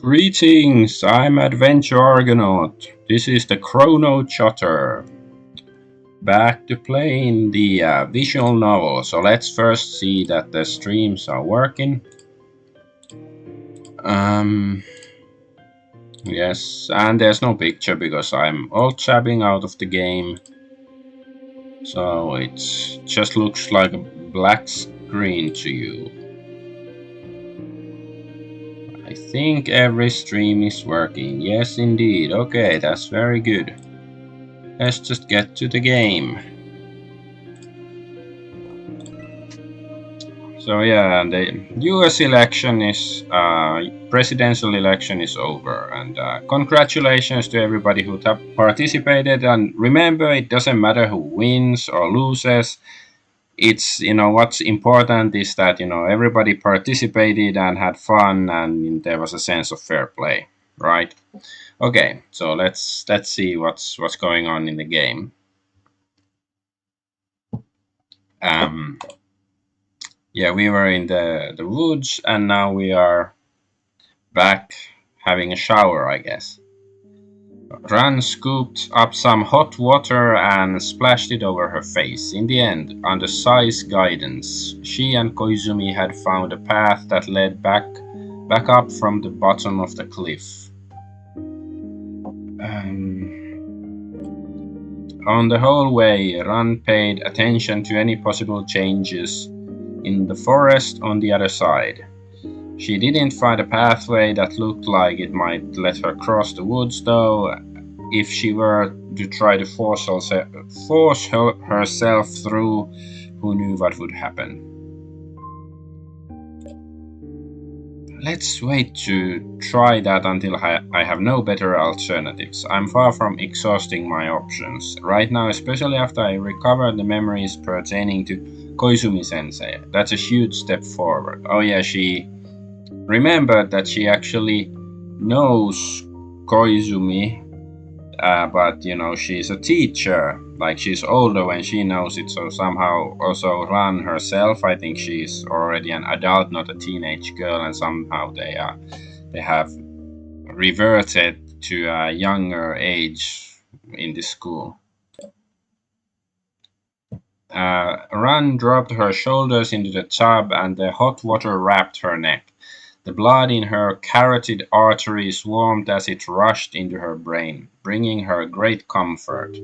Greetings, I'm Adventure Argonaut. This is the Chrono Jotter. Back to playing the visual novel. So let's first see that the streams are working. Um, yes, and there's no picture because I'm all tabbing out of the game. So it just looks like a black screen to you. I think every stream is working. Yes, indeed. Okay, that's very good. Let's just get to the game. So yeah, the U.S. election is presidential election is over, and congratulations to everybody who participated. And remember, it doesn't matter who wins or loses. It's what's important is that everybody participated and had fun, and there was a sense of fair play, right? Okay, so let's see what's going on in the game. Um, yeah, we were in the woods, and now we are back having a shower, I guess. Ran scooped up some hot water and splashed it over her face. In the end, under Sai's guidance, she and Koizumi had found a path that led back up from the bottom of the cliff. On the whole way, Ran paid attention to any possible changes in the forest on the other side. She didn't find a pathway that looked like it might let her cross the woods, though. If she were to try to force herself through, who knew what would happen? Let's wait to try that until I have no better alternatives. I'm far from exhausting my options. Right now, especially after I recovered the memories pertaining to Koizumi-sensei. That's a huge step forward. Oh yeah, she remembered that she actually knows Koizumi, but she's a teacher. Like, she's older when she knows it, so somehow also Ran herself, I think she's already an adult, not a teenage girl, and somehow they have reverted to a younger age in this school. Ran dropped her shoulders into the tub, and the hot water wrapped her neck. The blood in her carotid arteries warmed as it rushed into her brain, bringing her great comfort.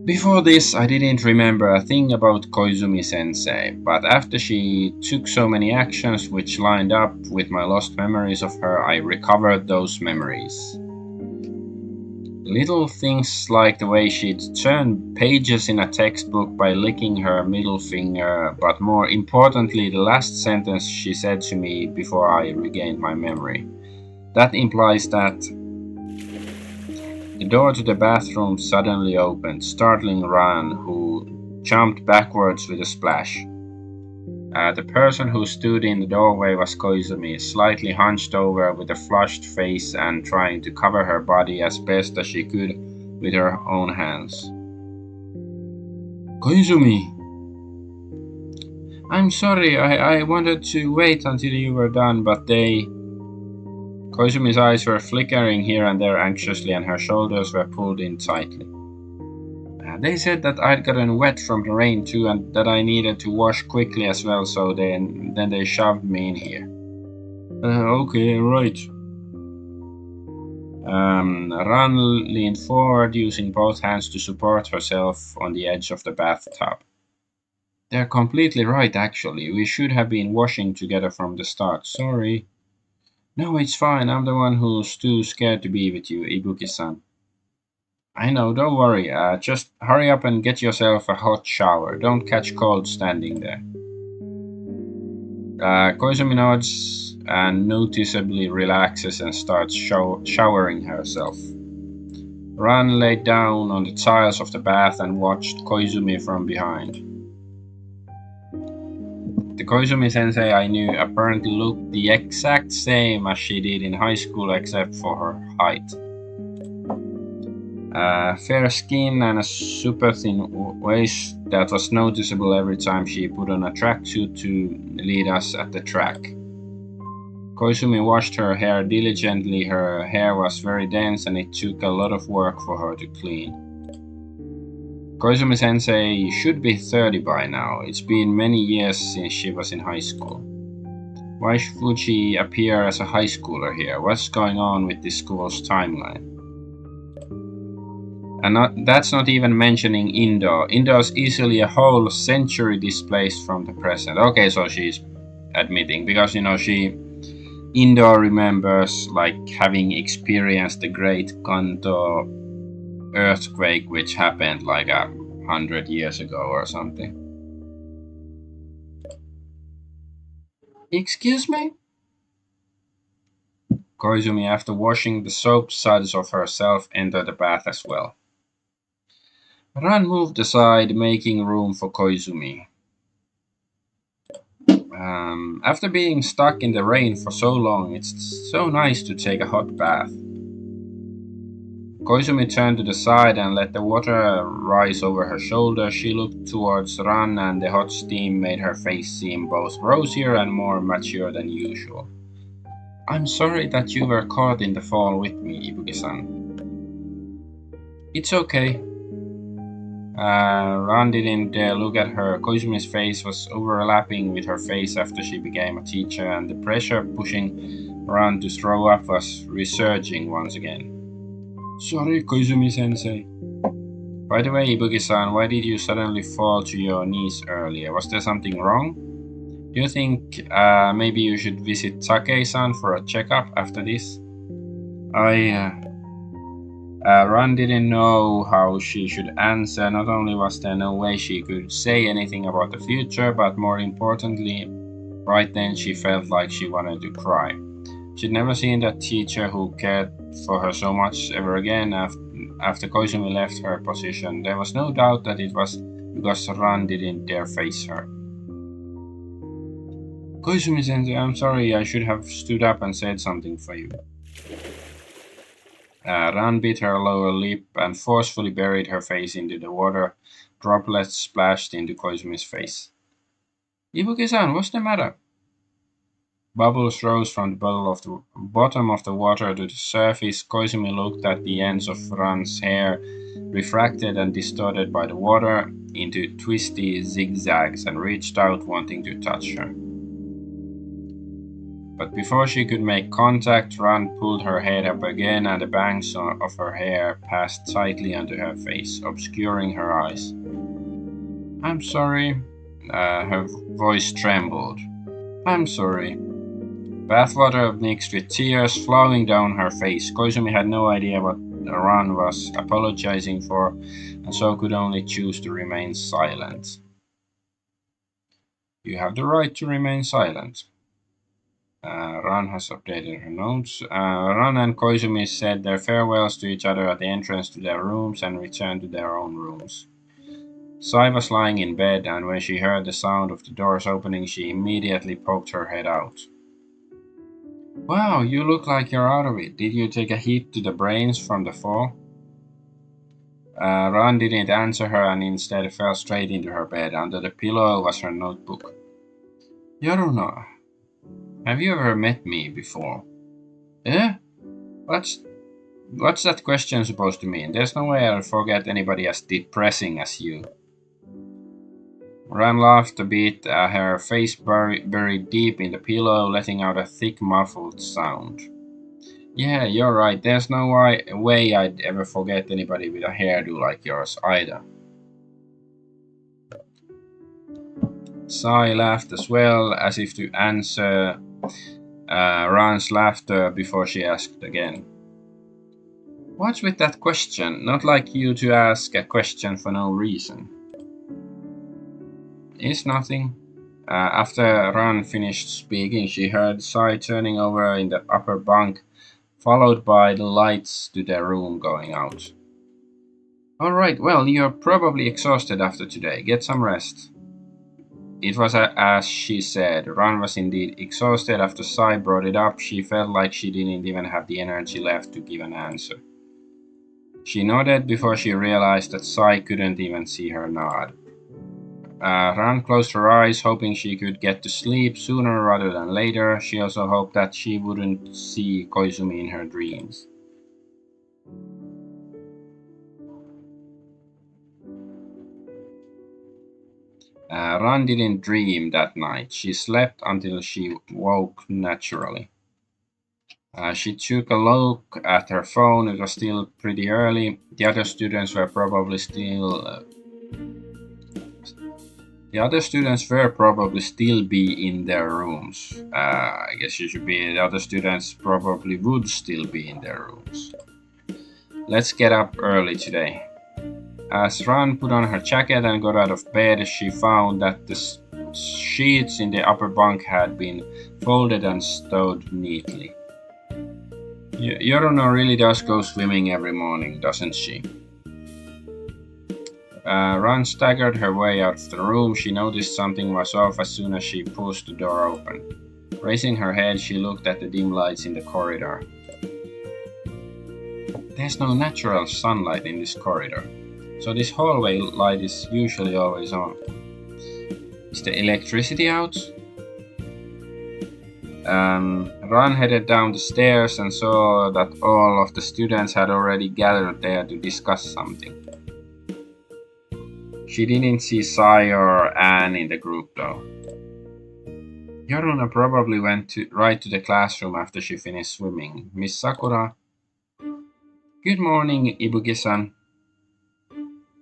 Before this, I didn't remember a thing about Koizumi-sensei, but after she took so many actions which lined up with my lost memories of her, I recovered those memories. Little things like the way she'd turn pages in a textbook by licking her middle finger, but more importantly, the last sentence she said to me before I regained my memory. That implies that the door to the bathroom suddenly opened, startling Ran, who jumped backwards with a splash. The person who stood in the doorway was Koizumi, slightly hunched over with a flushed face and trying to cover her body as best as she could with her own hands. Koizumi! I'm sorry, I wanted to wait until you were done, but Koizumi's eyes were flickering here and there anxiously, and her shoulders were pulled in tightly. They said that I'd gotten wet from the rain too, and that I needed to wash quickly as well, so then they shoved me in here. Okay, right. Ran leaned forward, using both hands to support herself on the edge of the bathtub. They're completely right, actually. We should have been washing together from the start. Sorry. No, it's fine. I'm the one who's too scared to be with you, Ibuki-san. I know, don't worry. Just hurry up and get yourself a hot shower. Don't catch cold standing there. Koizumi nods and noticeably relaxes and starts showering herself. Ran laid down on the tiles of the bath and watched Koizumi from behind. The Koizumi-sensei I knew apparently looked the exact same as she did in high school except for her height. Fair skin and a super thin waist that was noticeable every time she put on a tracksuit to lead us at the track. Koizumi washed her hair diligently. Her hair was very dense and it took a lot of work for her to clean. Koizumi sensei should be 30 by now. It's been many years since she was in high school. Why would she appear as a high schooler here? What's going on with this school's timeline? And that's not even mentioning Indo. Indo's easily a whole century displaced from the present. Okay, so she's admitting because Indo remembers like having experienced the Great Kanto earthquake, which happened like 100 years ago or something. Excuse me? Koizumi, after washing the soap suds off herself, entered the bath as well. Ran moved aside, making room for Koizumi. After being stuck in the rain for so long, it's so nice to take a hot bath. Koizumi turned to the side and let the water rise over her shoulder. She looked towards Ran, and the hot steam made her face seem both rosier and more mature than usual. I'm sorry that you were caught in the fall with me, Ibuki-san. It's okay. Ran didn't look at her. Koizumi's face was overlapping with her face after she became a teacher, and the pressure pushing Ran to throw up was resurging once again. Sorry, Koizumi-sensei. By the way, Ibuki-san, why did you suddenly fall to your knees earlier? Was there something wrong? Do you think maybe you should visit Take-san for a checkup after this? Ran didn't know how she should answer. Not only was there no way she could say anything about the future, but more importantly, right then she felt like she wanted to cry. She'd never seen that teacher who cared for her so much ever again after Koizumi left her position. There was no doubt that it was because Ran didn't dare face her. Koizumi-sensei, I'm sorry, I should have stood up and said something for you. Ran bit her lower lip and forcefully buried her face into the water. Droplets splashed into Koizumi's face. Ibuki-san, what's the matter? Bubbles rose from the bottom of the water to the surface. Koizumi looked at the ends of Ran's hair, refracted and distorted by the water, into twisty zigzags, and reached out, wanting to touch her. But before she could make contact, Ran pulled her head up again, and the bangs of her hair passed tightly onto her face, obscuring her eyes. I'm sorry. Her voice trembled. I'm sorry. Bathwater mixed with tears flowing down her face. Koizumi had no idea what Ran was apologizing for, and so could only choose to remain silent. You have the right to remain silent. Ran has updated her notes. Ran and Koizumi said their farewells to each other at the entrance to their rooms and returned to their own rooms. Sai was lying in bed, and when she heard the sound of the doors opening, she immediately poked her head out. Wow, you look like you're out of it. Did you take a hit to the brains from the fall? Ran didn't answer her and instead fell straight into her bed. Under the pillow was her notebook. Yaruno, have you ever met me before? Eh? What's that question supposed to mean? There's no way I'll forget anybody as depressing as you. Ran laughed a bit, her face buried deep in the pillow, letting out a thick, muffled sound. Yeah, you're right. There's no way I'd ever forget anybody with a hairdo like yours either. Sai laughed as well, as if to answer Ran's laughter before she asked again. What's with that question? Not like you to ask a question for no reason. It's nothing. After Ran finished speaking, she heard Sai turning over in the upper bunk, followed by the lights to their room going out. Alright, well, you're probably exhausted after today. Get some rest. It was as she said. Ran was indeed exhausted. After Sai brought it up, she felt like she didn't even have the energy left to give an answer. She nodded before she realized that Sai couldn't even see her nod. Ran closed her eyes, hoping she could get to sleep sooner rather than later. She also hoped that she wouldn't see Koizumi in her dreams. Ran didn't dream that night. She slept until she woke naturally. She took a look at her phone. It was still pretty early. The other students were probably still be in their rooms. I guess you should be. The other students probably would still be in their rooms. Let's get up early today. As Ran put on her jacket and got out of bed, she found that the sheets in the upper bunk had been folded and stowed neatly. Yorona really does go swimming every morning, doesn't she? Ran staggered her way out of the room. She noticed something was off as soon as she pushed the door open. Raising her head, she looked at the dim lights in the corridor. There's no natural sunlight in this corridor, so this hallway light is usually always on. Is the electricity out? Ran headed down the stairs and saw that all of the students had already gathered there to discuss something. She didn't see Sai or Anne in the group though. Yoruna probably went right to the classroom after she finished swimming. Miss Sakura. Good morning, Ibuki-san.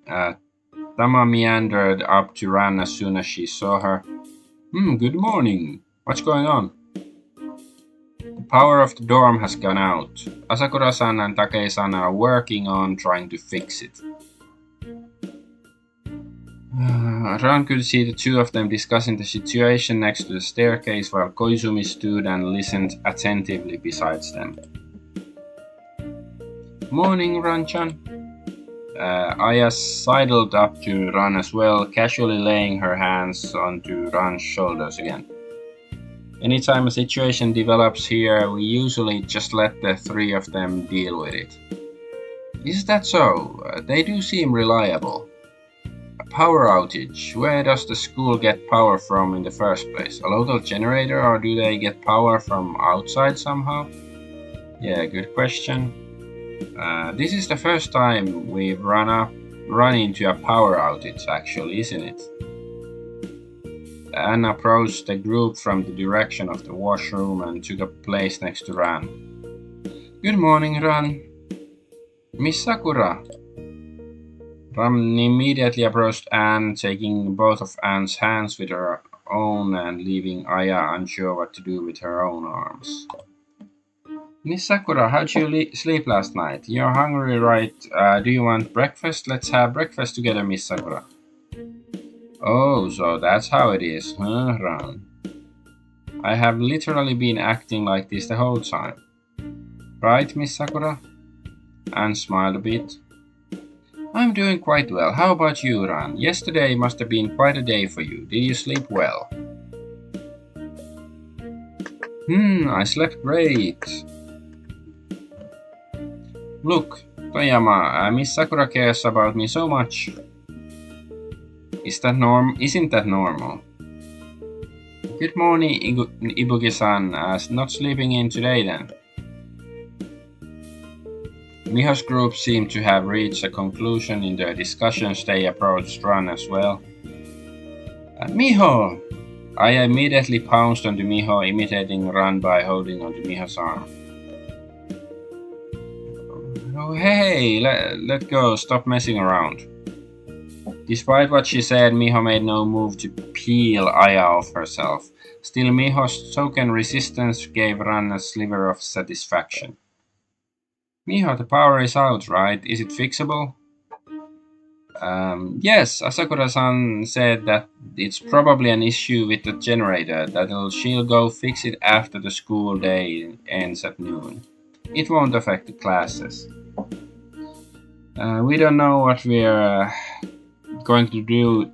Tama meandered up to Ran as soon as she saw her. Good morning. What's going on? The power of the dorm has gone out. Asakura-san and Takei-san are working on trying to fix it. Ran could see the two of them discussing the situation next to the staircase while Koizumi stood and listened attentively besides them. Morning, Ran-chan. Aya sidled up to Ran as well, casually laying her hands onto Ran's shoulders again. Anytime a situation develops here, we usually just let the three of them deal with it. Is that so? They do seem reliable. A power outage. Where does the school get power from in the first place? A local generator, or do they get power from outside somehow? Yeah, good question. This is the first time we've run into a power outage, actually, isn't it? Anne approached the group from the direction of the washroom and took a place next to Ran. Good morning, Ran. Miss Sakura. Ran immediately approached Anne, taking both of Anne's hands with her own and leaving Aya unsure what to do with her own arms. Miss Sakura, how'd you sleep last night? You're hungry, right? Do you want breakfast? Let's have breakfast together, Miss Sakura. Oh, so that's how it is, huh, Ran? I have literally been acting like this the whole time. Right, Miss Sakura? Anne smiled a bit. I'm doing quite well. How about you, Ran? Yesterday must have been quite a day for you. Did you sleep well? I slept great. Look, Toyama, Miss Sakura cares about me so much. Isn't that normal? Good morning, Ibuki-san. Not sleeping in today then? Miho's group seemed to have reached a conclusion in their discussions. They approached Ran as well. Miho! I immediately pounced onto Miho, imitating Ran by holding onto Miho's arm. Oh hey, let go, stop messing around. Despite what she said, Miho made no move to peel Aya off herself. Still, Miho's token resistance gave Ran a sliver of satisfaction. Miho, the power is out, right? Is it fixable? Yes, Asakura-san said that it's probably an issue with the generator, that she'll go fix it after the school day ends at noon. It won't affect the classes. We don't know what we're going to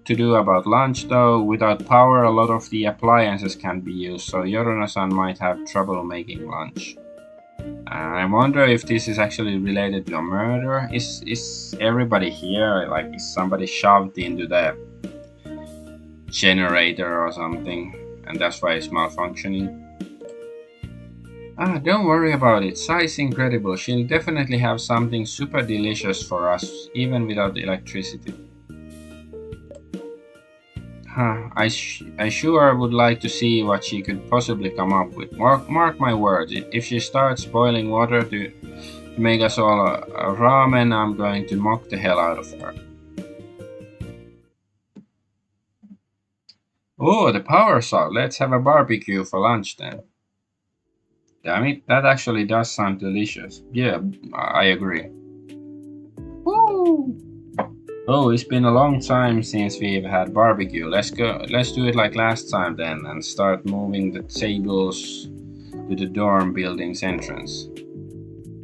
do about lunch though. Without power, a lot of the appliances can't be used, so Yoruna-san might have trouble making lunch. I wonder if this is actually related to a murder. Is everybody here? Like, is somebody shoved into the generator or something, and that's why it's malfunctioning. Don't worry about it. Sai's incredible. She'll definitely have something super delicious for us, even without electricity. I sure would like to see what she could possibly come up with. Mark my words, if she starts boiling water to make us all a ramen, I'm going to mock the hell out of her. Oh, the power saw. Let's have a barbecue for lunch then. Damn it, that actually does sound delicious. Yeah, I agree. Woo! Oh, it's been a long time since we've had barbecue. Let's do it like last time then and start moving the tables to the dorm building's entrance.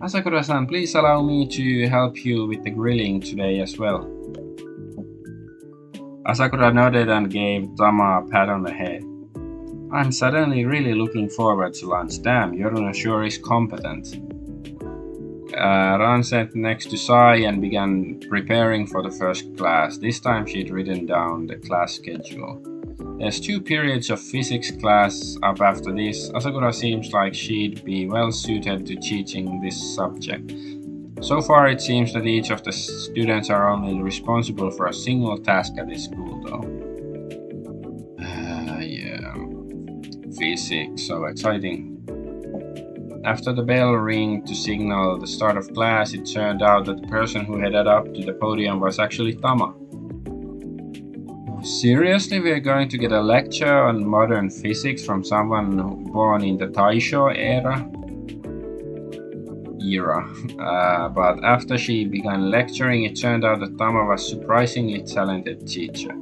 Asakura-san, please allow me to help you with the grilling today as well. Asakura nodded and gave Tama a pat on the head. I'm suddenly really looking forward to lunch. Damn, Yoruna sure is competent. Ran sat next to Sai and began preparing for the first class. This time she'd written down the class schedule. There's 2 periods of physics class up after this. Asakura seems like she'd be well suited to teaching this subject. So far it seems that each of the students are only responsible for a single task at this school though. Yeah. Physics, so exciting. After the bell rang to signal the start of class, it turned out that the person who headed up to the podium was actually Tama. Seriously, we're going to get a lecture on modern physics from someone born in the Taisho era? But after she began lecturing, it turned out that Tama was a surprisingly talented teacher.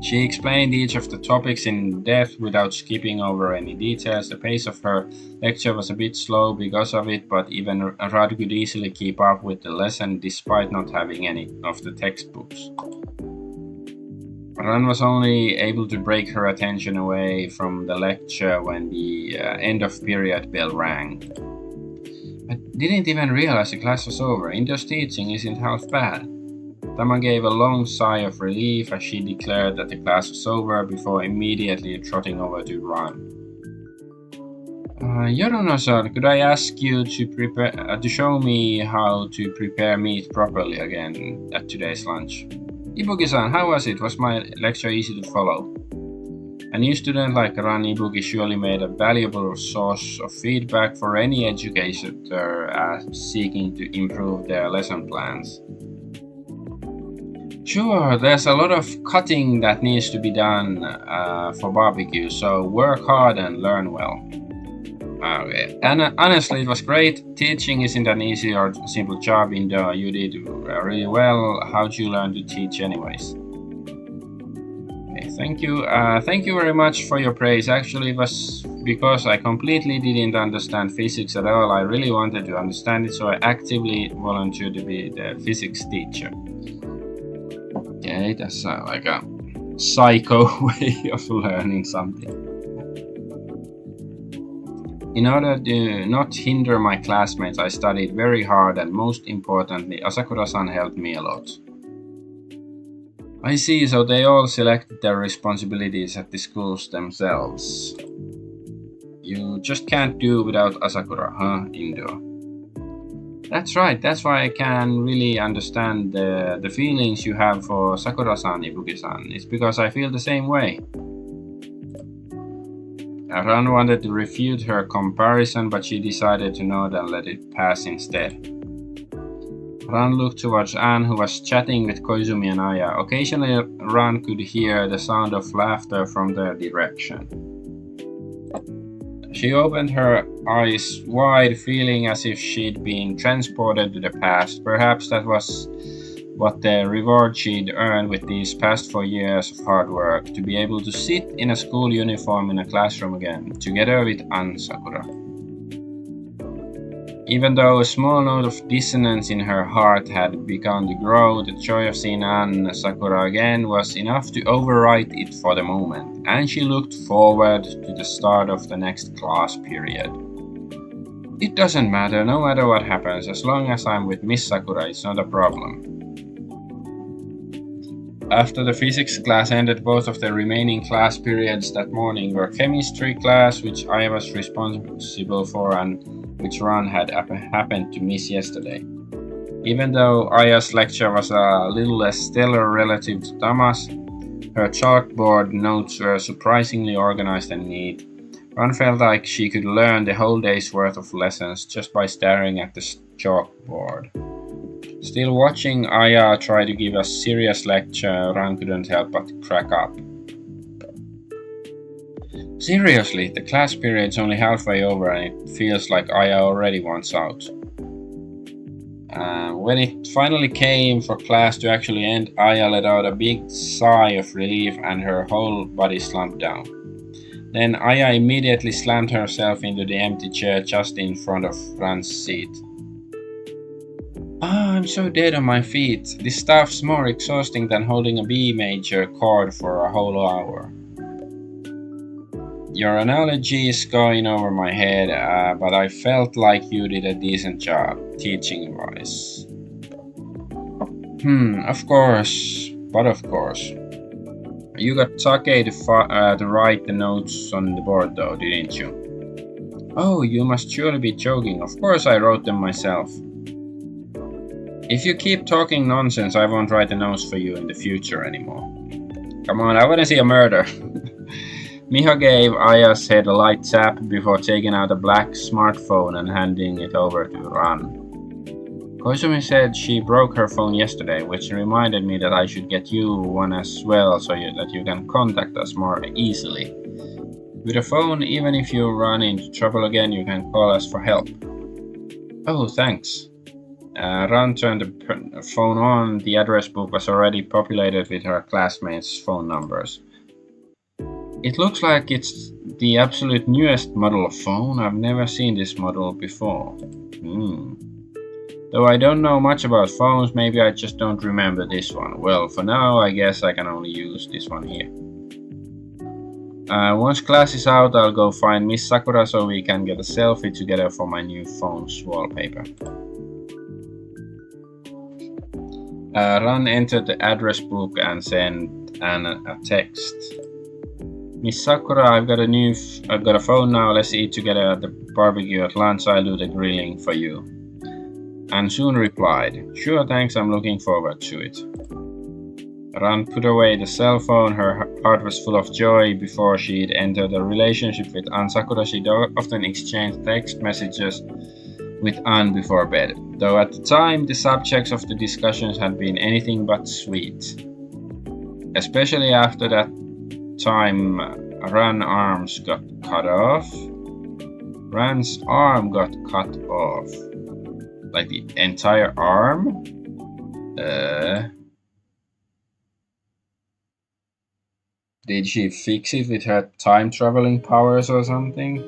She explained each of the topics in depth without skipping over any details. The pace of her lecture was a bit slow because of it, but even Rad could easily keep up with the lesson despite not having any of the textbooks. Ran was only able to break her attention away from the lecture when the end of period bell rang. I didn't even realize the class was over. Indo's teaching isn't half bad. Tama gave a long sigh of relief as she declared that the class was over before immediately trotting over to Ran. Yoruna-san, could I ask you to show me how to prepare meat properly again at today's lunch? Ibuki-san, how was it? Was my lecture easy to follow? A new student like Ran Ibuki surely made a valuable source of feedback for any educator seeking to improve their lesson plans. Sure, there's a lot of cutting that needs to be done for barbecue, so work hard and learn well. Okay. And honestly, it was great. Teaching isn't an easy or simple job, Indo. You did really well. How'd you learn to teach anyways? Okay, thank you. Thank you very much for your praise. Actually, it was because I completely didn't understand physics at all. I really wanted to understand it, so I actively volunteered to be the physics teacher. Okay, that's like a psycho way of learning something. In order to not hinder my classmates, I studied very hard and most importantly, Asakura-san helped me a lot. I see, so they all selected their responsibilities at the schools themselves. You just can't do without Asakura, huh, Indo? That's right, that's why I can really understand the feelings you have for Sakura-san, Ibuki-san. It's because I feel the same way. Ran wanted to refute her comparison, but she decided to nod and let it pass instead. Ran looked towards Anne, who was chatting with Koizumi and Aya. Occasionally, Ran could hear the sound of laughter from their direction. She opened her eyes wide, feeling as if she'd been transported to the past. Perhaps that was what the reward she'd earned with these past 4 years of hard work, to be able to sit in a school uniform in a classroom again, together with Anne Sakura. Even though a small note of dissonance in her heart had begun to grow, the joy of seeing Anne Sakura again was enough to override it for the moment, and she looked forward to the start of the next class period. It doesn't matter, no matter what happens, as long as I'm with Miss Sakura, it's not a problem. After the physics class ended, both of the remaining class periods that morning were chemistry class, which I was responsible for and which Ron had happened to miss yesterday. Even though Aya's lecture was a little less stellar relative to Thomas, her chalkboard notes were surprisingly organized and neat. Ron felt like she could learn the whole day's worth of lessons just by staring at the chalkboard. Still, watching Aya try to give a serious lecture, Ron couldn't help but crack up. Seriously, the class period's only halfway over and it feels like Aya already wants out. When it finally came for class to actually end, Aya let out a big sigh of relief and her whole body slumped down. Then Aya immediately slammed herself into the empty chair just in front of Ran's seat. I'm so dead on my feet. This stuff's more exhausting than holding a B major chord for a whole hour. Your analogy is going over my head, but I felt like you did a decent job, teaching-wise. Of course. You got Take to write the notes on the board though, didn't you? Oh, you must surely be joking. Of course I wrote them myself. If you keep talking nonsense, I won't write the notes for you in the future anymore. Come on, I wanna see a murder. Miho gave Aya's head a light tap before taking out a black smartphone and handing it over to Ran. Koizumi said she broke her phone yesterday, which reminded me that I should get you one as well so that you can contact us more easily. With a phone, even if you run into trouble again, you can call us for help. Oh, thanks. Ran turned the phone on. The address book was already populated with her classmates' phone numbers. It looks like it's the absolute newest model of phone. I've never seen this model before. Though I don't know much about phones, maybe I just don't remember this one. Well, for now, I guess I can only use this one here. Once class is out, I'll go find Miss Sakura so we can get a selfie together for my new phone's wallpaper. Ran entered the address book and sent a text. Miss Sakura, I've got a phone now. Let's eat together at the barbecue at lunch. I'll do the grilling for you. And soon replied, Sure, thanks, I'm looking forward to it. Ran put away the cell phone. Her heart was full of joy. Before she'd entered a relationship with Ann Sakura, she'd often exchanged text messages with Ann before bed, though at the time the subjects of the discussions had been anything but sweet. Especially after that time Ran's arms got cut off. Ran's arm got cut off. Like the entire arm? Did she fix it with her time traveling powers or something?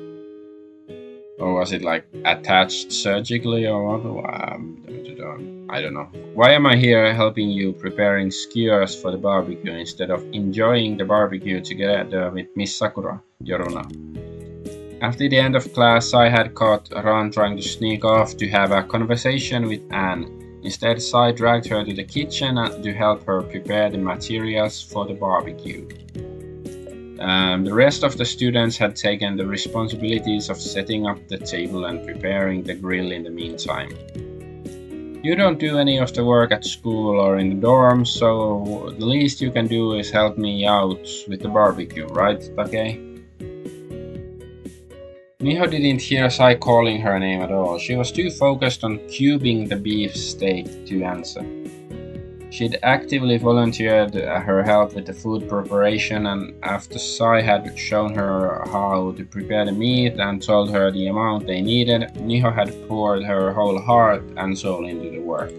Or was it like attached surgically or what? I don't know. Why am I here helping you preparing skewers for the barbecue instead of enjoying the barbecue together with Miss Sakura, Yoruna? After the end of class, I had caught Ran trying to sneak off to have a conversation with Anne. Instead, Sai dragged her to the kitchen to help her prepare the materials for the barbecue. The rest of the students had taken the responsibilities of setting up the table and preparing the grill in the meantime. You don't do any of the work at school or in the dorms, so the least you can do is help me out with the barbecue, right, Take? Miho didn't hear Sai calling her name at all. She was too focused on cubing the beef steak to answer. She'd actively volunteered her help with the food preparation, and after Sai had shown her how to prepare the meat and told her the amount they needed, Miho had poured her whole heart and soul into the work.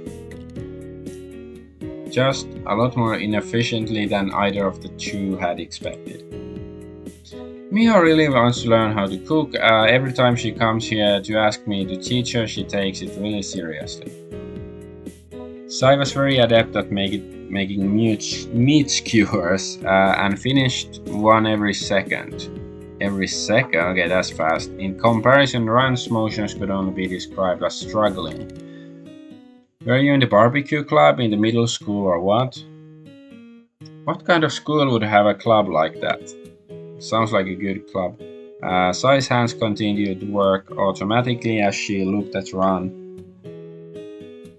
Just a lot more inefficiently than either of the two had expected. Miho really wants to learn how to cook. Every time she comes here to ask me to teach her, she takes it really seriously. Sai was very adept at making meat skewers and finished one every second. Every second? Okay, that's fast. In comparison, Ran's motions could only be described as struggling. Were you in the barbecue club in the middle school or what? What kind of school would have a club like that? Sounds like a good club. Sai's hands continued to work automatically as she looked at Ron.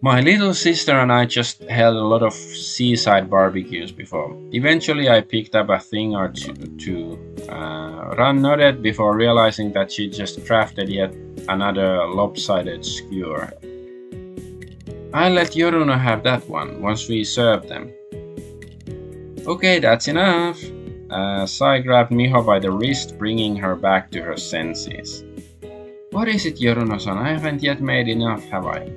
My little sister and I just held a lot of seaside barbecues before. Eventually, I picked up a thing or two. Ran nodded before realizing that she just crafted yet another lopsided skewer. I'll let Yoruna have that one once we serve them. Okay, that's enough. Sai grabbed Miho by the wrist, bringing her back to her senses. What is it, Yoruna-san? I haven't yet made enough, have I?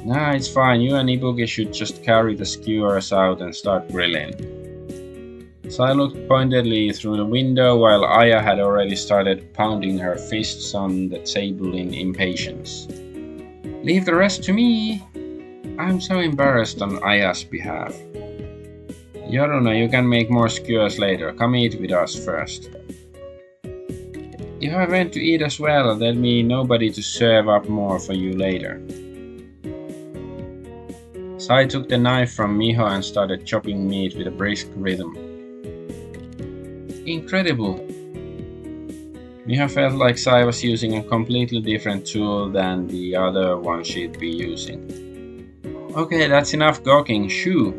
Nah, it's fine. You and Ibuki should just carry the skewers out and start grilling. Sai looked pointedly through the window while Aya had already started pounding her fists on the table in impatience. Leave the rest to me! I'm so embarrassed on Aya's behalf. Yoruna, you can make more skewers later. Come eat with us first. If I went to eat as well, there'd be nobody to serve up more for you later. Sai took the knife from Miho and started chopping meat with a brisk rhythm. Incredible! Miho felt like Sai was using a completely different tool than the other one she'd be using. Okay, that's enough gawking, shoo!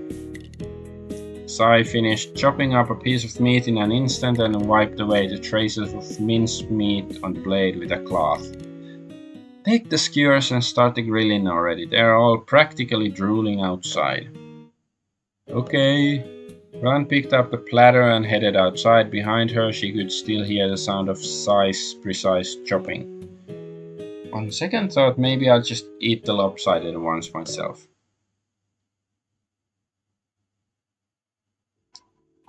Sai finished chopping up a piece of meat in an instant and wiped away the traces of minced meat on the blade with a cloth. Take the skewers and start the grilling already. They're all practically drooling outside. Okay. Ran picked up the platter and headed outside. Behind her, she could still hear the sound of Sai's precise chopping. On second thought, maybe I'll just eat the lopsided ones myself.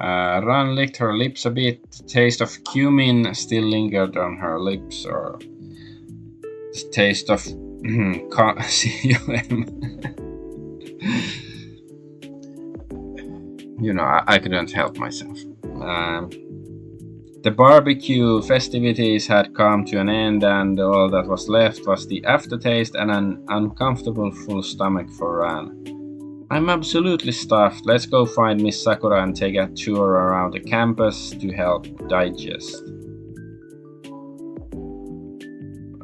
Ran licked her lips a bit. The taste of cumin still lingered on her lips, or the taste of cum. You know, I couldn't help myself. The barbecue festivities had come to an end, and all that was left was the aftertaste and an uncomfortable full stomach for Ran. I'm absolutely stuffed. Let's go find Miss Sakura and take a tour around the campus to help digest.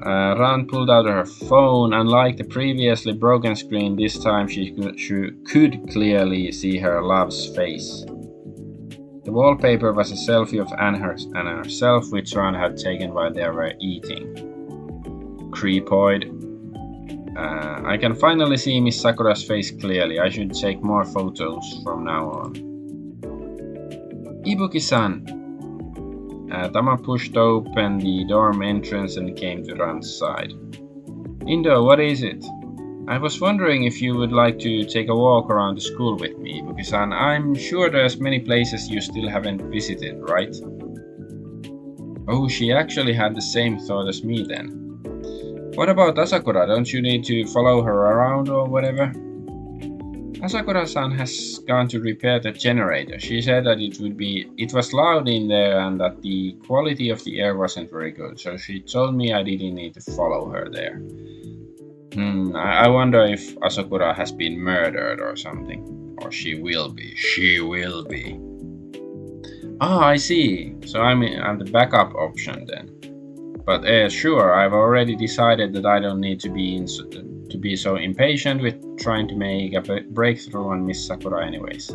Ran pulled out her phone. Unlike the previously broken screen, this time she could clearly see her love's face. The wallpaper was a selfie of Anne and herself, which Ran had taken while they were eating. Creepoid. I can finally see Miss Sakura's face clearly. I should take more photos from now on. Ibuki-san! Tama pushed open the dorm entrance and came to Ran's side. Indo, what is it? I was wondering if you would like to take a walk around the school with me, Ibuki-san. I'm sure there's many places you still haven't visited, right? Oh, she actually had the same thought as me then. What about Asakura? Don't you need to follow her around or whatever? Asakura-san has gone to repair the generator. She said that it was loud in there and that the quality of the air wasn't very good, so she told me I didn't need to follow her there. I wonder if Asakura has been murdered or something. Or she will be. She will be. Ah, I see. So I'm the backup option then. But sure, I've already decided that I don't need to be so impatient with trying to make a breakthrough on Miss Sakura anyways.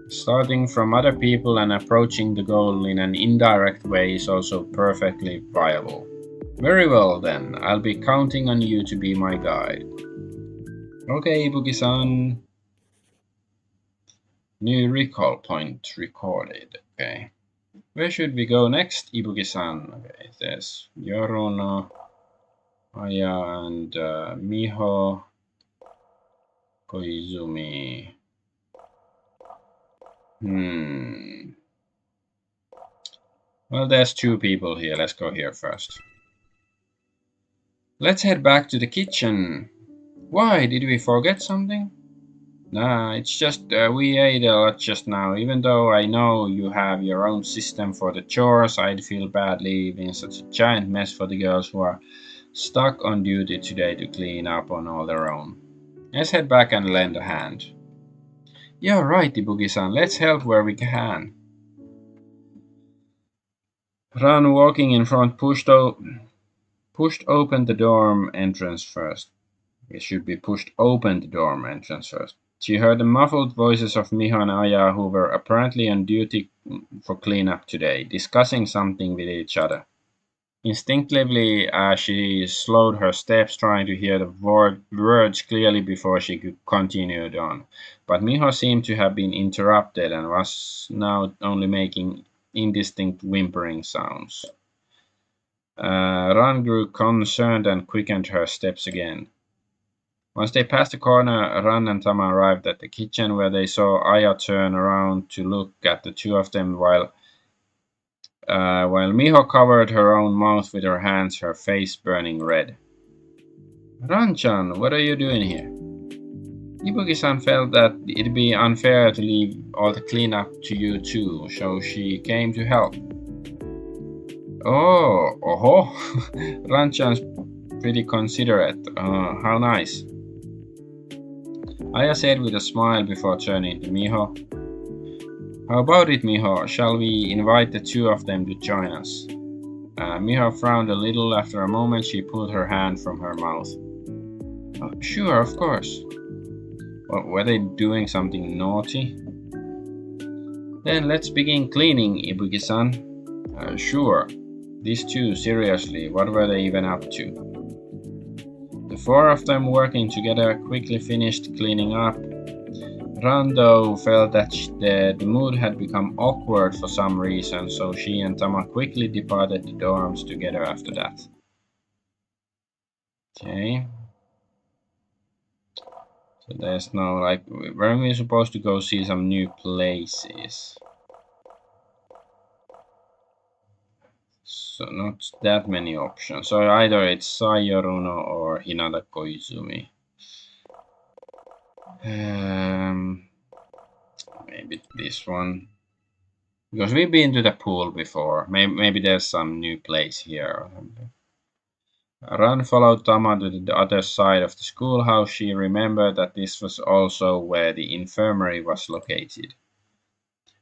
Starting from other people and approaching the goal in an indirect way is also perfectly viable. Very well then, I'll be counting on you to be my guide. Okay, Ibuki-san. New recall point recorded. Okay. Where should we go next, Ibuki-san? Okay, there's Yoruna, Aya, and Miho, Koizumi. Well, there's two people here. Let's go here first. Let's head back to the kitchen. Why? Did we forget something? Nah, it's just we ate a lot just now. Even though I know you have your own system for the chores, I'd feel bad leaving such a giant mess for the girls who are stuck on duty today to clean up on all their own. Let's head back and lend a hand. You're right, Ibuki-san. Let's help where we can. Ran, walking in front, pushed open the dorm entrance first. It should be pushed open the dorm entrance first. She heard the muffled voices of Miho and Aya, who were apparently on duty for cleanup today, discussing something with each other. Instinctively, she slowed her steps, trying to hear the words clearly before she could continue on. But Miho seemed to have been interrupted and was now only making indistinct whimpering sounds. Ran grew concerned and quickened her steps again. Once they passed the corner, Ran and Tama arrived at the kitchen, where they saw Aya turn around to look at the two of them while Miho covered her own mouth with her hands, her face burning red. Ranchan, what are you doing here? Ibuki-san felt that it'd be unfair to leave all the cleanup to you two, so she came to help. Oh, Ranchan's pretty considerate. How nice. Aya said with a smile before turning to Miho. How about it, Miho? Shall we invite the two of them to join us? Miho frowned a little. After a moment, she pulled her hand from her mouth. Oh, sure, of course. Were they doing something naughty? Then let's begin cleaning, Ibuki-san. Sure. These two, seriously, what were they even up to? The four of them working together quickly finished cleaning up. Rando felt that the mood had become awkward for some reason, so she and Tama quickly departed the dorms together after that. Okay. So there's no, like, where are we supposed to go see some new places? So not that many options. So either it's Sayoruno or Hinata Koizumi. Maybe this one. Because we've been to the pool before. Maybe there's some new place here. Ran followed Tama to the other side of the schoolhouse. She remembered that this was also where the infirmary was located.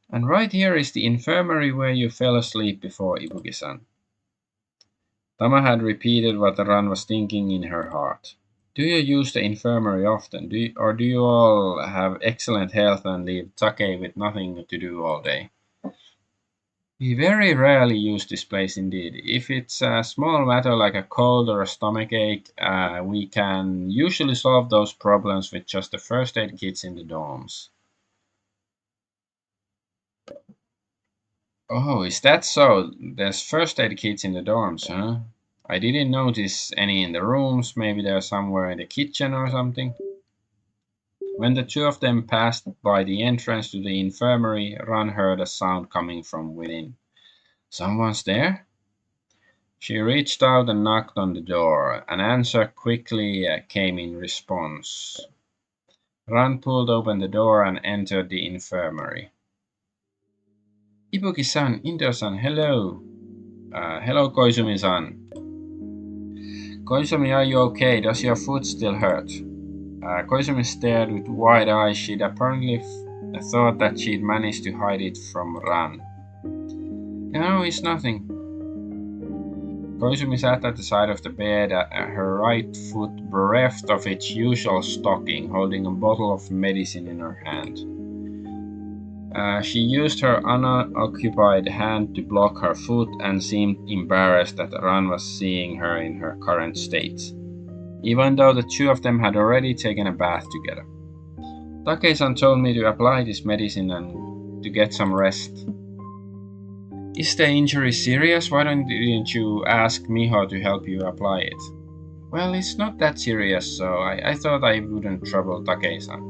And right here is the infirmary where you fell asleep before, Ibuki-san. Tama had repeated what Ran was thinking in her heart. Do you use the infirmary often? Or do you all have excellent health and leave Take with nothing to do all day? We very rarely use this place indeed. If it's a small matter like a cold or a stomachache, we can usually solve those problems with just the first aid kits in the dorms. Oh, is that so? There's first aid kits in the dorms, huh? I didn't notice any in the rooms. Maybe they're somewhere in the kitchen or something. When the two of them passed by the entrance to the infirmary, Ran heard a sound coming from within. Someone's there? She reached out and knocked on the door. An answer quickly came in response. Ran pulled open the door and entered the infirmary. Ibuki-san, Indo-san, hello. Hello, Koizumi-san. Koizumi, are you okay? Does your foot still hurt? Koizumi stared with wide eyes. She'd apparently thought that she'd managed to hide it from Ran. No, it's nothing. Koizumi sat at the side of the bed, her right foot bereft of its usual stocking, holding a bottle of medicine in her hand. She used her unoccupied hand to block her foot and seemed embarrassed that Ran was seeing her in her current state, even though the two of them had already taken a bath together. Take-san told me to apply this medicine and to get some rest. Is the injury serious? Why didn't you ask Miho to help you apply it? Well, it's not that serious, so I thought I wouldn't trouble Take-san.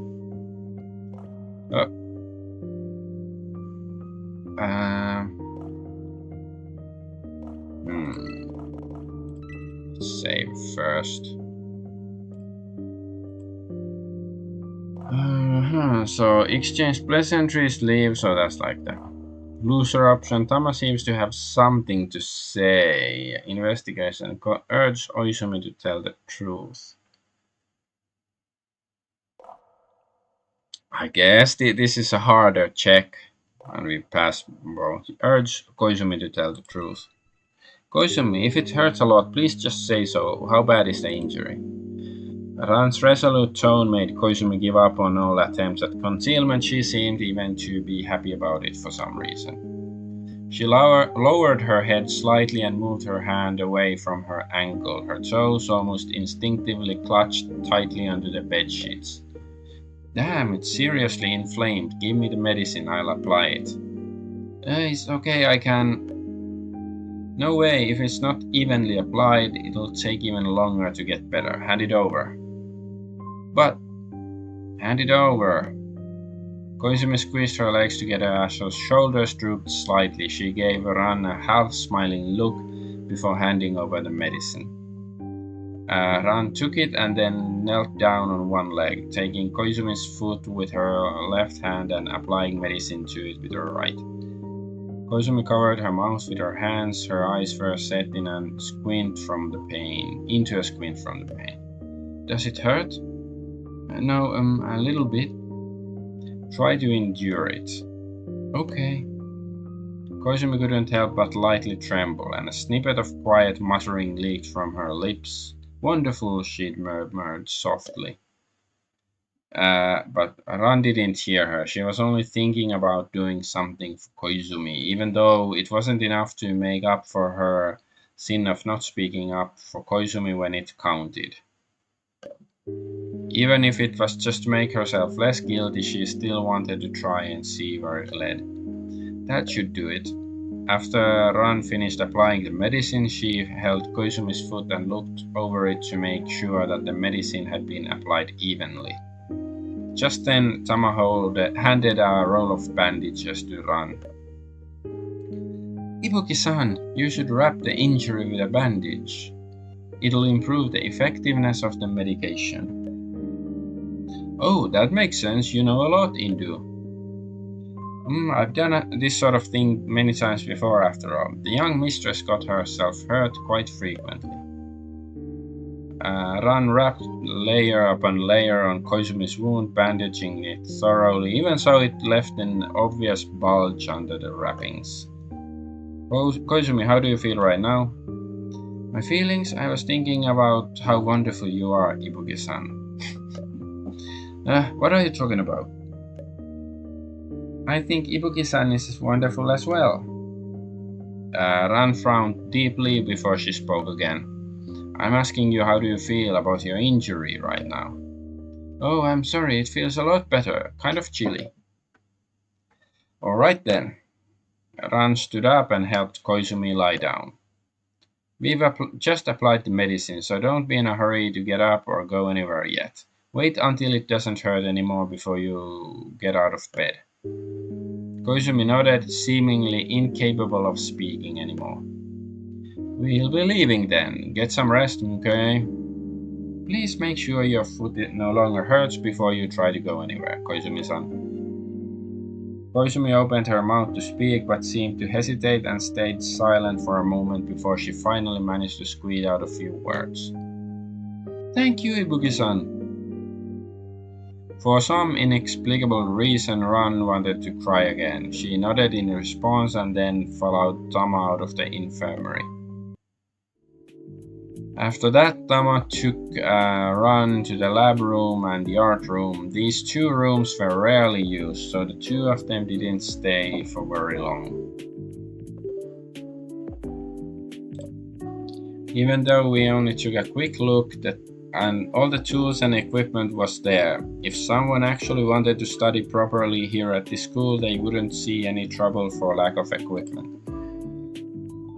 Save first. So exchange pleasantries, leave, so that's like the loser option. Tama seems to have something to say. Investigation. Urge Oizumi to tell the truth. I guess this is a harder check, and we pass both. Urge Koizumi to tell the truth. Koizumi, if it hurts a lot, please just say so. How bad is the injury? Ran's resolute tone made Koizumi give up on all attempts at concealment. She seemed even to be happy about it for some reason. She lowered her head slightly and moved her hand away from her ankle. Her toes almost instinctively clutched tightly onto the bed sheets. Damn, it's seriously inflamed. Give me the medicine, I'll apply it. It's okay, I can. No way, if it's not evenly applied, it'll take even longer to get better. Hand it over. But, hand it over. Koizumi squeezed her legs together as her shoulders drooped slightly. She gave Ran a half-smiling look before handing over the medicine. Ran took it and then knelt down on one leg, taking Koizumi's foot with her left hand and applying medicine to it with her right. Koizumi covered her mouth with her hands, her eyes were set in a squint from the pain. Does it hurt? No, a little bit. Try to endure it. Okay. Koizumi couldn't help but lightly tremble, and a snippet of quiet muttering leaked from her lips. Wonderful, she'd murmured softly. But Ran didn't hear her. She was only thinking about doing something for Koizumi, even though it wasn't enough to make up for her sin of not speaking up for Koizumi when it counted. Even if it was just to make herself less guilty, she still wanted to try and see where it led. That should do it. After Ran finished applying the medicine, she held Koizumi's foot and looked over it to make sure that the medicine had been applied evenly. Just then, Tama handed a roll of bandages to Ran. Ibuki-san, you should wrap the injury with a bandage. It'll improve the effectiveness of the medication. Oh, that makes sense. You know a lot, Indu. I've done this sort of thing many times before, after all. The young mistress got herself hurt quite frequently. Ran wrapped layer upon layer on Koizumi's wound, bandaging it thoroughly, even so it left an obvious bulge under the wrappings. Koizumi, how do you feel right now? My feelings? I was thinking about how wonderful you are, Ibuki-san. What are you talking about? I think Ibuki-san is wonderful as well. Ran frowned deeply before she spoke again. I'm asking you, how do you feel about your injury right now? Oh, I'm sorry, it feels a lot better, kind of chilly. Alright then. Ran stood up and helped Koizumi lie down. We've just applied the medicine, so don't be in a hurry to get up or go anywhere yet. Wait until it doesn't hurt anymore before you get out of bed. Koizumi nodded, seemingly incapable of speaking anymore. We'll be leaving then. Get some rest, okay? Please make sure your foot no longer hurts before you try to go anywhere, Koizumi-san. Koizumi opened her mouth to speak, but seemed to hesitate and stayed silent for a moment before she finally managed to squeeze out a few words. Thank you, Ibuki-san. For some inexplicable reason, Ran wanted to cry again. She nodded in response and then followed Tama out of the infirmary. After that, Tama took Ran to the lab room and the art room. These two rooms were rarely used, so the two of them didn't stay for very long. Even though we only took a quick look, and all the tools and equipment was there. If someone actually wanted to study properly here at the school, they wouldn't see any trouble for lack of equipment.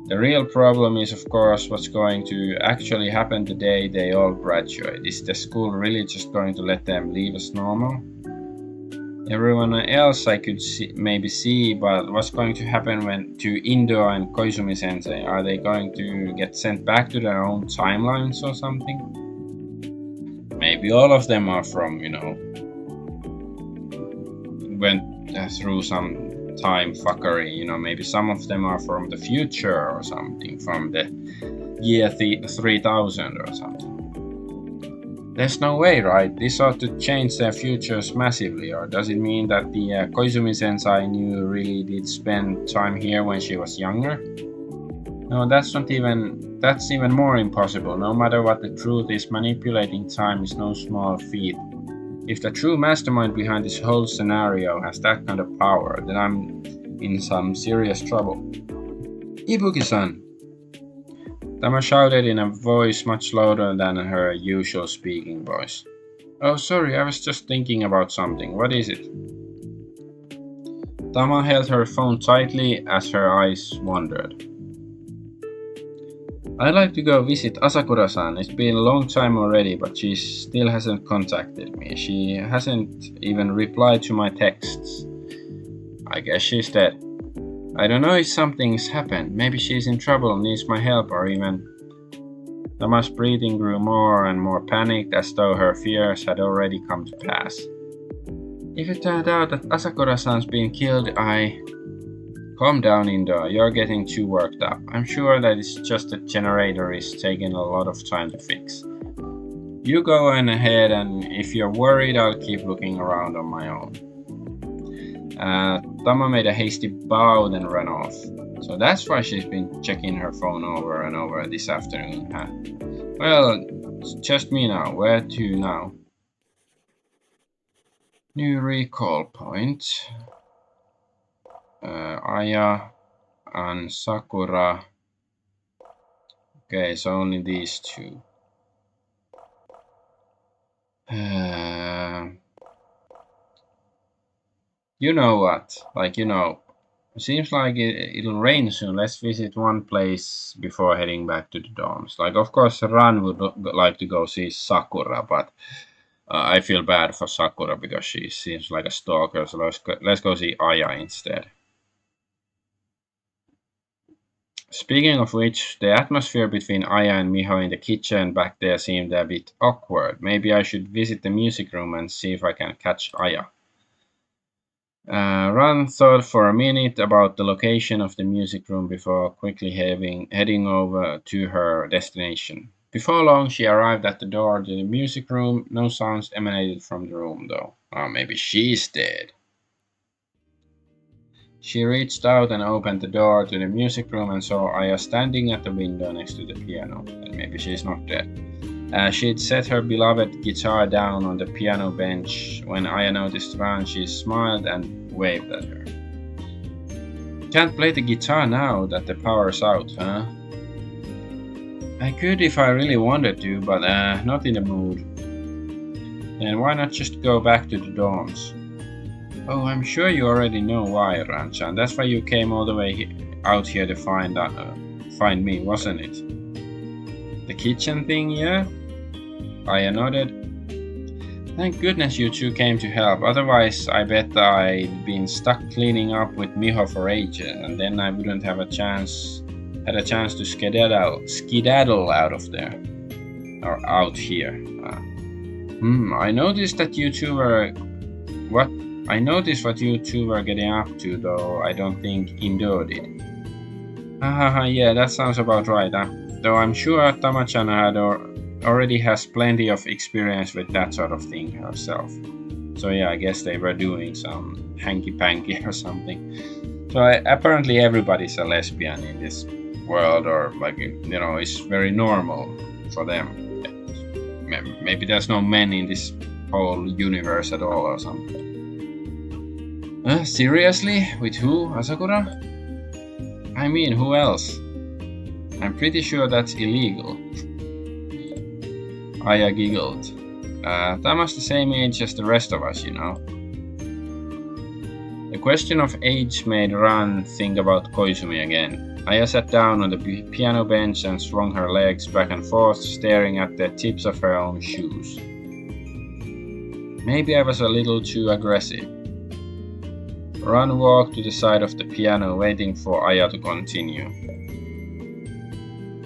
The real problem is, of course, what's going to actually happen the day they all graduate. Is the school really just going to let them leave as normal? Everyone else I could maybe see, but what's going to happen to Indo and Koizumi-sensei? Are they going to get sent back to their own timelines or something? Maybe all of them are from, went through some time fuckery, maybe some of them are from the future or something, from the year 3000 or something. There's no way, right? This ought to change their futures massively, or does it mean that the Koizumi I knew really did spend time here when she was younger? No, that's even more impossible. No matter what the truth is, manipulating time is no small feat. If the true mastermind behind this whole scenario has that kind of power, then I'm in some serious trouble. Ibuki-san! Tama shouted in a voice much louder than her usual speaking voice. Oh, sorry, I was just thinking about something. What is it? Tama held her phone tightly as her eyes wandered. I'd like to go visit Asakura-san. It's been a long time already, but she still hasn't contacted me. She hasn't even replied to my texts. I guess she's dead. I don't know if something's happened. Maybe she's in trouble, needs my help, or even... Tama's breathing grew more and more panicked, as though her fears had already come to pass. If it turned out that Asakura-san's been killed, Calm down, Indo. You're getting too worked up. I'm sure that it's just the generator is taking a lot of time to fix. You go on ahead, and if you're worried, I'll keep looking around on my own. Tama made a hasty bow, then ran off. So that's why she's been checking her phone over and over this afternoon, huh? Well, it's just me now. Where to now? New recall point. Aya and Sakura. Okay, so only these two. You know what? Seems like it'll rain soon. Let's visit one place before heading back to the dorms. Of course, Ran would like to go see Sakura, but I feel bad for Sakura because she seems like a stalker. So let's go see Aya instead. Speaking of which, the atmosphere between Aya and Miho in the kitchen back there seemed a bit awkward. Maybe I should visit the music room and see if I can catch Aya. Ran thought for a minute about the location of the music room before quickly heading over to her destination. Before long, she arrived at the door to the music room. No sounds emanated from the room, though. Maybe she's dead. She reached out and opened the door to the music room and saw Aya standing at the window next to the piano. And maybe she's not dead. She'd set her beloved guitar down on the piano bench. When Aya noticed Ran, she smiled and waved at her. Can't play the guitar now that the power's out, huh? I could if I really wanted to, but not in the mood. Then why not just go back to the dorms? Oh, I'm sure you already know why, Ran-chan. That's why you came all the way out here to find me, wasn't it? The kitchen thing, yeah? Aya nodded. Thank goodness you two came to help. Otherwise, I bet I'd been stuck cleaning up with Miho for ages, and then I wouldn't have had a chance to skedaddle out of there, or out here. I noticed that you two were I noticed what you two were getting up to, though I don't think Indo did. Yeah, that sounds about right, huh? Though I'm sure Tama-chan already has plenty of experience with that sort of thing herself. So yeah, I guess they were doing some hanky-panky or something. So apparently everybody's a lesbian in this world, or it's very normal for them. Maybe there's no men in this whole universe at all or something. Seriously? With who? Asakura? I mean, who else? I'm pretty sure that's illegal. Aya giggled. Tama's the same age as the rest of us, you know. The question of age made Ran think about Koizumi again. Aya sat down on the piano bench and swung her legs back and forth, staring at the tips of her own shoes. Maybe I was a little too aggressive. Ran walked to the side of the piano, waiting for Aya to continue.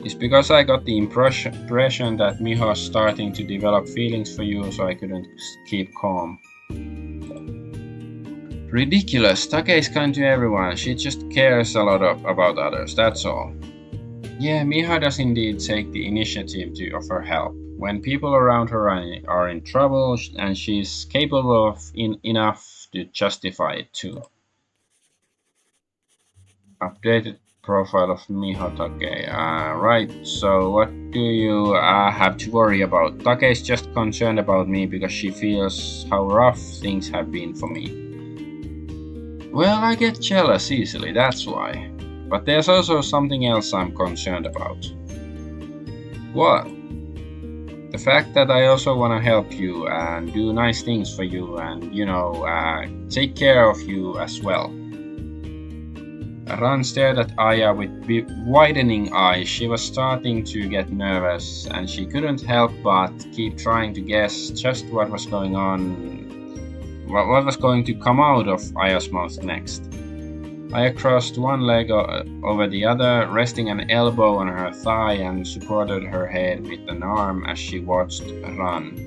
It's because I got the impression that Miho's starting to develop feelings for you, so I couldn't keep calm. Ridiculous. Take is kind to everyone. She just cares a lot about others, that's all. Yeah, Miho does indeed take the initiative to offer help. when people around her are in trouble and she's capable of enough to justify it too. Updated profile of Miho Take. Right, so what do you have to worry about? Take is just concerned about me because she feels how rough things have been for me. Well, I get jealous easily, that's why. But there's also something else I'm concerned about. What? The fact that I also want to help you and do nice things for you and, take care of you as well. Ran stared at Aya with widening eyes. She was starting to get nervous, and she couldn't help but keep trying to guess just what was going on, what was going to come out of Aya's mouth next. Aya crossed one leg over the other, resting an elbow on her thigh, and supported her head with an arm as she watched Ran.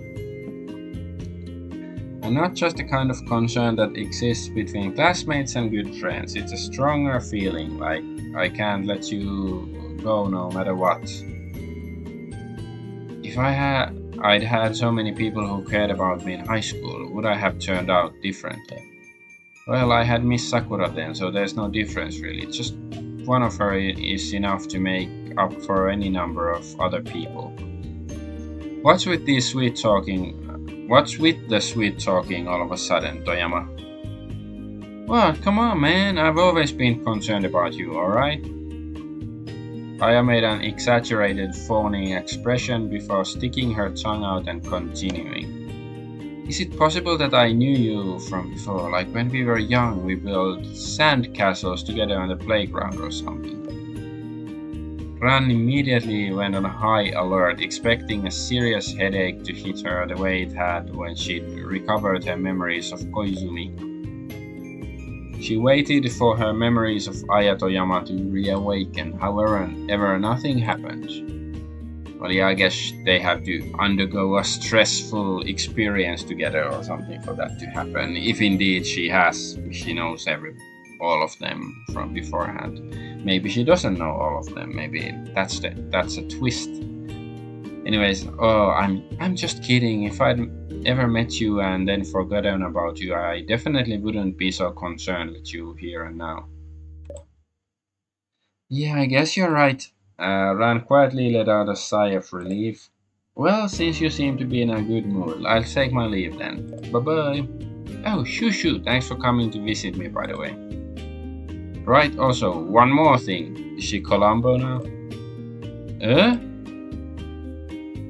And not just the kind of concern that exists between classmates and good friends. It's a stronger feeling, like I can't let you go no matter what. If I'd had so many people who cared about me in high school, would I have turned out differently? Well, I had Miss Sakura then, so there's no difference really. Just one of her is enough to make up for any number of other people. What's with the sweet talking all of a sudden, Toyama? What? Come on, man. I've always been concerned about you, alright? Aya made an exaggerated, fawning expression before sticking her tongue out and continuing. Is it possible that I knew you from before? Like when we were young, we built sand castles together on the playground or something? Ran immediately went on high alert, expecting a serious headache to hit her the way it had when she'd recovered her memories of Koizumi. She waited for her memories of Aya Toyama to reawaken, however, nothing happened. Well, yeah, I guess they have to undergo a stressful experience together or something for that to happen. If indeed she knows all of them from beforehand. Maybe she doesn't know all of them. Maybe that's a twist. Anyways, I'm just kidding. If I'd ever met you and then forgotten about you, I definitely wouldn't be so concerned with you here and now. Yeah, I guess you're right. Ran quietly let out a sigh of relief. Well, since you seem to be in a good mood, I'll take my leave then. Bye bye. Oh, shoo, thanks for coming to visit me, by the way. Right, also, one more thing. Is she Columbo now?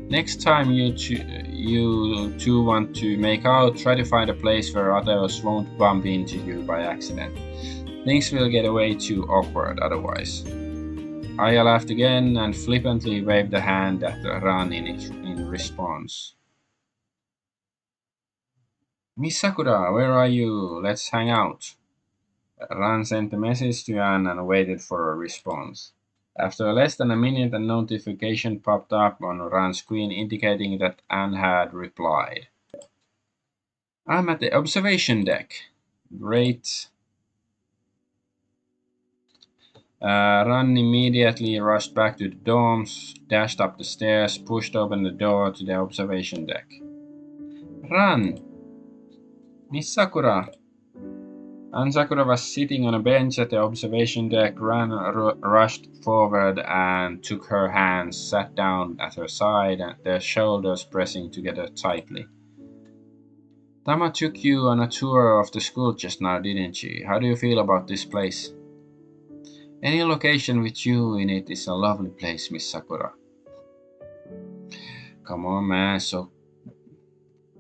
Next time you two want to make out, try to find a place where others won't bump into you by accident. Things will get way too awkward otherwise. Aya laughed again and flippantly waved a hand at Ran in response. Miss Sakura, where are you? Let's hang out. Ran sent a message to Anne and waited for a response. After less than a minute, a notification popped up on Ran's screen indicating that Anne had replied. I'm at the observation deck. Great. Ran immediately rushed back to the dorms, dashed up the stairs, pushed open the door to the observation deck. Ran! Miss Sakura! Anne Sakura was sitting on a bench at the observation deck. Ran rushed forward and took her hands, sat down at her side, their shoulders pressing together tightly. Tama took you on a tour of the school just now, didn't she? How do you feel about this place? Any location with you in it is a lovely place, Miss Sakura. Come on, man, so,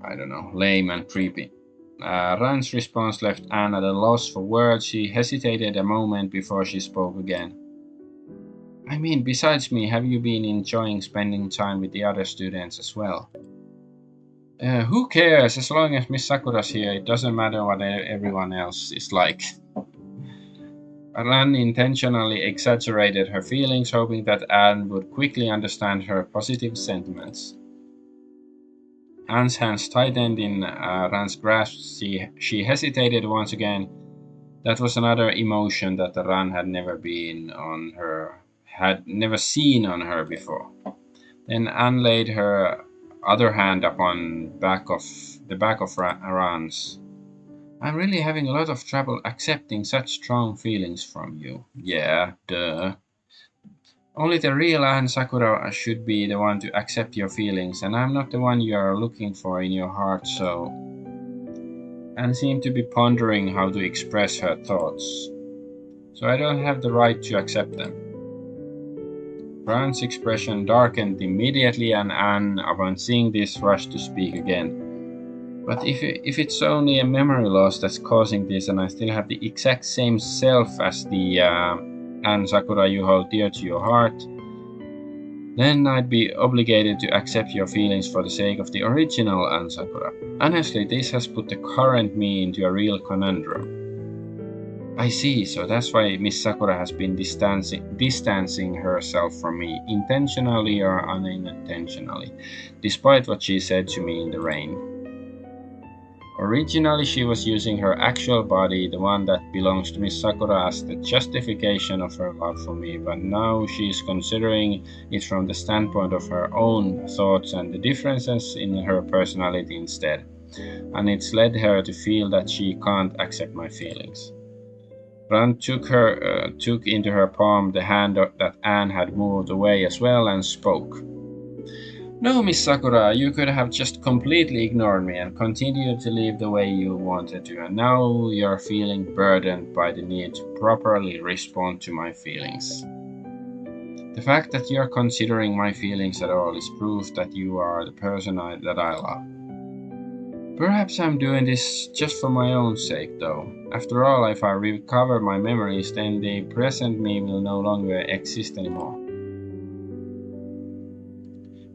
I don't know, lame and creepy. Ran's response left Anne at a loss for words. She hesitated a moment before she spoke again. I mean, besides me, have you been enjoying spending time with the other students as well? Who cares? As long as Miss Sakura's here, it doesn't matter what everyone else is like. Ran intentionally exaggerated her feelings, hoping that Anne would quickly understand her positive sentiments. Anne's hands tightened in Ran's grasp. She hesitated once again. That was another emotion that Ran had never seen on her before. Then Anne laid her other hand upon the back of Ran's. I'm really having a lot of trouble accepting such strong feelings from you. Yeah, duh. Only the real Anne Sakura should be the one to accept your feelings, and I'm not the one you are looking for in your heart, so. Anne seemed to be pondering how to express her thoughts. So I don't have the right to accept them. Ran's expression darkened immediately, and Anne, upon seeing this, rushed to speak again. But if it's only a memory loss that's causing this, and I still have the exact same self as the Anne Sakura you hold dear to your heart, then I'd be obligated to accept your feelings for the sake of the original Anne Sakura. Honestly, this has put the current me into a real conundrum. I see, so that's why Miss Sakura has been distancing herself from me, intentionally or unintentionally, despite what she said to me in the rain. Originally, she was using her actual body, the one that belongs to Miss Sakura, as the justification of her love for me, but now she is considering it from the standpoint of her own thoughts and the differences in her personality instead, and it's led her to feel that she can't accept my feelings. Ran took into her palm the hand that Anne had moved away as well and spoke. No, Miss Sakura, you could have just completely ignored me and continued to live the way you wanted to, and now you're feeling burdened by the need to properly respond to my feelings. The fact that you're considering my feelings at all is proof that you are the person that I love. Perhaps I'm doing this just for my own sake, though. After all, if I recover my memories, then the present me will no longer exist anymore.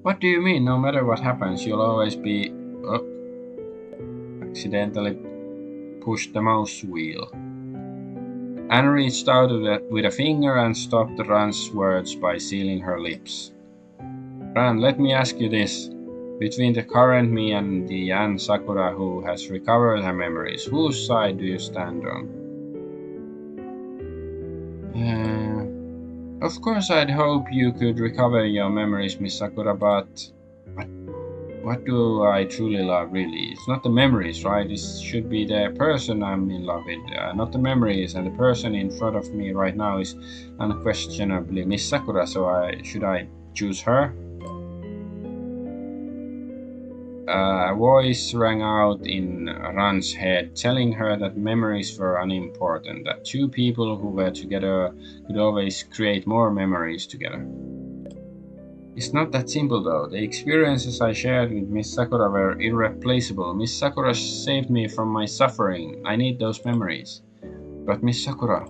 What do you mean? No matter what happens, you'll always be... accidentally pushed the mouse wheel. Anne reached out with a finger and stopped Ran's words by sealing her lips. Ran, let me ask you this. Between the current me and the Anne Sakura who has recovered her memories, whose side do you stand on? Of course I'd hope you could recover your memories, Miss Sakura, but what do I truly love, really? It's not the memories, right? It should be the person I'm in love with, not the memories, and the person in front of me right now is unquestionably Miss Sakura, so should I choose her? A voice rang out in Ran's head, telling her that memories were unimportant, that two people who were together could always create more memories together. It's not that simple though. The experiences I shared with Miss Sakura were irreplaceable. Miss Sakura saved me from my suffering. I need those memories. But Miss Sakura...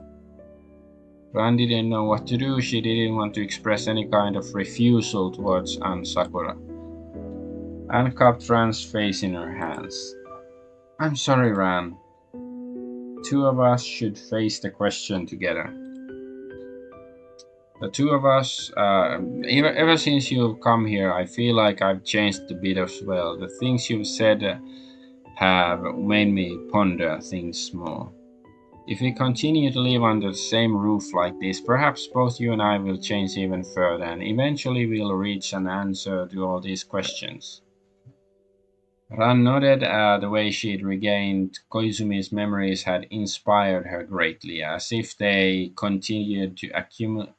Ran didn't know what to do. She didn't want to express any kind of refusal towards Anne Sakura. Anne cupped Ran's face in her hands. I'm sorry, Ran. Two of us should face the question together. The two of us, ever since you've come here, I feel like I've changed a bit as well. The things you've said have made me ponder things more. If we continue to live under the same roof like this, perhaps both you and I will change even further, and eventually we'll reach an answer to all these questions. Ran nodded. The way she'd regained Koizumi's memories had inspired her greatly, as if they continued to accumulate,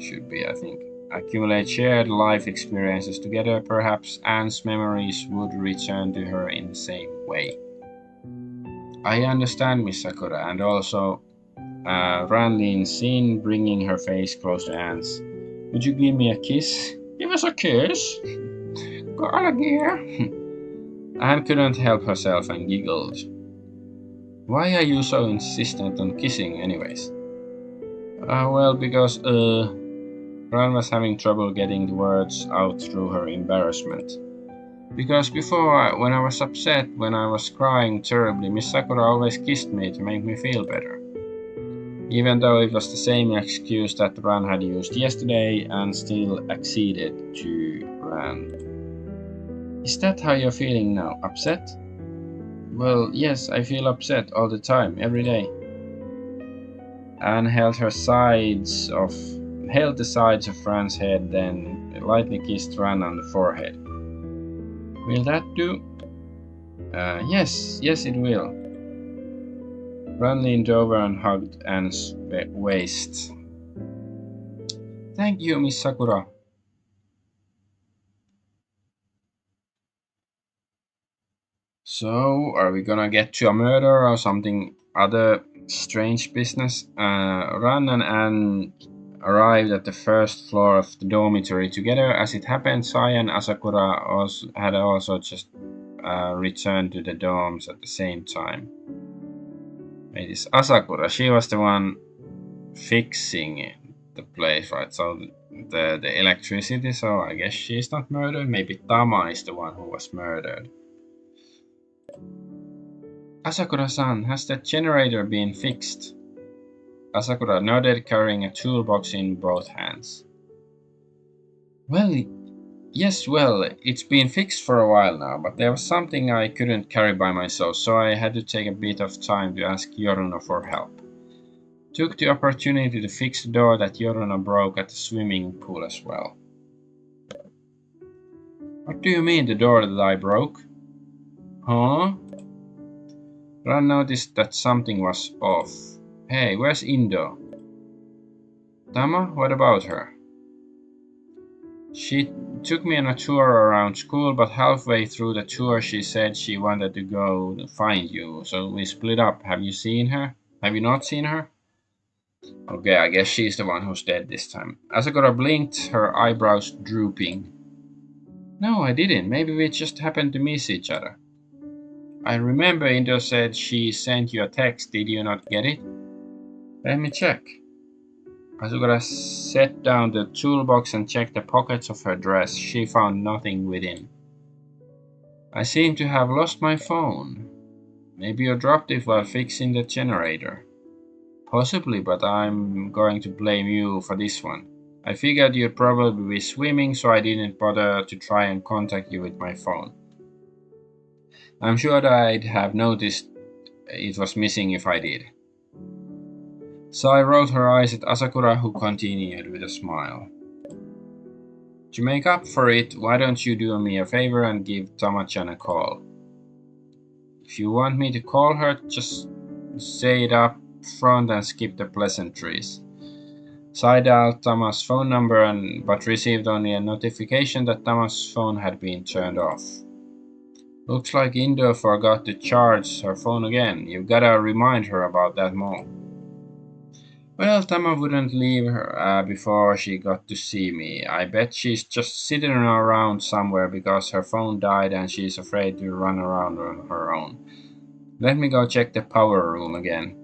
should be, I think. Accumulate shared life experiences together, perhaps Anne's memories would return to her in the same way. I understand, Miss Sakura, and also Ran leans in, bringing her face close to Anne's. Would you give me a kiss? Give us a kiss? Got here. Anne couldn't help herself and giggled. Why are you so insistent on kissing, anyways? Well, because, Ran was having trouble getting the words out through her embarrassment. Because before, when I was upset, when I was crying terribly, Miss Sakura always kissed me to make me feel better. Even though it was the same excuse that Ran had used yesterday, and still acceded to Ran. Is that how you're feeling now? Upset? Well, yes, I feel upset all the time, every day. Anne held her sides of held the sides of Ran's head, then lightly kissed Ran on the forehead. Will that do? Yes, it will. Ran leaned over and hugged Anne's waist. Thank you, Miss Sakura. So, are we gonna get to a murder or something other strange business? Ran and Anne arrived at the first floor of the dormitory together. As it happened, Sai and Asakura had also just returned to the dorms at the same time. It is Asakura. She was the one fixing the place, right? So the electricity. So I guess she's not murdered. Maybe Tama is the one who was murdered. Asakura-san, has the generator been fixed? Asakura nodded, carrying a toolbox in both hands. Well, yes, it's been fixed for a while now, but there was something I couldn't carry by myself, so I had to take a bit of time to ask Yoruno for help. Took the opportunity to fix the door that Yoruno broke at the swimming pool as well. What do you mean, the door that I broke? Huh? Ran noticed that something was off. Hey, where's Indo? Tama, what about her? She took me on a tour around school, but halfway through the tour she said she wanted to go find you, so we split up. Have you seen her? Have you not seen her? Okay, I guess she's the one who's dead this time. Asakura blinked, her eyebrows drooping. No, I didn't. Maybe we just happened to miss each other. I remember Indo said she sent you a text. Did you not get it? Let me check. Asakura set down the toolbox and checked the pockets of her dress. She found nothing within. I seem to have lost my phone. Maybe you dropped it while fixing the generator. Possibly, but I'm going to blame you for this one. I figured you'd probably be swimming, so I didn't bother to try and contact you with my phone. I'm sure that I'd have noticed it was missing if I did. Sai rolled her eyes at Asakura, who continued with a smile. To make up for it, why don't you do me a favor and give Tama-chan a call? If you want me to call her, just say it up front and skip the pleasantries. Sai dialed Tama's phone number but received only a notification that Tama's phone had been turned off. Looks like Indo forgot to charge her phone again. You've gotta remind her about that more. Well, Tama wouldn't leave her before she got to see me. I bet she's just sitting around somewhere because her phone died and she's afraid to run around on her own. Let me go check the power room again.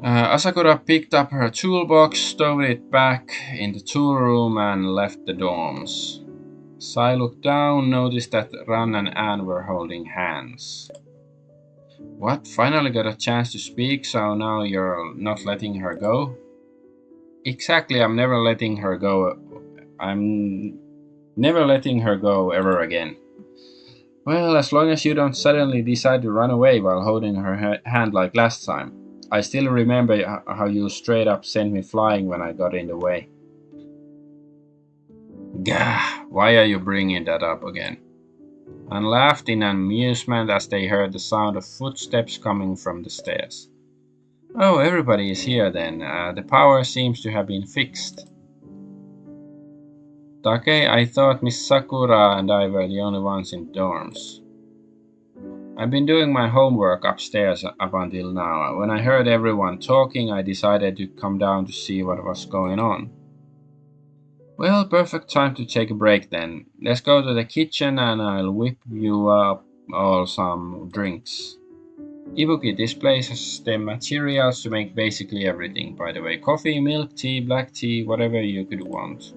Asakura picked up her toolbox, stowed it back in the tool room, and left the dorms. Sai looked down, noticed that Ran and Anne were holding hands. What? Finally got a chance to speak, so now you're not letting her go? Exactly, I'm never letting her go. I'm never letting her go ever again. Well, as long as you don't suddenly decide to run away while holding her hand like last time. I still remember how you straight up sent me flying when I got in the way. Gah, why are you bringing that up again? And laughed in amusement as they heard the sound of footsteps coming from the stairs. Oh, everybody is here then. The power seems to have been fixed. Take, I thought Miss Sakura and I were the only ones in dorms. I've been doing my homework upstairs up until now. When I heard everyone talking, I decided to come down to see what was going on. Well, perfect time to take a break then. Let's go to the kitchen and I'll whip you up all some drinks. Ibuki, this place has the materials to make basically everything, by the way. Coffee, milk, tea, black tea, whatever you could want.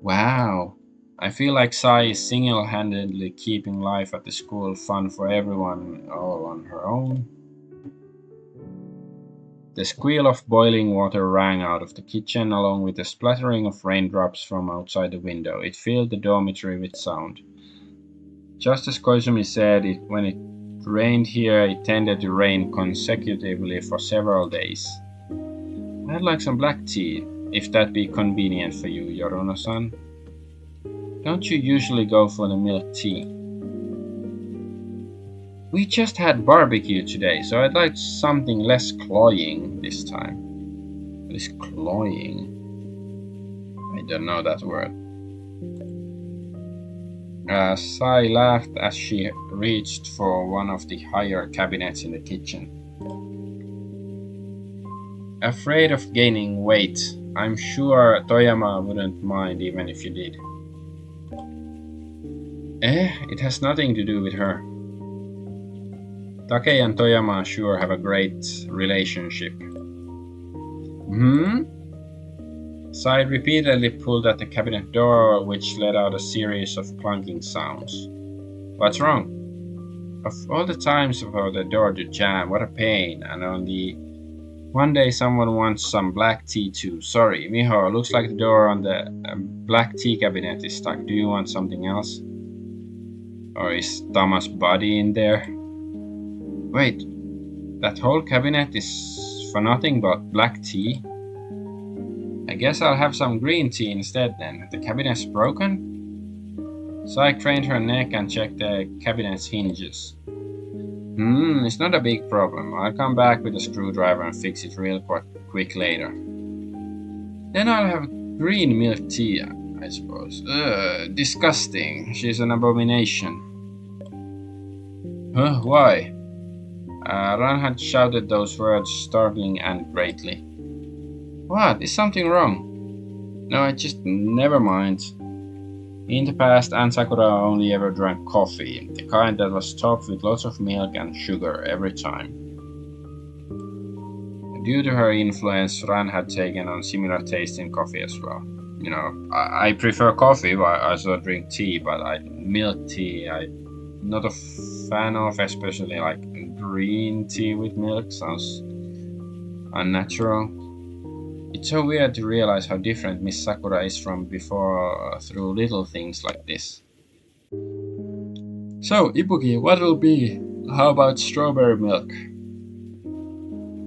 Wow. I feel like Sai is single-handedly keeping life at the school fun for everyone all on her own. The squeal of boiling water rang out of the kitchen along with the splattering of raindrops from outside the window. It filled the dormitory with sound. Just as Koizumi said, when it rained here, it tended to rain consecutively for several days. I'd like some black tea, if that be convenient for you, Yorono-san. Don't you usually go for the milk tea? We just had barbecue today, so I'd like something less cloying this time. Less cloying? I don't know that word. Sai laughed as she reached for one of the higher cabinets in the kitchen. Afraid of gaining weight. I'm sure Toyama wouldn't mind even if you did. It has nothing to do with her. Take and Toyama sure have a great relationship. Sai repeatedly pulled at the cabinet door, which let out a series of clunking sounds. What's wrong? Of all the times for the door to jam, what a pain, and only one day someone wants some black tea too. Sorry, Miho, looks like the door on the black tea cabinet is stuck. Do you want something else? Or is Tama's body in there? Wait, that whole cabinet is for nothing but black tea? I guess I'll have some green tea instead then. The cabinet's broken? Sai craned her neck and checked the cabinet's hinges. It's not a big problem. I'll come back with a screwdriver and fix it real quick later. Then I'll have green milk tea, I suppose. Disgusting. She's an abomination. Huh, why? Ran had shouted those words, startling and greatly. What? Is something wrong? No, I just never mind. In the past, Aunt Sakura only ever drank coffee, the kind that was topped with lots of milk and sugar every time. Due to her influence, Ran had taken on similar taste in coffee as well. You know, I prefer coffee, but I also drink tea, but milk tea, I'm not a fan of, especially like green tea with milk, sounds unnatural. It's so weird to realize how different Miss Sakura is from before through little things like this. So, Ibuki, what'll be? How about strawberry milk?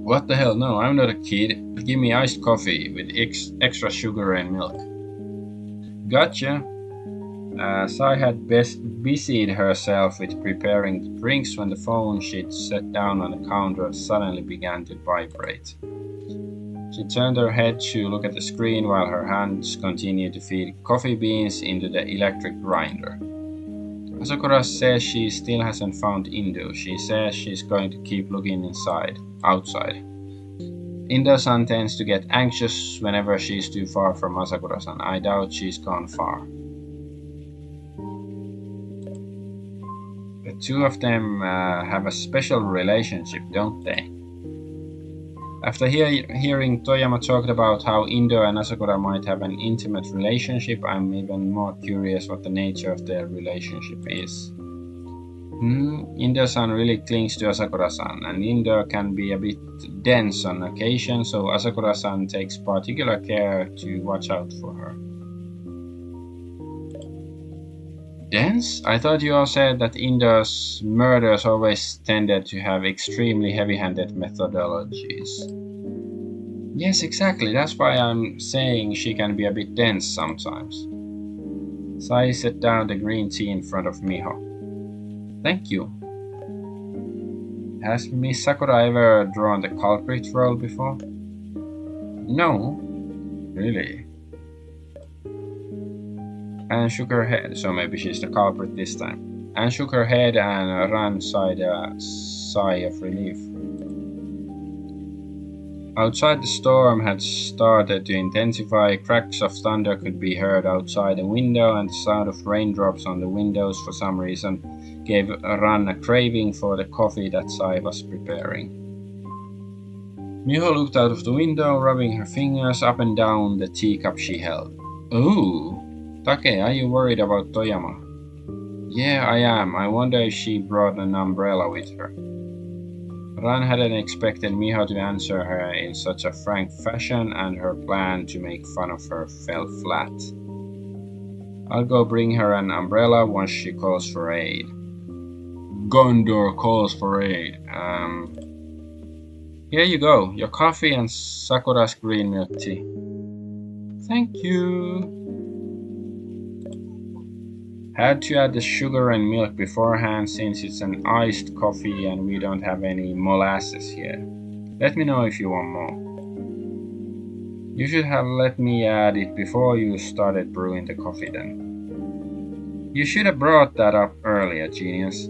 What the hell? No, I'm not a kid. Give me iced coffee with extra sugar and milk. Gotcha. Sai had busied herself with preparing the drinks when the phone she'd set down on the counter suddenly began to vibrate. She turned her head to look at the screen while her hands continued to feed coffee beans into the electric grinder. Asakura says she still hasn't found Indo. She says she's going to keep looking outside. Indo-san tends to get anxious whenever she's too far from Asakura-san. I doubt she's gone far. The two of them have a special relationship, don't they? After hearing Toyama talk about how Indo and Asakura might have an intimate relationship, I'm even more curious what the nature of their relationship is. Indo-san really clings to Asakura-san, and Indo can be a bit dense on occasion, so Asakura-san takes particular care to watch out for her. Dense? I thought you all said that Indo's murders always tended to have extremely heavy-handed methodologies. Yes, exactly. That's why I'm saying she can be a bit dense sometimes. Sai set down the green tea in front of Miho. Thank you. Has Miss Sakura ever drawn the culprit role before? No. Really? Anne shook her head, so maybe she's the culprit this time. Anne shook her head and Ran sighed a sigh of relief. Outside, the storm had started to intensify. Cracks of thunder could be heard outside the window, and the sound of raindrops on the windows for some reason gave Ran a craving for the coffee that Sai was preparing. Miho looked out of the window, rubbing her fingers up and down the teacup she held. Ooh! Take, are you worried about Toyama? Yeah, I am. I wonder if she brought an umbrella with her. Ran hadn't expected Miho to answer her in such a frank fashion, and her plan to make fun of her fell flat. I'll go bring her an umbrella once she calls for aid. Gondor calls for aid. Here you go, your coffee and Sakura's green milk tea. Thank you. Had to add the sugar and milk beforehand since it's an iced coffee and we don't have any molasses here. Let me know if you want more. You should have let me add it before you started brewing the coffee then. You should have brought that up earlier, genius.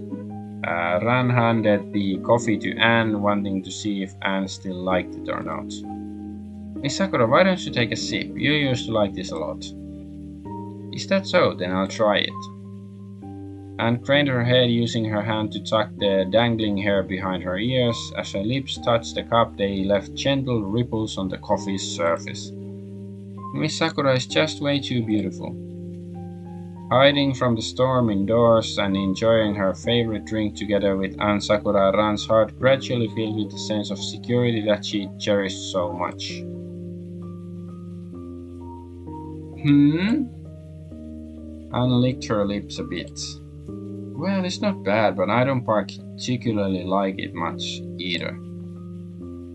Ran handed the coffee to Anne, wanting to see if Anne still liked it or not. Hey Sakura, why don't you take a sip? You used to like this a lot. Is that so? Then I'll try it. Anne craned her head, using her hand to tuck the dangling hair behind her ears. As her lips touched the cup, they left gentle ripples on the coffee's surface. Miss Sakura is just way too beautiful. Hiding from the storm indoors and enjoying her favorite drink together with Aunt Sakura, Ran's heart gradually filled with a sense of security that she cherished so much. Anne licked her lips a bit. Well, it's not bad, but I don't particularly like it much either.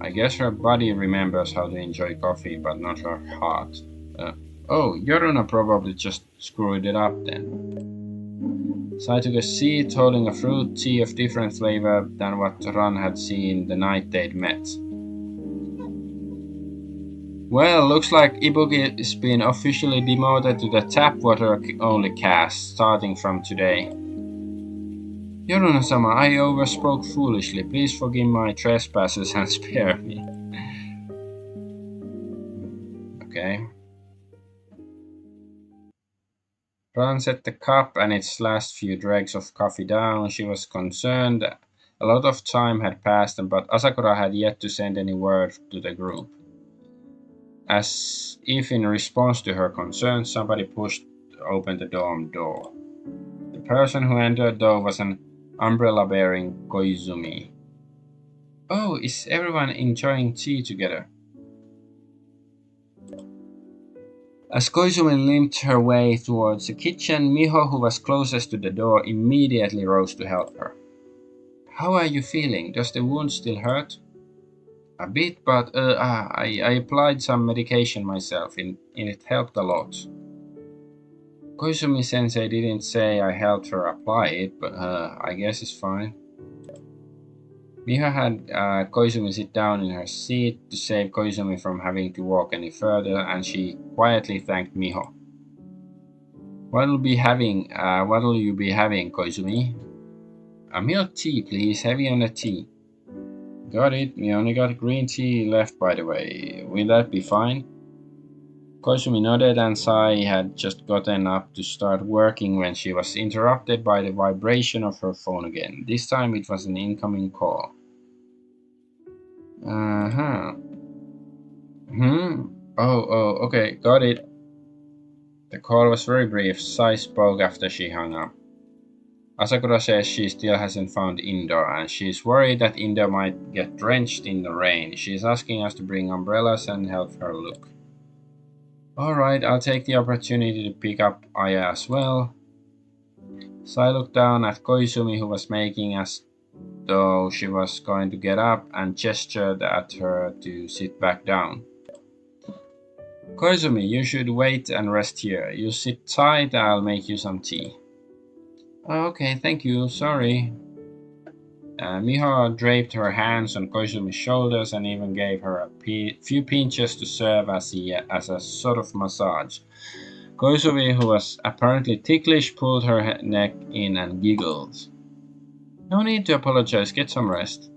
I guess her body remembers how to enjoy coffee, but not her heart. Oh, Yoruna probably just screwed it up then. So I took a seat, holding a fruit tea of different flavor than what Ran had seen the night they'd met. Well, looks like Ibuki has been officially demoted to the tap water only cast, starting from today. Yoruna-sama, I overspoke foolishly. Please forgive my trespasses and spare me. Okay. Ran set the cup and its last few dregs of coffee down. She was concerned. A lot of time had passed, but Asakura had yet to send any word to the group. As if in response to her concern, somebody pushed open the dorm door. The person who entered though was an umbrella-bearing Koizumi. Oh, is everyone enjoying tea together? As Koizumi limped her way towards the kitchen, Miho, who was closest to the door, immediately rose to help her. How are you feeling? Does the wound still hurt? A bit, but I applied some medication myself, and it helped a lot. Koizumi-sensei didn't say I helped her apply it, but I guess it's fine. Miho had Koizumi sit down in her seat to save Koizumi from having to walk any further, and she quietly thanked Miho. What'll you be having, Koizumi? A milk tea, please, heavy on the tea. Got it, we only got green tea left, by the way. Will that be fine? Koizumi nodded, and Sai had just gotten up to start working when she was interrupted by the vibration of her phone again. This time it was an incoming call. Uh-huh. Oh, okay, got it. The call was very brief. Sai spoke after she hung up. Asakura says she still hasn't found Indo, and she's worried that Indo might get drenched in the rain. She's asking us to bring umbrellas and help her look. Alright, I'll take the opportunity to pick up Aya as well. Sai looked down at Koizumi, who was making as though she was going to get up, and gestured at her to sit back down. Koizumi, you should wait and rest here. You sit tight, I'll make you some tea. Okay, thank you, sorry. Miho draped her hands on Koizumi's shoulders and even gave her a few pinches to serve as a sort of massage. Koizumi, who was apparently ticklish, pulled her neck in and giggled. No need to apologize, get some rest.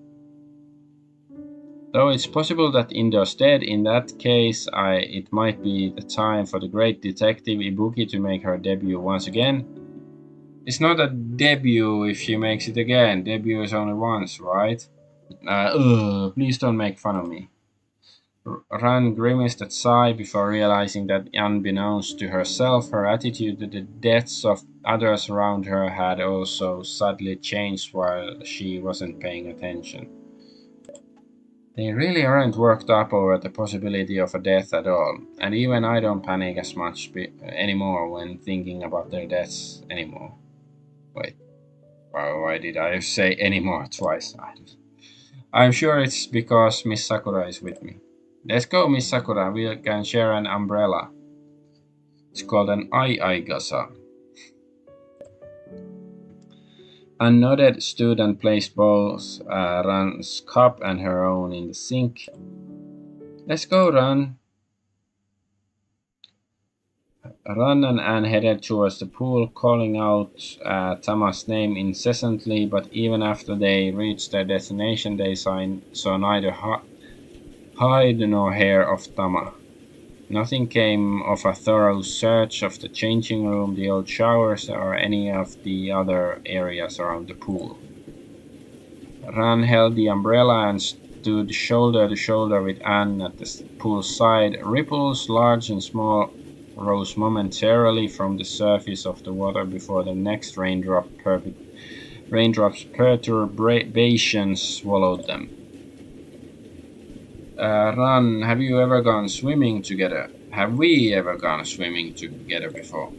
Though it's possible that Indo's dead, in that case it might be the time for the great detective Ibuki to make her debut once again. It's not a debut if she makes it again. Debut is only once, right? Please don't make fun of me. Ran grimaced at Sai before realizing that unbeknownst to herself, her attitude to the deaths of others around her had also subtly changed while she wasn't paying attention. They really aren't worked up over the possibility of a death at all, and even I don't panic as much anymore when thinking about their deaths anymore. Wait, why did I say anymore twice? I'm sure it's because Miss Sakura is with me. Let's go, Miss Sakura. We can share an umbrella. It's called an Gasa. A nodded student placed both Ran's cup and her own in the sink. Let's go, Ran. Ran and Anne headed towards the pool, calling out Tama's name incessantly, but even after they reached their destination, they saw neither hide nor hair of Tama. Nothing came of a thorough search of the changing room, the old showers, or any of the other areas around the pool. Ran held the umbrella and stood shoulder to shoulder with Anne at the pool's side. Ripples, large and small, rose momentarily from the surface of the water before the next raindrop's perturbations swallowed them. Ran, have you ever gone swimming together? Have we ever gone swimming together before?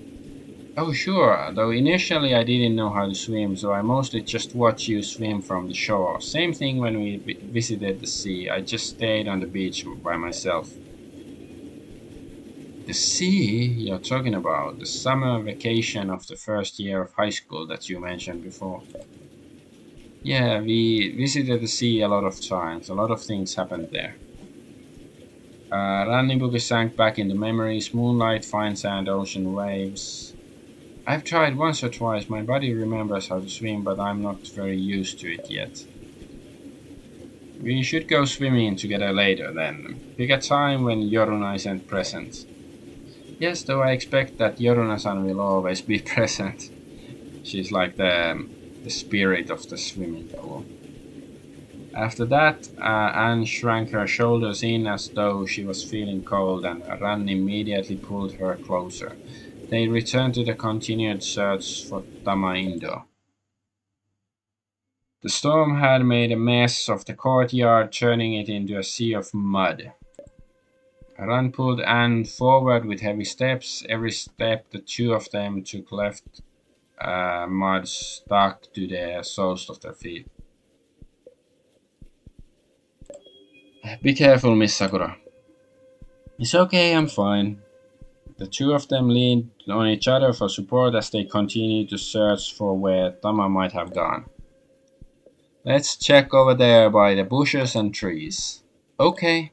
Oh, sure, though initially I didn't know how to swim, so I mostly just watched you swim from the shore. Same thing when we visited the sea, I just stayed on the beach by myself. The sea you're talking about, the summer vacation of the first year of high school that you mentioned before. Yeah, we visited the sea a lot of times, a lot of things happened there. Rannibuki sank back into memories, moonlight, fine sand, ocean waves. I've tried once or twice, my body remembers how to swim, but I'm not very used to it yet. We should go swimming together later then. Pick a time when Yoruna isn't present. Yes, though I expect that Yoruna-san will always be present. She's like the spirit of the swimming pool. After that, Anne shrank her shoulders in as though she was feeling cold, and Ran immediately pulled her closer. They returned to the continued search for Tamaindo. The storm had made a mess of the courtyard, turning it into a sea of mud. Ran pulled Anne forward with heavy steps. Every step the two of them took left mud stuck to the soles of their feet. Be careful, Miss Sakura. It's okay, I'm fine. The two of them leaned on each other for support as they continued to search for where Tama might have gone. Let's check over there by the bushes and trees. Okay.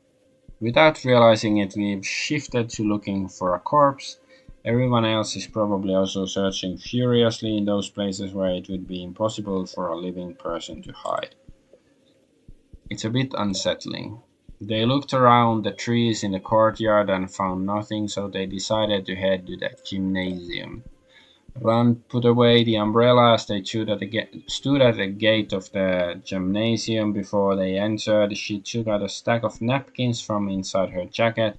Without realizing it, we've shifted to looking for a corpse. Everyone else is probably also searching furiously in those places where it would be impossible for a living person to hide. It's a bit unsettling. They looked around the trees in the courtyard and found nothing, so they decided to head to the gymnasium. Ran put away the umbrella as they stood at the gate of the gymnasium. Before they entered, she took out a stack of napkins from inside her jacket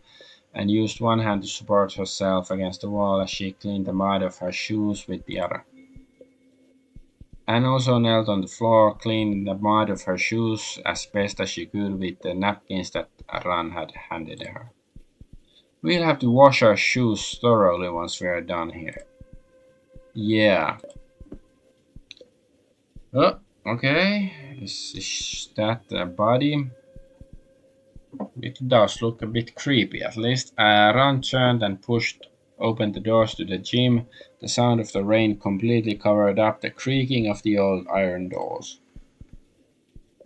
and used one hand to support herself against the wall as she cleaned the mud of her shoes with the other. Anne also knelt on the floor, cleaning the mud of her shoes as best as she could with the napkins that Ran had handed her. We'll have to wash our shoes thoroughly once we are done here. Yeah. Oh, okay. Is that the body? It does look a bit creepy, at least. Ron turned and pushed open the doors to the gym. The sound of the rain completely covered up the creaking of the old iron doors.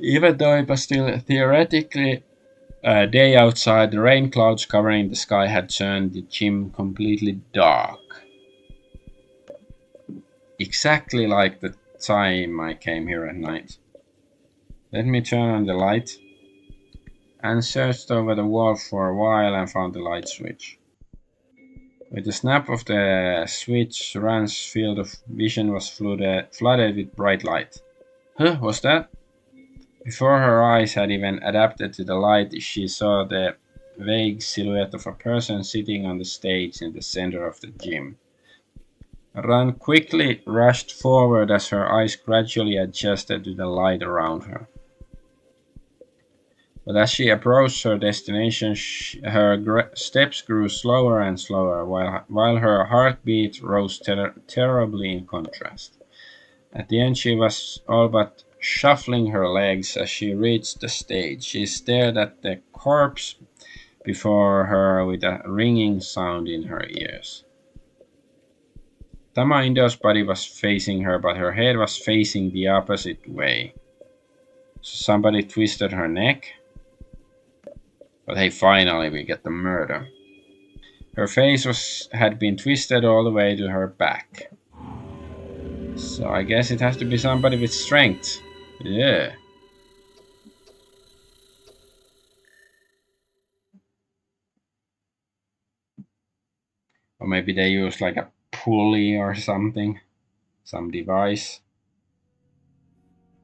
Even though it was still theoretically day outside, the rain clouds covering the sky had turned the gym completely dark. Exactly like the time I came here at night. Let me turn on the light. And searched over the wall for a while and found the light switch. With the snap of the switch, Ran's field of vision was flooded with bright light. Huh, what's that? Before her eyes had even adapted to the light, she saw the vague silhouette of a person sitting on the stage in the center of the gym. Ran quickly rushed forward as her eyes gradually adjusted to the light around her. But as she approached her destination, her steps grew slower and slower, while her heartbeat rose terribly in contrast. At the end, she was all but shuffling her legs as she reached the stage. She stared at the corpse before her with a ringing sound in her ears. Tamaindo's body was facing her, but her head was facing the opposite way. So somebody twisted her neck. But hey, finally we get the murder. Her face had been twisted all the way to her back. So I guess it has to be somebody with strength. Yeah. Or maybe they use like a pulley or something. Some device.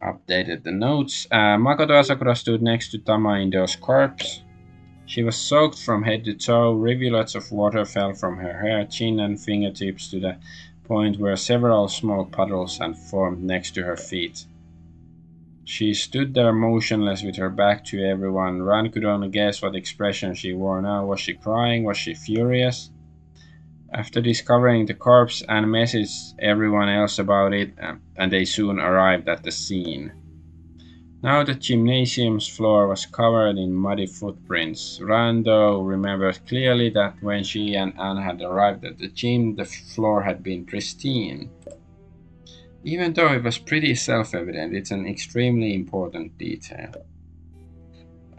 Updated the notes. Makoto Asakura stood next to Tamaindo's corpse. She was soaked from head to toe. Rivulets of water fell from her hair, chin, and fingertips to the point where several small puddles had formed next to her feet. She stood there motionless with her back to everyone. Ran could only guess what expression she wore now. Was she crying? Was she furious? After discovering the corpse, Anne messaged everyone else about it, and they soon arrived at the scene. Now the gymnasium's floor was covered in muddy footprints. Rando remembered clearly that when she and Anne had arrived at the gym, the floor had been pristine. Even though it was pretty self-evident, it's an extremely important detail.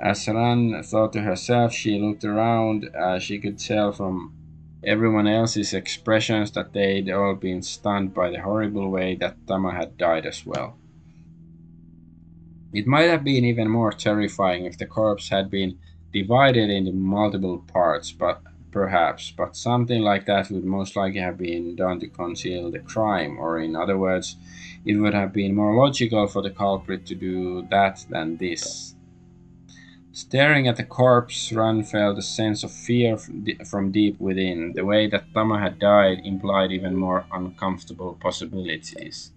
As Ran thought to herself, she looked around. She could tell from everyone else's expressions that they'd all been stunned by the horrible way that Tama had died as well. It might have been even more terrifying if the corpse had been divided into multiple parts, but something like that would most likely have been done to conceal the crime, or in other words, it would have been more logical for the culprit to do that than this. Staring at the corpse, Ran felt a sense of fear from deep within. The way that Tama had died implied even more uncomfortable possibilities.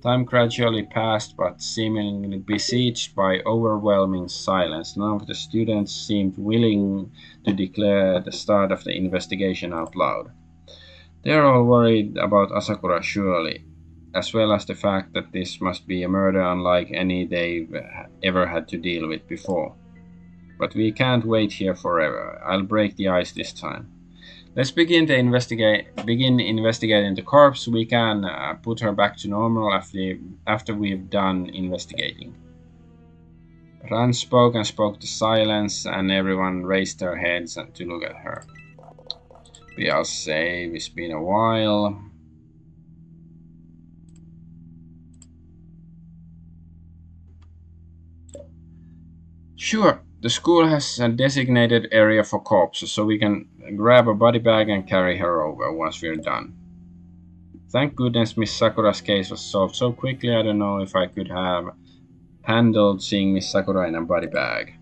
Time gradually passed, but seemingly besieged by overwhelming silence. None of the students seemed willing to declare the start of the investigation out loud. They are all worried about Asakura, surely, as well as the fact that this must be a murder unlike any they've ever had to deal with before. But we can't wait here forever. I'll break the ice this time. Let's begin investigating the corpse. We can put her back to normal after we've done investigating. Ran spoke to silence, and everyone raised their heads to look at her. We'll say it's been a while. Sure. The school has a designated area for corpses, so we can grab a body bag and carry her over once we're done. Thank goodness Miss Sakura's case was solved so quickly. I don't know if I could have handled seeing Miss Sakura in a body bag.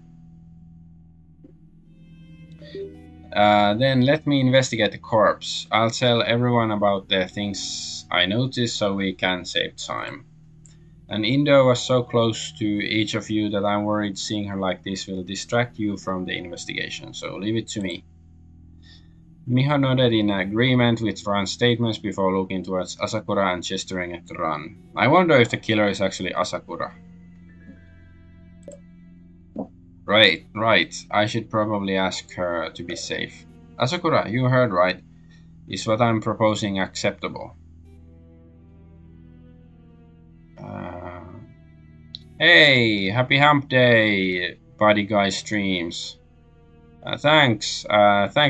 Then let me investigate the corpse. I'll tell everyone about the things I noticed so we can save time. And Indo was so close to each of you that I'm worried seeing her like this will distract you from the investigation, so leave it to me. Miho nodded in agreement with Ran's statements before looking towards Asakura and gesturing at Ran. I wonder if the killer is actually Asakura. Right. I should probably ask her to be safe. Asakura, you heard right. Is what I'm proposing acceptable? Hey, happy hump day, Body Guy streams. Thanks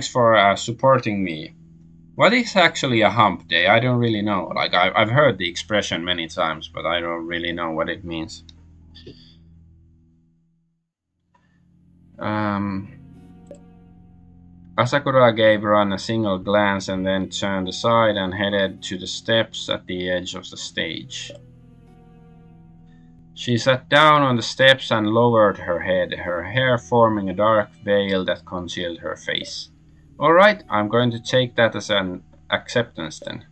for supporting me. What is actually a hump day? I don't really know. Like I've heard the expression many times, but I don't really know what it means. Asakura gave Ran a single glance and then turned aside and headed to the steps at the edge of the stage. She sat down on the steps and lowered her head, her hair forming a dark veil that concealed her face. All right, I'm going to take that as an acceptance then.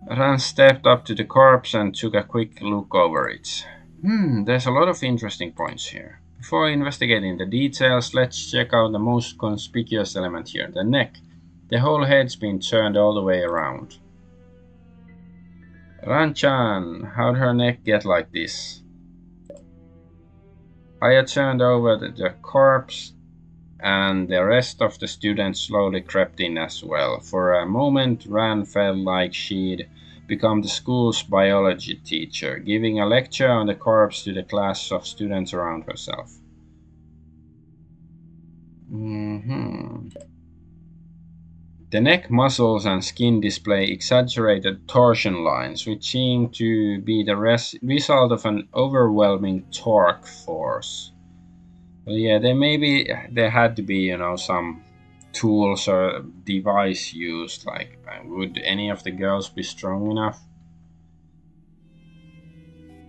Ran stepped up to the corpse and took a quick look over it. There's a lot of interesting points here. Before investigating the details, let's check out the most conspicuous element here, the neck. The whole head's been turned all the way around. Ranchan, how'd her neck get like this? I turned over the corpse, and the rest of the students slowly crept in as well. For a moment, Ran felt like she'd become the school's biology teacher, giving a lecture on the corpse to the class of students around herself. Mhm. The neck muscles and skin display exaggerated torsion lines, which seem to be the result of an overwhelming torque force. Well, yeah, there had to be, some tools or device used. Like, would any of the girls be strong enough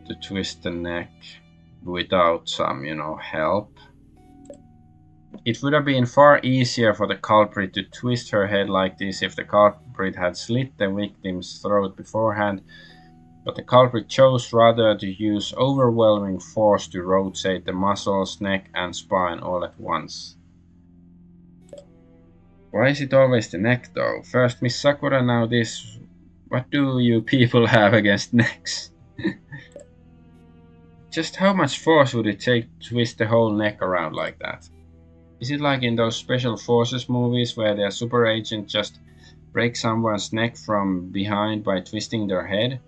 to twist the neck without some, help? It would have been far easier for the culprit to twist her head like this if the culprit had slit the victim's throat beforehand, but the culprit chose rather to use overwhelming force to rotate the muscles, neck, and spine all at once. Why is it always the neck though? First Miss Sakura, now this. What do you people have against necks? Just how much force would it take to twist the whole neck around like that? Is it like in those special forces movies where their super agent just breaks someone's neck from behind by twisting their head?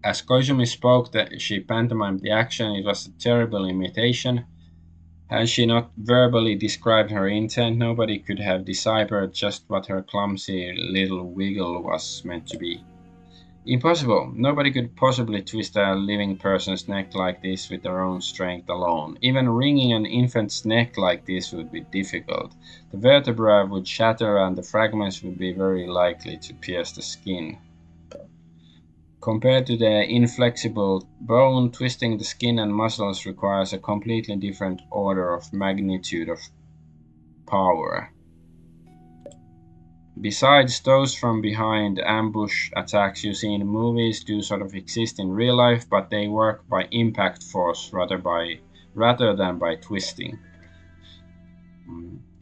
As Koizumi spoke, that she pantomimed the action. It was a terrible imitation. Had she not verbally described her intent, nobody could have deciphered just what her clumsy little wiggle was meant to be. Impossible. Nobody could possibly twist a living person's neck like this with their own strength alone. Even wringing an infant's neck like this would be difficult. The vertebra would shatter and the fragments would be very likely to pierce the skin. Compared to the inflexible bone, twisting the skin and muscles requires a completely different order of magnitude of power. Besides, those from behind ambush attacks you see in movies do sort of exist in real life, but they work by impact force rather than by twisting.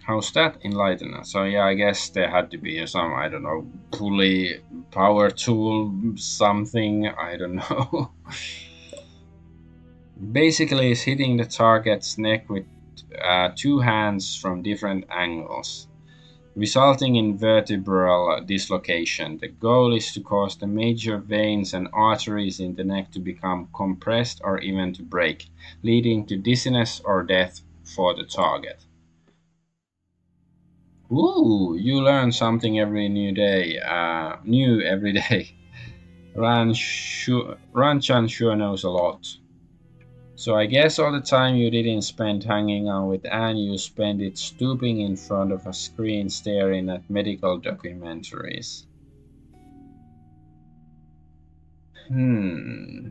How's that enlightening? So yeah, I guess there had to be some, I don't know, pulley, power tool, something, I don't know. Basically, it's hitting the target's neck with two hands from different angles, resulting in vertebral dislocation. The goal is to cause the major veins and arteries in the neck to become compressed or even to break, leading to dizziness or death for the target. Ooh, you learn something every new every day. Ranchan sure knows a lot. So I guess all the time you didn't spend hanging out with Anne, you spent it stooping in front of a screen staring at medical documentaries. Hmm.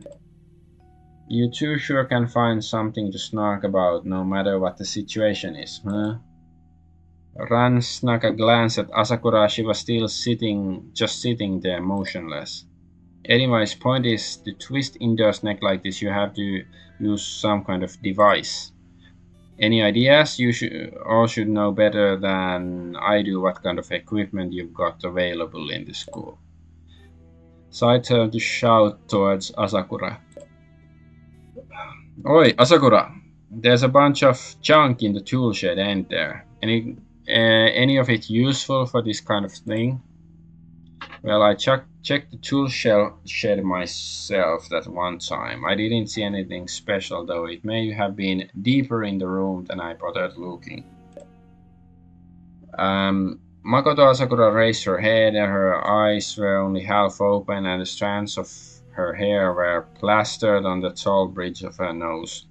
You two sure can find something to snark about no matter what the situation is, huh? Ran snuck a glance at Asakura. She was still just sitting there motionless. Anyways, point is, to twist Indo's neck like this, you have to use some kind of device. Any ideas? You should know better than I do what kind of equipment you've got available in the school. So I turned to shout towards Asakura. Oi, Asakura! There's a bunch of junk in the tool shed, ain't there? Any of it useful for this kind of thing? Well, I checked the tool shed myself that one time. I didn't see anything special, though it may have been deeper in the room than I bothered looking. Makoto Asakura raised her head, and her eyes were only half open, and the strands of her hair were plastered on the tall bridge of her nose.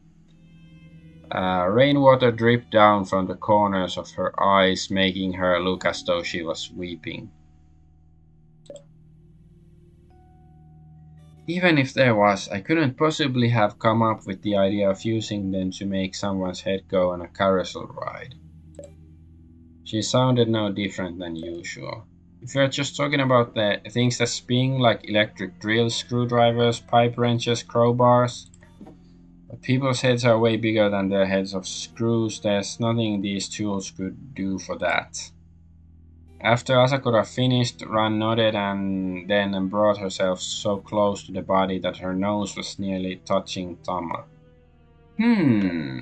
Rainwater dripped down from the corners of her eyes, making her look as though she was weeping. Even if there was, I couldn't possibly have come up with the idea of using them to make someone's head go on a carousel ride. She sounded no different than usual. If you're just talking about the things that spin like electric drills, screwdrivers, pipe wrenches, crowbars, but people's heads are way bigger than their heads of screws. There's nothing these tools could do for that. After Asakura finished, Ran nodded and then brought herself so close to the body that her nose was nearly touching Tama. Hmm.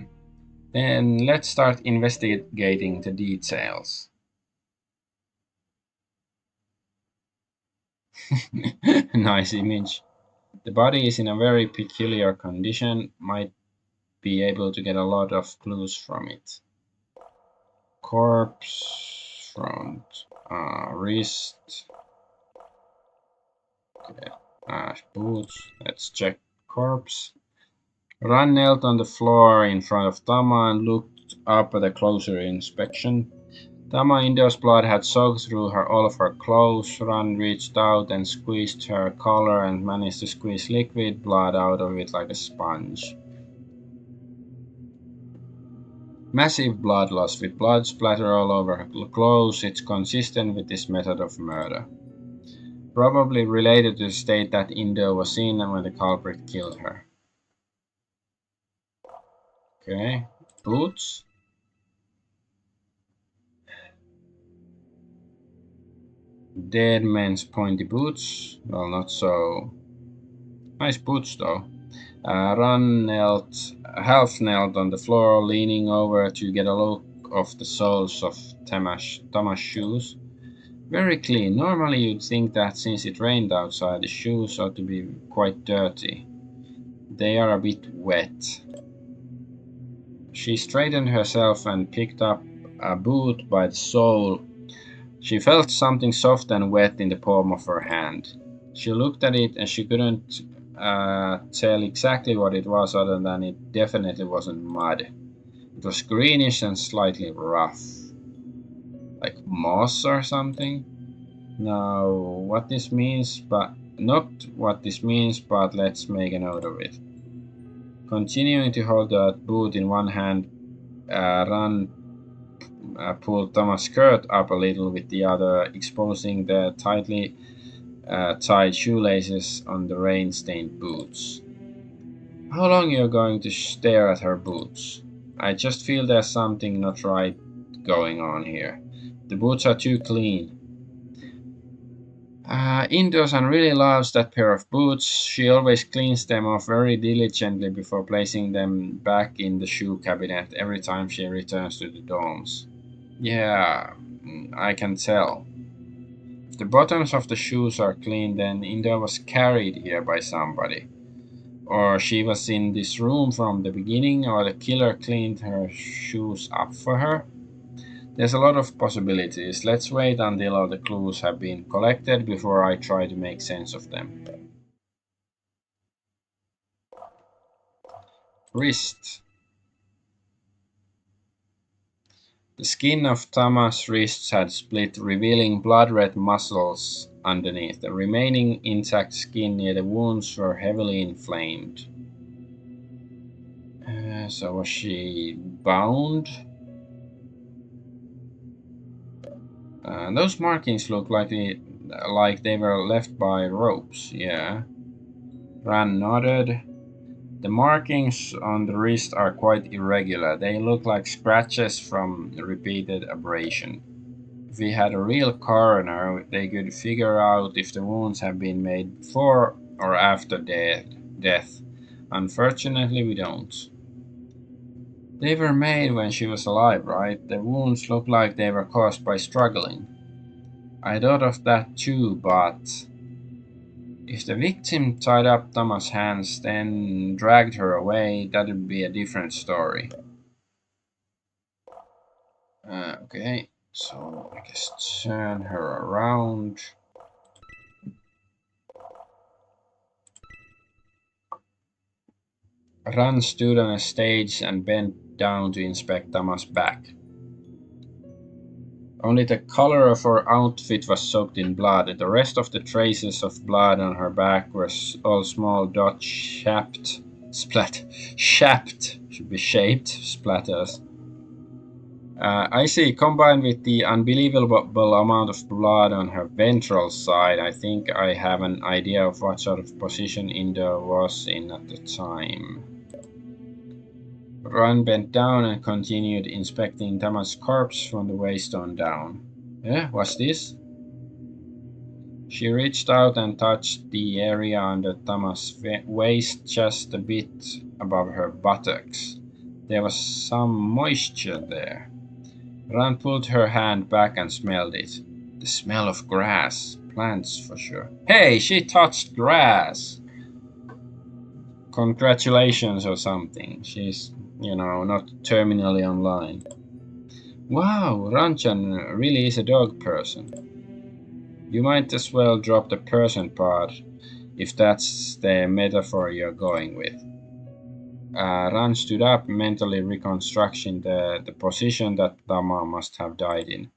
Then let's start investigating the details. Nice image. The body is in a very peculiar condition, might be able to get a lot of clues from it. Corpse, front, wrist, okay, boots. Let's check corpse. Ran knelt on the floor in front of Tama and looked up at a closer inspection. Tama Indio's blood had soaked through all of her clothes. Ran reached out and squeezed her collar and managed to squeeze liquid blood out of it like a sponge. Massive blood loss with blood splatter all over her clothes. It's consistent with this method of murder. Probably related to the state that Indo was in when the culprit killed her. Okay. Boots. Dead man's pointy boots. Well, not so nice boots though. Ran half knelt on the floor, leaning over to get a look of the soles of Tama's shoes. Very clean. Normally you'd think that since it rained outside, the shoes ought to be quite dirty. They are a bit wet. She straightened herself and picked up a boot by the sole. She felt something soft and wet in the palm of her hand. She looked at it and she couldn't tell exactly what it was, other than it definitely wasn't mud. It was greenish and slightly rough. Like moss or something? Now, what this means, but not what this means, but let's make a note of it. Continuing to hold that boot in one hand, Ran pulled Thomas' skirt up a little with the other, exposing the tightly tied shoelaces on the rain-stained boots. How long you're going to stare at her boots? I just feel there's something not right going on here. The boots are too clean. Indosan really loves that pair of boots. She always cleans them off very diligently before placing them back in the shoe cabinet every time she returns to the dorms. Yeah, I can tell. If the bottoms of the shoes are clean, then Indo was carried here by somebody. Or she was in this room from the beginning, or the killer cleaned her shoes up for her. There's a lot of possibilities. Let's wait until all the clues have been collected before I try to make sense of them. Wrist. The skin of Tama's wrists had split, revealing blood-red muscles underneath. The remaining intact skin near the wounds were heavily inflamed. So was she bound? Those markings look like they were left by ropes. Yeah. Ran nodded. The markings on the wrist are quite irregular. They look like scratches from repeated abrasion. If we had a real coroner, they could figure out if the wounds have been made before or after death. Unfortunately, we don't. They were made when she was alive, right? The wounds look like they were caused by struggling. I thought of that too, but if the victim tied up Thomas' hands, then dragged her away, that would be a different story. Okay, so I guess turn her around. Ran stood on a stage and bent down to inspect Thomas' back. Only the color of her outfit was soaked in blood. The rest of the traces of blood on her back were all small dot shaped, should be shaped, splatters. I see, combined with the unbelievable amount of blood on her ventral side, I think I have an idea of what sort of position Indo was in at the time. Ran bent down and continued inspecting Tama's corpse from the waist on down. What's this? She reached out and touched the area under Tama's waist just a bit above her buttocks. There was some moisture there. Ran pulled her hand back and smelled it. The smell of grass. Plants for sure. Hey, she touched grass! Congratulations or something. She's, not terminally online. Wow, Ranchan really is a dog person. You might as well drop the person part if that's the metaphor you're going with. Ran stood up, mentally reconstructing the position that Tama must have died in.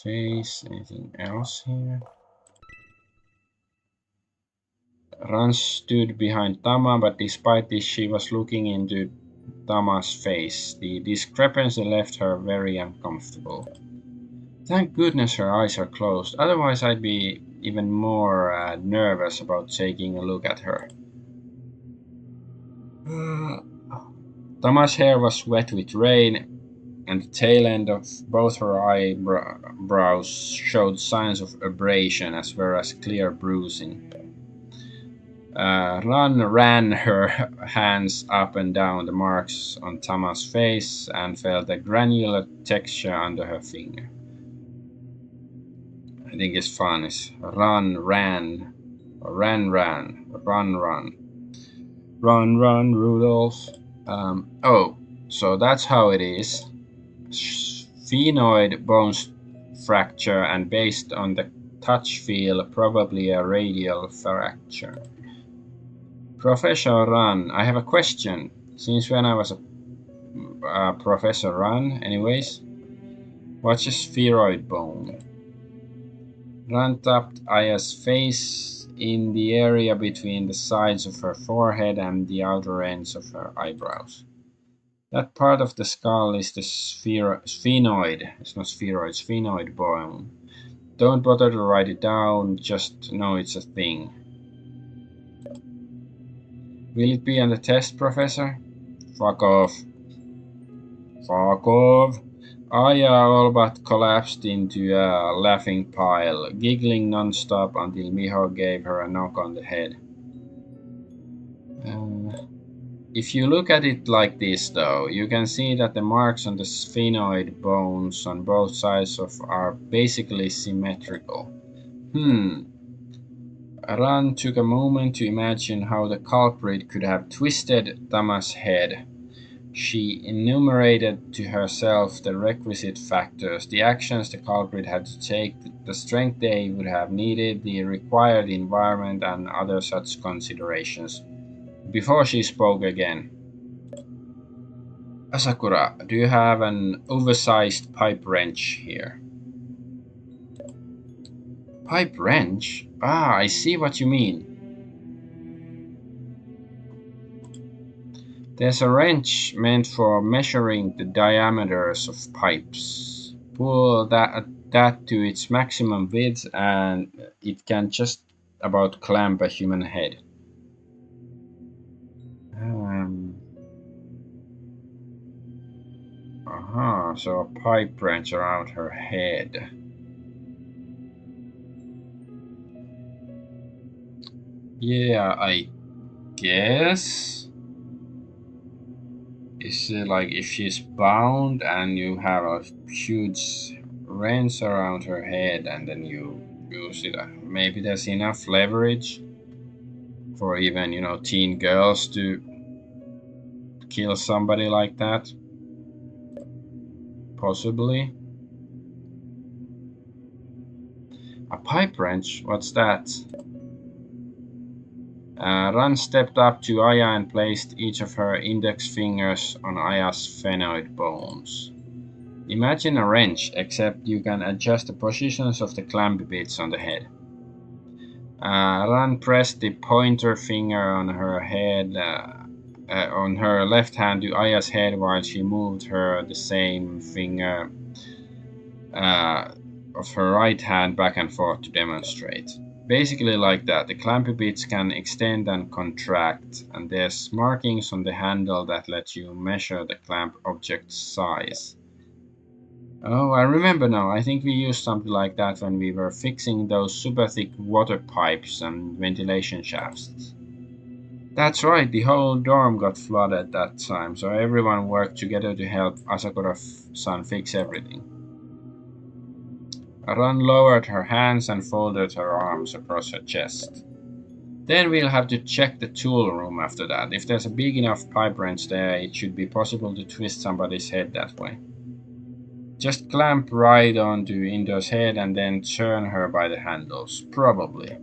Face, anything else here? Ran stood behind Tama, but despite this, she was looking into Tama's face. The discrepancy left her very uncomfortable. Thank goodness her eyes are closed, otherwise I'd be even more nervous about taking a look at her. Tama's hair was wet with rain, and the tail end of both her eyebrows showed signs of abrasion as well as clear bruising. Ran ran her hands up and down the marks on Tama's face and felt a granular texture under her finger. I think it's fun. It's run, ran, ran, ran, run, run. Run, run, Rudolph. Oh, so that's how it is. Sphenoid bone fracture, and based on the touch feel, probably a radial fracture. Professor Run, I have a question. Since when I was a Professor Run, anyways? What's a spheroid bone? Run tapped Aya's face in the area between the sides of her forehead and the outer ends of her eyebrows. That part of the skull is the sphenoid. It's not spheroid, sphenoid bone. Don't bother to write it down, just know it's a thing. Will it be on the test, Professor? Fuck off. Fuck off. Aya all but collapsed into a laughing pile, giggling non-stop until Miho gave her a knock on the head. If you look at it like this, though, you can see that the marks on the sphenoid bones on both sides are basically symmetrical. Ran took a moment to imagine how the culprit could have twisted Tama's head. She enumerated to herself the requisite factors, the actions the culprit had to take, the strength they would have needed, the required environment, and other such considerations, before she spoke again. Asakura, do you have an oversized pipe wrench here? Pipe wrench? Ah, I see what you mean. There's a wrench meant for measuring the diameters of pipes. Pull that to its maximum width and it can just about clamp a human head. So a pipe wrench around her head. Yeah, I guess. Is it like if she's bound and you have a huge wrench around her head and then you use it? Maybe there's enough leverage for even, teen girls to kill somebody like that? Possibly. A pipe wrench? What's that? Ran stepped up to Aya and placed each of her index fingers on Aya's sphenoid bones. Imagine a wrench, except you can adjust the positions of the clamp bits on the head. Ran pressed the pointer finger on her head, on her left hand to Aya's head while she moved the same finger of her right hand back and forth to demonstrate. Basically like that, the clampy bits can extend and contract, and there's markings on the handle that let you measure the clamp object's size. Oh, I remember now. I think we used something like that when we were fixing those super thick water pipes and ventilation shafts. That's right, the whole dorm got flooded that time, so everyone worked together to help Asakura-san fix everything. Aran lowered her hands and folded her arms across her chest. Then we'll have to check the tool room after that. If there's a big enough pipe wrench there, it should be possible to twist somebody's head that way. Just clamp right onto Indo's head and then turn her by the handles. Probably.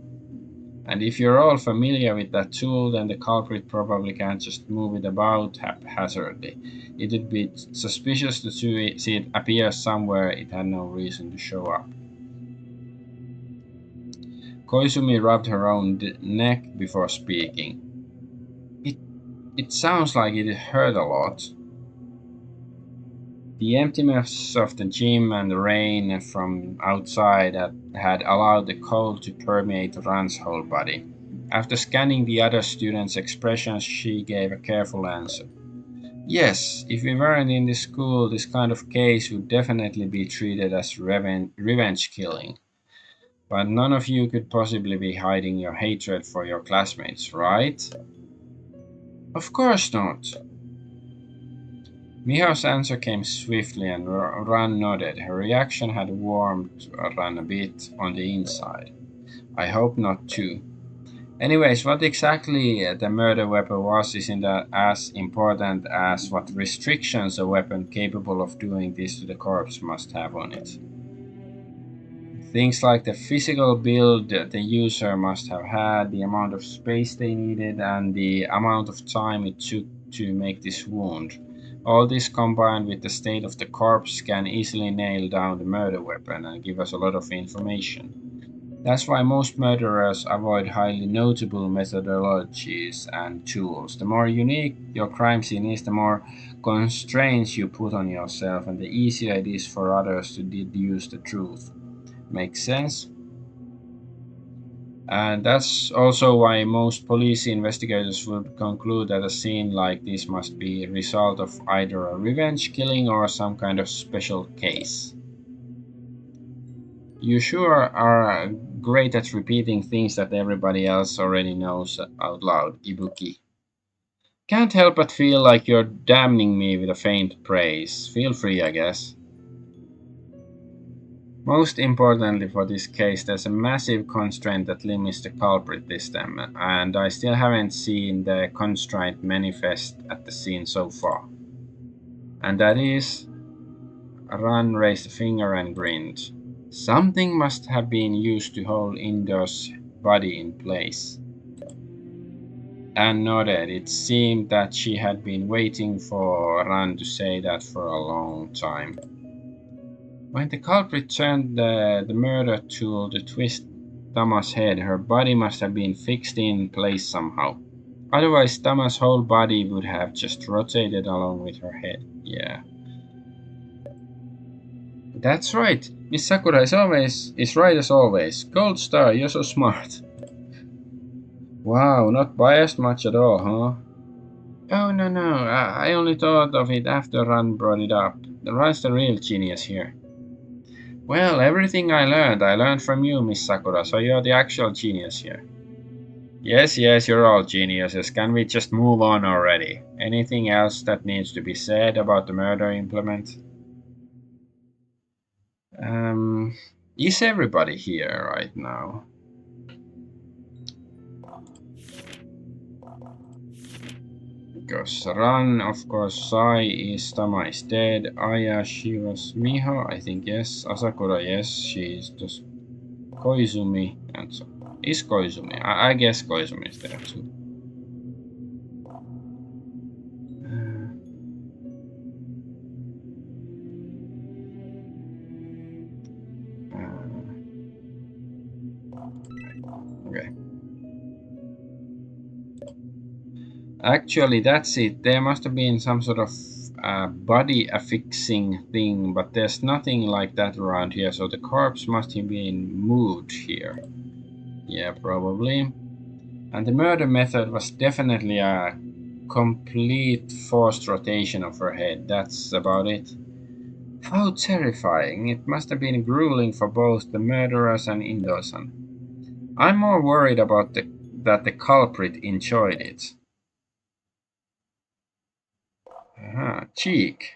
And if you're all familiar with that tool, then the culprit probably can't just move it about haphazardly. It would be suspicious to see it appear somewhere it had no reason to show up. Koizumi rubbed her own neck before speaking. It, it sounds like it hurt a lot. The emptiness of the gym and the rain from outside had allowed the cold to permeate Ran's whole body. After scanning the other students' expressions, she gave a careful answer. Yes, if we weren't in this school, this kind of case would definitely be treated as revenge killing. But none of you could possibly be hiding your hatred for your classmates, right? Of course not. Miho's answer came swiftly and Ran nodded. Her reaction had warmed Ran a bit on the inside. I hope not too. Anyways, what exactly the murder weapon was isn't as important as what restrictions a weapon capable of doing this to the corpse must have on it. Things like the physical build the user must have had, the amount of space they needed, and the amount of time it took to make this wound. All this combined with the state of the corpse can easily nail down the murder weapon and give us a lot of information. That's why most murderers avoid highly notable methodologies and tools. The more unique your crime scene is, the more constraints you put on yourself, and the easier it is for others to deduce the truth. Makes sense? And that's also why most police investigators would conclude that a scene like this must be a result of either a revenge killing or some kind of special case. You sure are great at repeating things that everybody else already knows out loud, Ibuki. Can't help but feel like you're damning me with a faint praise. Feel free, I guess. Most importantly for this case, there's a massive constraint that limits the culprit this time, and I still haven't seen the constraint manifest at the scene so far. And that is... Ran raised a finger and grinned. Something must have been used to hold Indo's body in place. Anne nodded. It seemed that she had been waiting for Ran to say that for a long time. When the culprit turned the murder tool to twist Tama's head, her body must have been fixed in place somehow. Otherwise, Tama's whole body would have just rotated along with her head. Yeah. That's right. Miss Sakura is right as always. Gold star, you're so smart. Wow, not biased much at all, huh? Oh no, I only thought of it after Ran brought it up. Ran's the real genius here. Well, everything I learned from you, Miss Sakura, so you're the actual genius here. Yes, you're all geniuses. Can we just move on already? Anything else that needs to be said about the murder implement? Is everybody here right now? Because Ran, of course, Sai is Tama is dead. Aya, she was Miho, I think yes. Asakura, yes, she's just Koizumi, and so is Koizumi. I guess Koizumi is there too. Okay. Actually, that's it. There must have been some sort of body affixing thing, but there's nothing like that around here, so the corpse must have been moved here. Yeah, probably. And the murder method was definitely a complete forced rotation of her head. That's about it. How terrifying. It must have been grueling for both the murderers and Indosan. I'm more worried about that the culprit enjoyed it. Ah, cheek.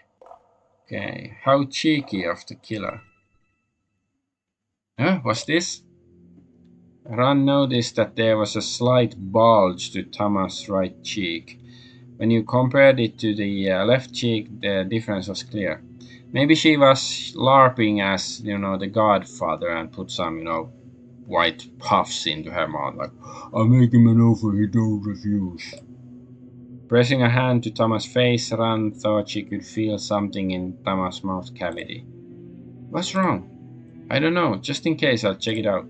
Okay, how cheeky of the killer. Huh, what's this? Ron noticed that there was a slight bulge to Thomas' right cheek. When you compared it to the left cheek, the difference was clear. Maybe she was LARPing as, the Godfather and put some, white puffs into her mouth, like, I'll make him an offer he don't refuse. Pressing a hand to Thomas' face, Ran thought she could feel something in Thomas' mouth cavity. What's wrong? I don't know. Just in case, I'll check it out.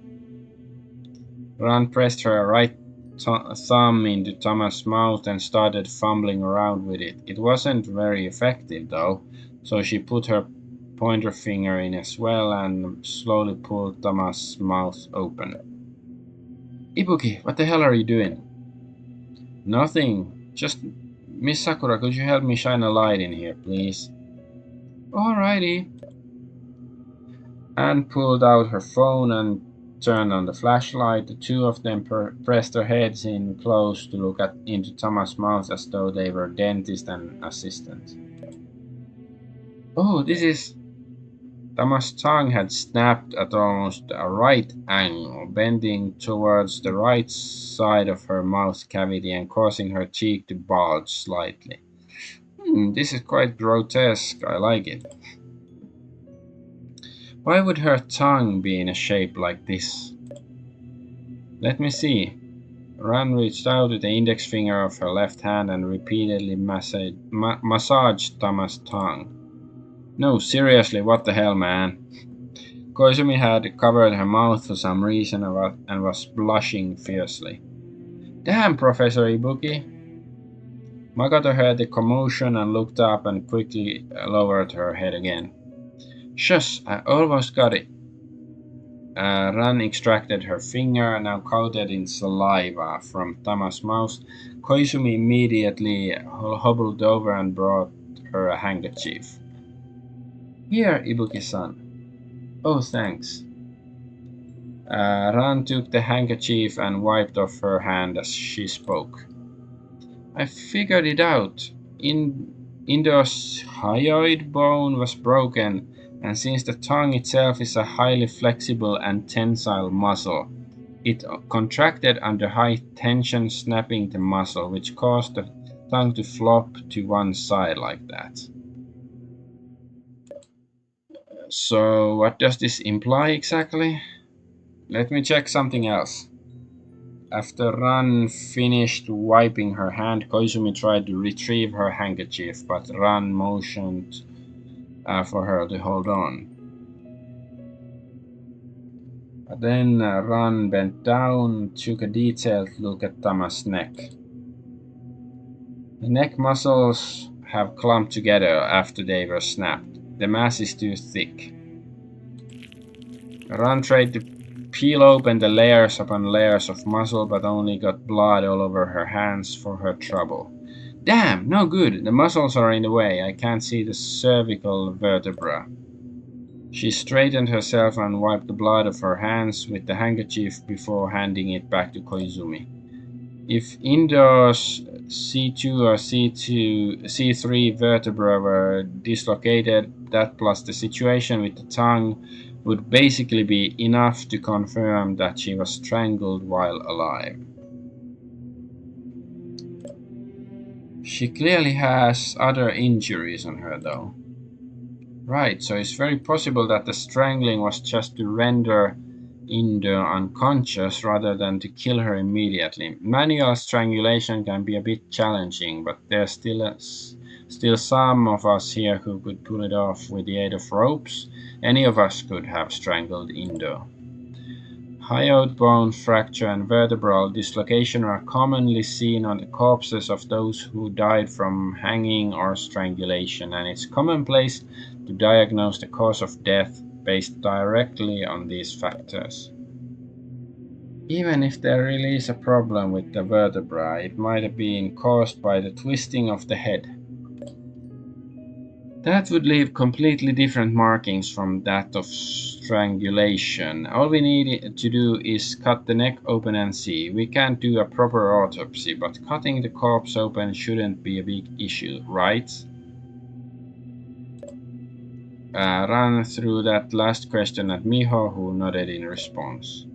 Ran pressed her right thumb into Thomas' mouth and started fumbling around with it. It wasn't very effective, though, so she put her pointer finger in as well and slowly pulled Thomas' mouth open. Ibuki, what the hell are you doing? Nothing. Just, Miss Sakura, could you help me shine a light in here, please? Alrighty. Anne pulled out her phone and turned on the flashlight. The two of them pressed their heads in close to look into Thomas' mouth as though they were dentist and assistant. Oh, this is... Thomas' tongue had snapped at almost a right angle, bending towards the right side of her mouth cavity and causing her cheek to bulge slightly. This is quite grotesque. I like it. Why would her tongue be in a shape like this? Let me see. Ran reached out with the index finger of her left hand and repeatedly massaged Thomas' tongue. No, seriously, what the hell, man? Koizumi had covered her mouth for some reason and was blushing fiercely. Damn, Professor Ibuki! Makoto heard the commotion and looked up and quickly lowered her head again. Shush, I almost got it. Ran extracted her finger, now coated in saliva, from Tama's mouth. Koizumi immediately hobbled over and brought her a handkerchief. Here, Ibuki-san. Oh, thanks. Ran took the handkerchief and wiped off her hand as she spoke. I figured it out. Indo's hyoid bone was broken, and since the tongue itself is a highly flexible and tensile muscle, it contracted under high tension, snapping the muscle, which caused the tongue to flop to one side like that. So, what does this imply exactly? Let me check something else. After Ran finished wiping her hand, Koizumi tried to retrieve her handkerchief, but Ran motioned for her to hold on. Then Ran bent down, took a detailed look at Tama's neck. The neck muscles have clumped together after they were snapped. The mass is too thick. Ran tried to peel open the layers upon layers of muscle, but only got blood all over her hands for her trouble. Damn, no good. The muscles are in the way. I can't see the cervical vertebra. She straightened herself and wiped the blood off her hands with the handkerchief before handing it back to Koizumi. If Indo's C2 or C3 vertebra were dislocated, that plus the situation with the tongue would basically be enough to confirm that she was strangled while alive. She clearly has other injuries on her, though. Right, so it's very possible that the strangling was just to render Indo unconscious rather than to kill her immediately. Manual strangulation can be a bit challenging, but there's still some of us here who could pull it off with the aid of ropes. Any of us could have strangled Indo. Hyoid bone fracture and vertebral dislocation are commonly seen on the corpses of those who died from hanging or strangulation, and it's commonplace to diagnose the cause of death based directly on these factors. Even if there really is a problem with the vertebra, it might have been caused by the twisting of the head. That would leave completely different markings from that of strangulation. All we need to do is cut the neck open and see. We can't do a proper autopsy, but cutting the corpse open shouldn't be a big issue, right? Ran through that last question at Miho, who nodded in response.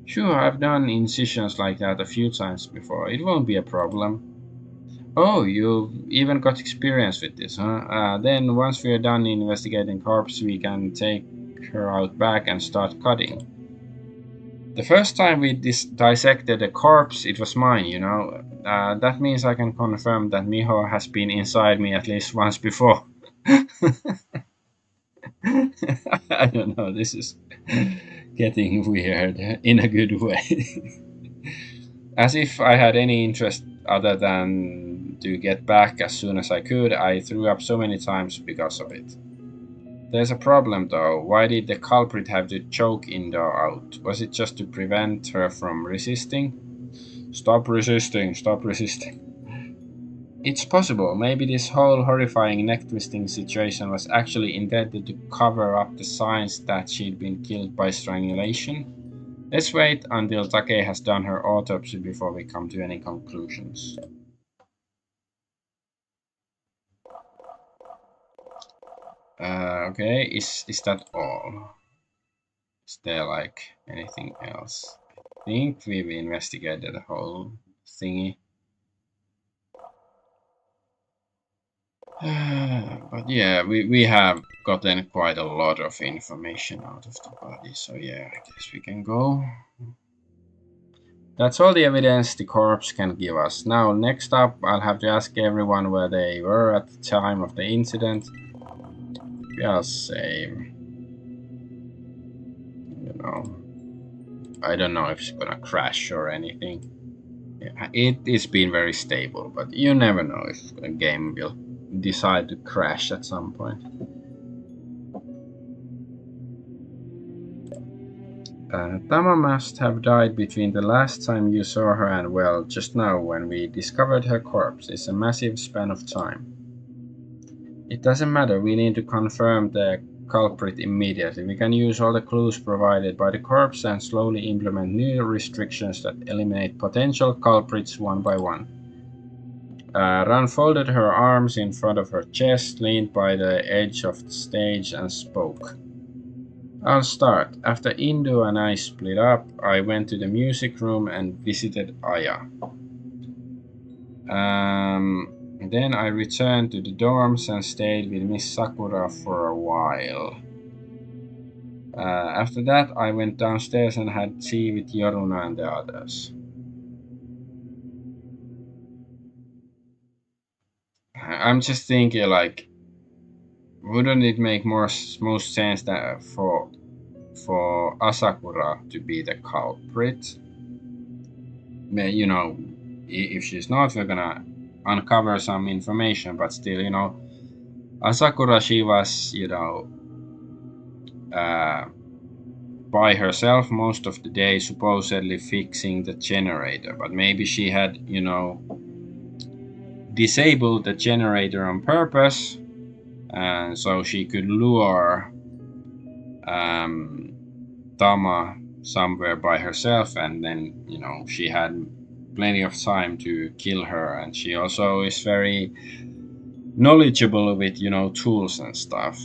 Sure, I've done incisions like that a few times before. It won't be a problem. Oh, you've even got experience with this, huh? Then once we're done investigating corpse, we can take her out back and start cutting. The first time we dissected a corpse, it was mine, you know. That means I can confirm that Miho has been inside me at least once before. I don't know, this is getting weird in a good way. As if I had any interest other than to get back as soon as I could, I threw up so many times because of it. There's a problem though. Why did the culprit have to choke Indo out? Was it just to prevent her from resisting? Stop resisting, stop resisting. It's possible. Maybe this whole horrifying neck twisting situation was actually intended to cover up the signs that she'd been killed by strangulation. Let's wait until Take has done her autopsy before we come to any conclusions. Okay, is that all? Is there like anything else? I think we've investigated the whole thingy. But yeah, we have gotten quite a lot of information out of the body, so yeah, I guess we can go. That's all the evidence the corpse can give us. Now, next up, I'll have to ask everyone where they were at the time of the incident. I'll say, you know, I don't know if it's gonna crash or anything. Yeah, it is been very stable, but you never know if a game will decide to crash at some point. Tama must have died between the last time you saw her and, well, just now when we discovered her corpse. It's a massive span of time. It doesn't matter, we need to confirm the culprit immediately. We can use all the clues provided by the corpse and slowly implement new restrictions that eliminate potential culprits one by one. Ran folded her arms in front of her chest, leaned by the edge of the stage, and spoke. I'll start. After Indu and I split up, I went to the music room and visited Aya. Then I returned to the dorms and stayed with Miss Sakura for a while. After that, I went downstairs and had tea with Yoruna and the others. I'm just thinking, like, wouldn't it make most sense that for Asakura to be the culprit? You know, if she's not, we're gonna uncover some information. But still, you know, Asakura, she was, uh, by herself most of the day, supposedly fixing the generator. But maybe she had, disabled the generator on purpose, and so she could lure um, Tama somewhere by herself, and then she had plenty of time to kill her, and she also is very knowledgeable with tools and stuff.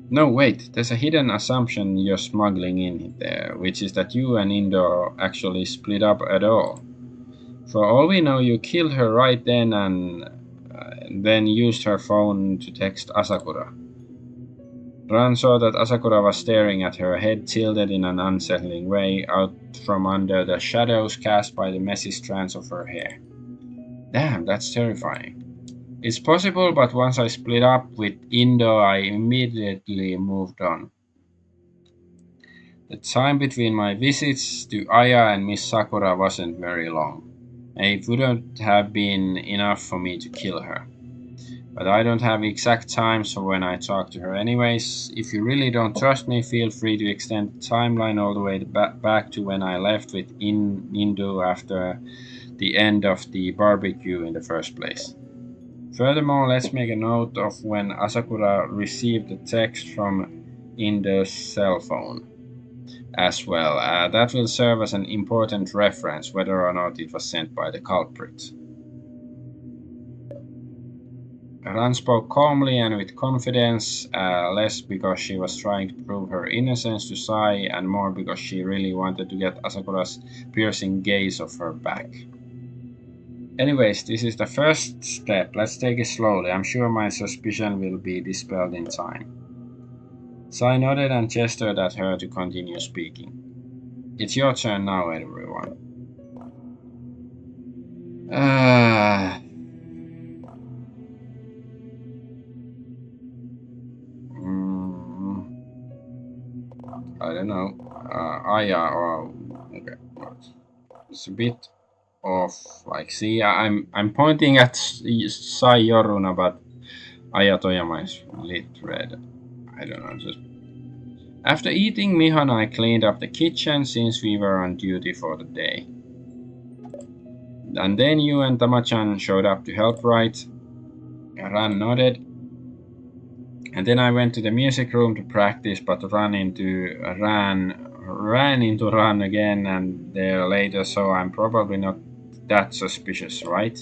No, wait, there's a hidden assumption you're smuggling in there, which is that you and Indo actually split up at all. For all we know, you killed her right then and then used her phone to text Asakura. Ran saw that Asakura was staring at her, head tilted in an unsettling way out from under the shadows cast by the messy strands of her hair. Damn, that's terrifying. It's possible, but once I split up with Indo, I immediately moved on. The time between my visits to Aya and Miss Sakura wasn't very long. It wouldn't have been enough for me to kill her. But I don't have exact times for when I talk to her anyways. If you really don't trust me, feel free to extend the timeline all the way back to when I left with Indu after the end of the barbecue in the first place. Furthermore, let's make a note of when Asakura received the text from Indo's cell phone as well. That will serve as an important reference whether or not it was sent by the culprit. Ran spoke calmly and with confidence, less because she was trying to prove her innocence to Sai and more because she really wanted to get Asakura's piercing gaze off her back. Anyways, this is the first step. Let's take it slowly. I'm sure my suspicion will be dispelled in time. Sai nodded and gestured at her to continue speaking. It's your turn now, everyone. I don't know. Okay. It's a bit of like, see, I'm pointing at Sai Yoruna, but Aya Toyama is lit red. I don't know. Just after eating, Miho and I cleaned up the kitchen since we were on duty for the day. And then you and Tamachan showed up to help, right? Ran nodded. And then I went to the music room to practice, but ran into Ran again and there later, so I'm probably not that suspicious, right?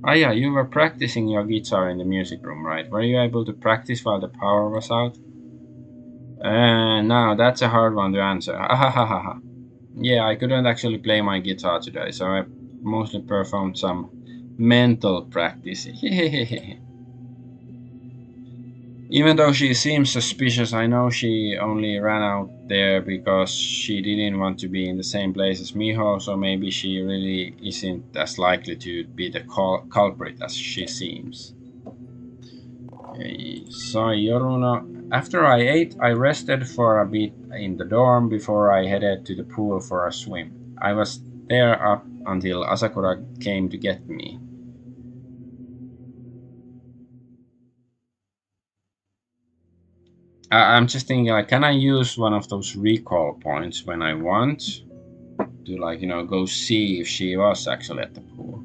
Ah yeah, you were practicing your guitar in the music room, right? Were you able to practice while the power was out? No, that's a hard one to answer. Yeah, I couldn't actually play my guitar today, so I mostly performed some mental practice. Even though she seems suspicious, I know she only ran out there because she didn't want to be in the same place as Miho, so maybe she really isn't as likely to be the culprit as she seems. So, Yoruna, after I ate, I rested for a bit in the dorm before I headed to the pool for a swim. I was there up until Asakura came to get me. I'm just thinking, like, can I use one of those recall points when I want to, like, go see if she was actually at the pool?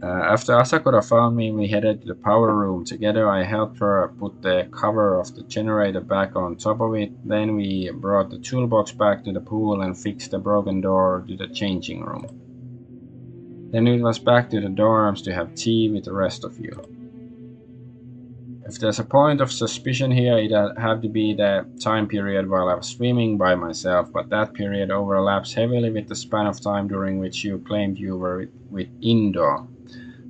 After Asakura found me, we headed to the power room together. I helped her put the cover of the generator back on top of it. Then we brought the toolbox back to the pool and fixed the broken door to the changing room. Then it was back to the dorms to have tea with the rest of you. If there's a point of suspicion here, it had to be the time period while I was swimming by myself, but that period overlaps heavily with the span of time during which you claimed you were with Indo.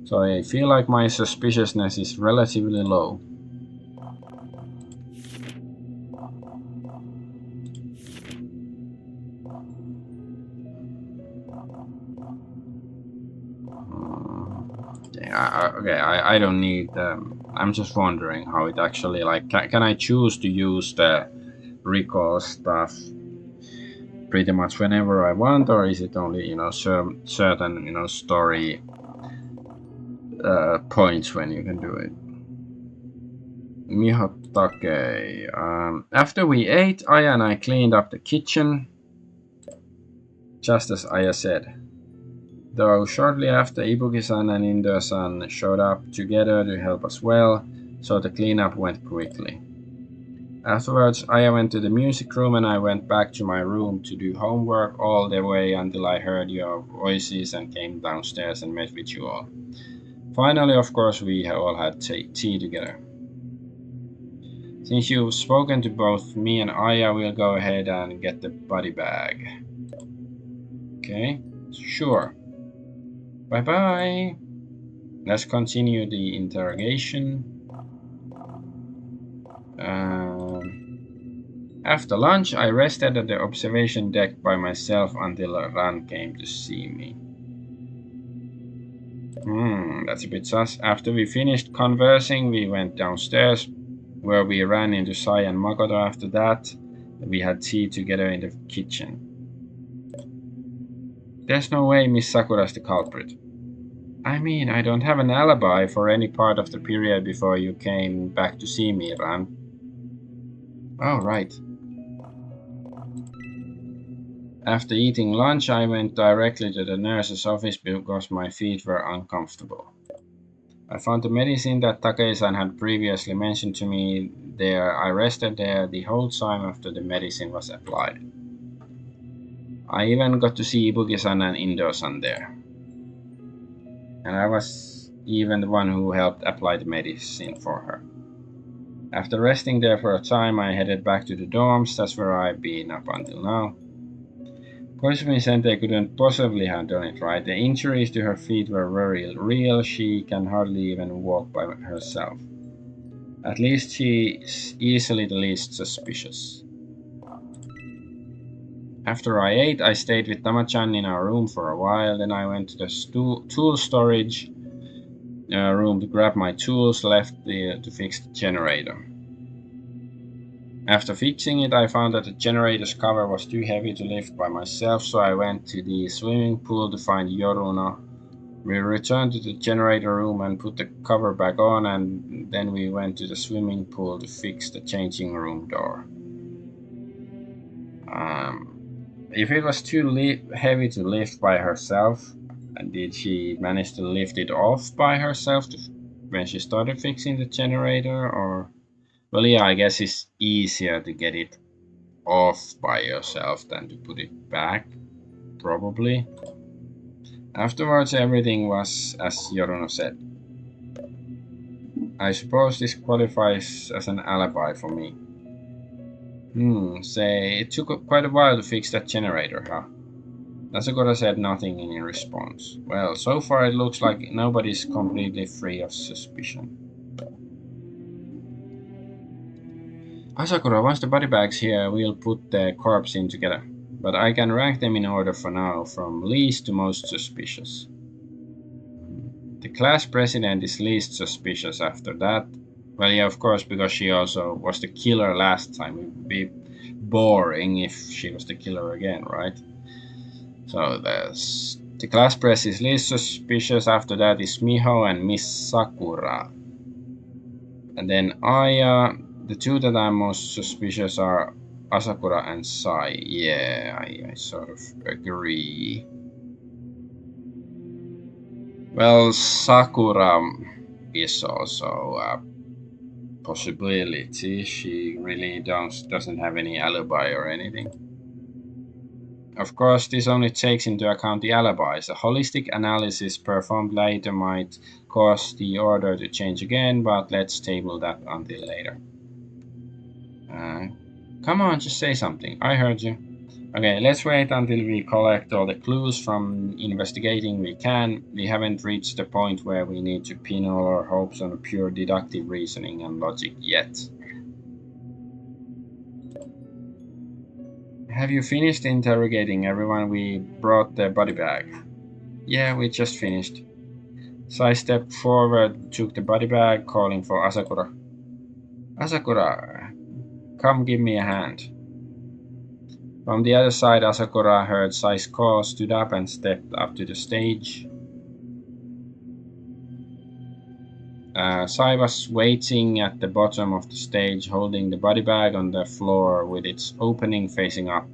So I feel like my suspiciousness is relatively low. Okay, I don't need. I'm just wondering how it actually, like, can I choose to use the recall stuff pretty much whenever I want, or is it only certain story points when you can do it? Mihotake. After we ate, Aya and I cleaned up the kitchen, just as Aya said. Though shortly after, Ibuki-san and Indo-san showed up together to help as well, so the cleanup went quickly. Afterwards, Aya went to the music room and I went back to my room to do homework all the way until I heard your voices and came downstairs and met with you all. Finally, of course, we all had tea together. Since you've spoken to both me and Aya, we'll go ahead and get the body bag. Okay, sure. Bye-bye. Let's continue the interrogation. After lunch, I rested at the observation deck by myself until Ran came to see me. That's a bit sus. After we finished conversing, we went downstairs, where we ran into Sai and Makoto. After that, we had tea together in the kitchen. There's no way Miss Sakura's the culprit. I mean, I don't have an alibi for any part of the period before you came back to see me, Ran. Oh, right. After eating lunch, I went directly to the nurse's office because my feet were uncomfortable. I found the medicine that Take-san had previously mentioned to me there. I rested there the whole time after the medicine was applied. I even got to see Ibuki-san and Indo-san there. And I was even the one who helped apply the medicine for her. After resting there for a time, I headed back to the dorms. That's where I've been up until now. Koizumi Sensei couldn't possibly have done it right. The injuries to her feet were very real. She can hardly even walk by herself. At least she's easily the least suspicious. After I ate, I stayed with Tamachan in our room for a while. Then I went to the tool storage room to grab my tools left to fix the generator. After fixing it, I found that the generator's cover was too heavy to lift by myself, so I went to the swimming pool to find Yoruna. We returned to the generator room and put the cover back on, and then we went to the swimming pool to fix the changing room door. If it was too heavy to lift by herself, did she manage to lift it off by herself when she started fixing the generator? Or, well, yeah, I guess it's easier to get it off by yourself than to put it back, probably. Afterwards, everything was as Yoruna said. I suppose this qualifies as an alibi for me. Say, it took quite a while to fix that generator, huh? Asakura said nothing in response. Well, so far it looks like nobody's completely free of suspicion. Asakura, once the body bag's here, we'll put the corpse in together. But I can rank them in order for now, from least to most suspicious. The class president is least suspicious after that. Well, yeah, of course, because she also was the killer last time. It would be boring if she was the killer again, right? So the class press is least suspicious. After that is Miho and Miss Sakura. And then Aya. The two that I'm most suspicious are Asakura and Sai. Yeah, I sort of agree. Well, Sakura is also a possibility. She really doesn't have any alibi or anything. Of course, this only takes into account the alibis. A holistic analysis performed later might cause the order to change again, but let's table that until later. Come on, just say something. I heard you. Okay, let's wait until we collect all the clues from investigating we can. We haven't reached the point where we need to pin all our hopes on pure deductive reasoning and logic yet. Have you finished interrogating everyone? We brought the body bag. Yeah, we just finished. So I stepped forward, took the body bag, calling for Asakura. Asakura, come give me a hand. From the other side, Asakura heard Sai's call, stood up and stepped up to the stage. Sai was waiting at the bottom of the stage, holding the body bag on the floor with its opening facing up.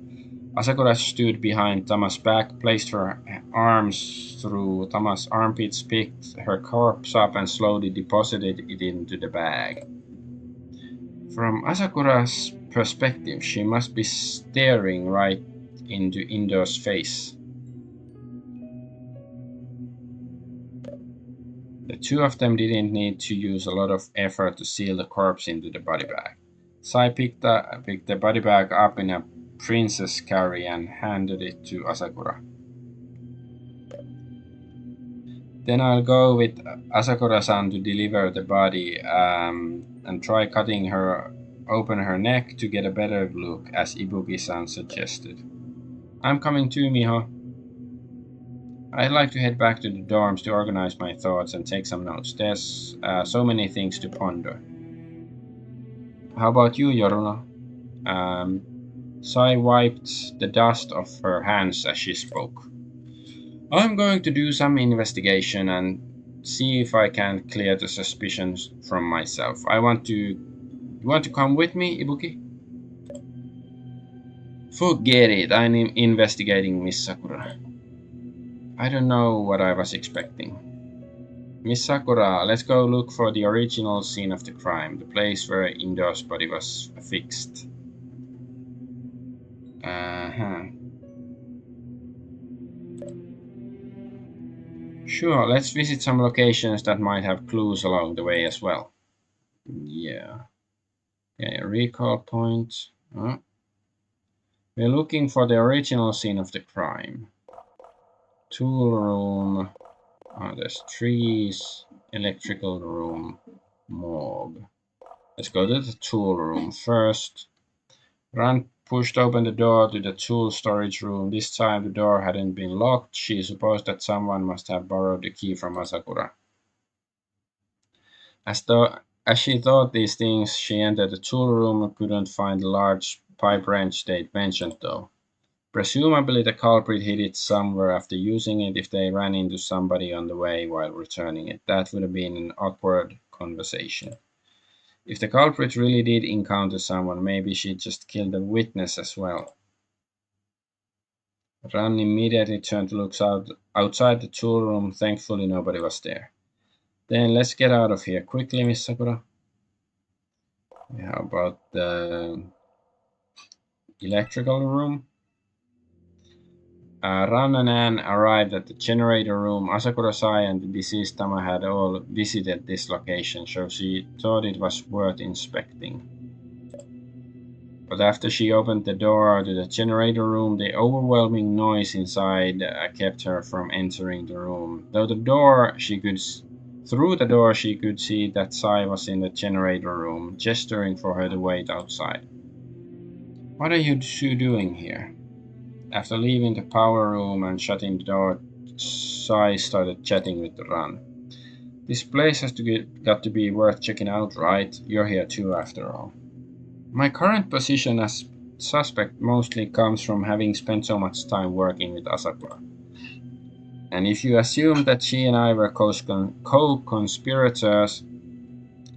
Asakura stood behind Tama's back, placed her arms through Tama's armpits, picked her corpse up and slowly deposited it into the bag. From Asakura's perspective, she must be staring right into Indo's face. The two of them didn't need to use a lot of effort to seal the corpse into the body bag. Sai picked the body bag up in a princess carry and handed it to Asakura. Then I'll go with Asakura-san to deliver the body and try cutting open her neck to get a better look, as Ibuki-san suggested. I'm coming too, Miho. I'd like to head back to the dorms to organize my thoughts and take some notes. There's so many things to ponder. How about you, Yoruna? Sai wiped the dust off her hands as she spoke. I'm going to do some investigation and see if I can clear the suspicions from myself. You want to come with me, Ibuki? Forget it, I'm investigating Miss Sakura. I don't know what I was expecting. Miss Sakura, let's go look for the original scene of the crime, the place where Indo's body was fixed. Uh-huh. Sure, let's visit some locations that might have clues along the way as well. Yeah. Okay, recall point. We're looking for the original scene of the crime. Tool room. There's trees. Electrical room. Morgue. Let's go to the tool room first. Ran pushed open the door to the tool storage room. This time the door hadn't been locked. She supposed that someone must have borrowed the key from Asakura. As she thought these things, she entered the tool room and couldn't find the large pipe wrench they'd mentioned though. Presumably the culprit hid it somewhere after using it if they ran into somebody on the way while returning it. That would have been an awkward conversation. If the culprit really did encounter someone, maybe she just killed a witness as well. Ran immediately turned to look outside the tool room. Thankfully nobody was there. Then let's get out of here quickly, Miss Sakura. How about the electrical room? Ran and Anne arrived at the generator room. Asakura Sai and the deceased Tama had all visited this location, so she thought it was worth inspecting. But after she opened the door to the generator room, the overwhelming noise inside kept her from entering the room. Through the door, she could see that Sai was in the generator room, gesturing for her to wait outside. What are you two doing here? After leaving the power room and shutting the door, Sai started chatting with Ran. This place has got to be worth checking out, right? You're here too, after all. My current position as suspect mostly comes from having spent so much time working with Asakura. And if you assume that she and I were co-conspirators,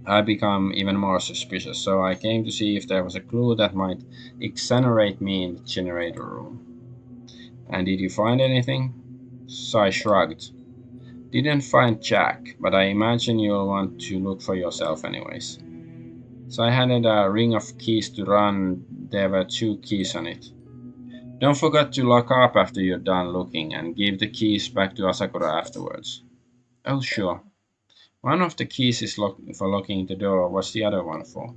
I become even more suspicious. So I came to see if there was a clue that might exonerate me in the generator room. And did you find anything? Sai shrugged. Didn't find Jack, but I imagine you'll want to look for yourself anyways. So I handed a ring of keys to Ran. There were 2 keys on it. Don't forget to lock up after you're done looking and give the keys back to Asakura afterwards. Oh, sure. One of the keys is for locking the door. What's the other one for?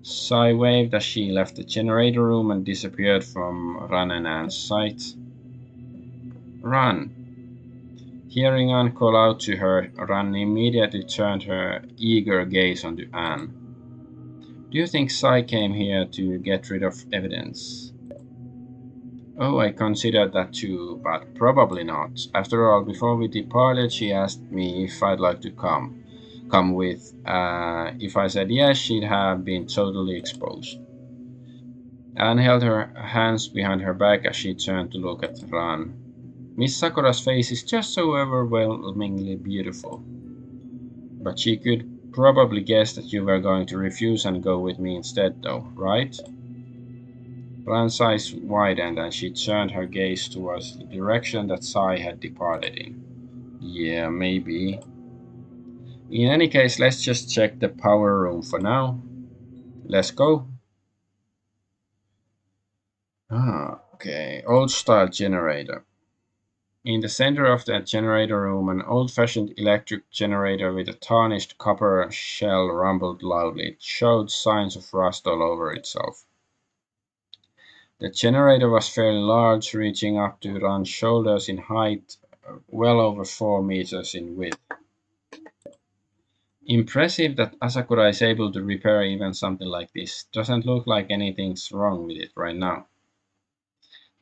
Sai waved as she left the generator room and disappeared from Ran and Anne's sight. Ran. Hearing Anne call out to her, Ran immediately turned her eager gaze onto Anne. Do you think Sai came here to get rid of evidence? Oh, I considered that too, but probably not. After all, before we departed, she asked me if I'd like to come with. If I said yes, she'd have been totally exposed. Anne held her hands behind her back as she turned to look at Ran. Miss Sakura's face is just so overwhelmingly beautiful. But she could probably guess that you were going to refuse and go with me instead, though, right? Ran's eyes widened and she turned her gaze towards the direction that Sai had departed in. Yeah, maybe. In any case, let's just check the power room for now. Let's go. Okay. Old style generator. In the center of the generator room, an old-fashioned electric generator with a tarnished copper shell rumbled loudly. It showed signs of rust all over itself. The generator was fairly large, reaching up to Ran's shoulders in height, well over 4 meters in width. Impressive that Asakura is able to repair even something like this. Doesn't look like anything's wrong with it right now.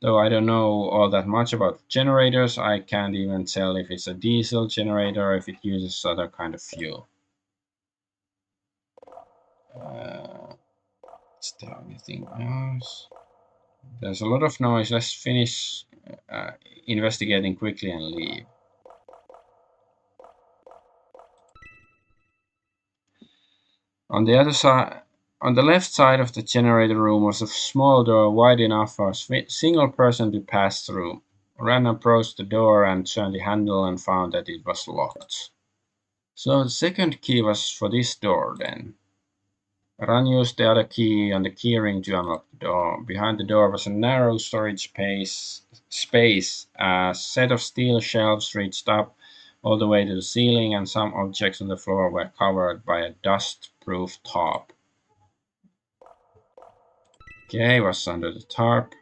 Though I don't know all that much about generators, I can't even tell if it's a diesel generator or if it uses other kind of fuel. Is there anything else? There's a lot of noise. Let's finish investigating quickly and leave. On the other side, On the left side of the generator room was a small door wide enough for a single person to pass through. Ran approached the door and turned the handle and found that it was locked. So the second key was for this door then. Ran used the other key and the keyring to unlock the door. Behind the door was a narrow storage space. A set of steel shelves reached up all the way to the ceiling, and some objects on the floor were covered by a dust-proof tarp. Okay, was under the tarp.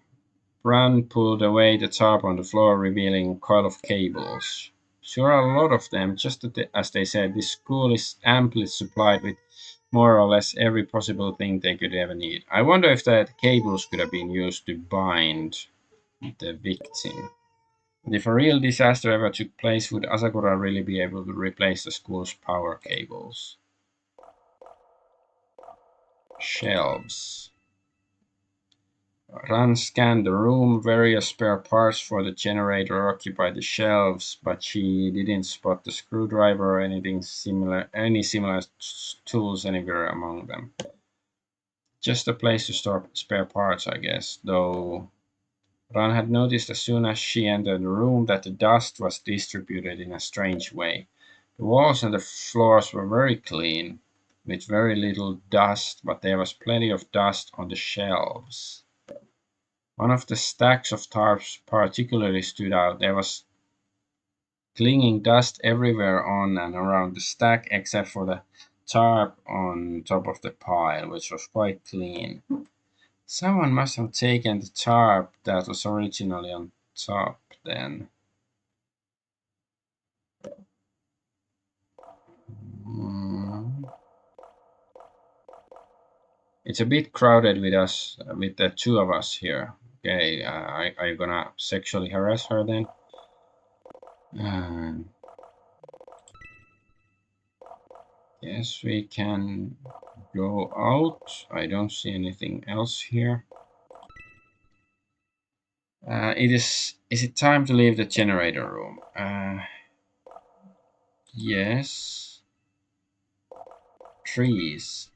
Ran pulled away the tarp on the floor, revealing a coil of cables. Sure are a lot of them. Just as they said, this school is amply supplied with more or less every possible thing they could ever need. I wonder if the cables could have been used to bind the victim. And if a real disaster ever took place, would Asakura really be able to replace the school's power cables? Shelves. Ran scanned the room. Various spare parts for the generator occupied the shelves, but she didn't spot the screwdriver or any similar tools anywhere among them. Just a place to store spare parts, I guess, though Ran had noticed as soon as she entered the room that the dust was distributed in a strange way. The walls and the floors were very clean, with very little dust, but there was plenty of dust on the shelves. One of the stacks of tarps particularly stood out. There was clinging dust everywhere on and around the stack except for the tarp on top of the pile, which was quite clean. Someone must have taken the tarp that was originally on top then. It's a bit crowded with the two of us here. Okay, are you gonna sexually harass her then? Yes, we can go out. I don't see anything else here. Is it time to leave the generator room? Yes. Trees.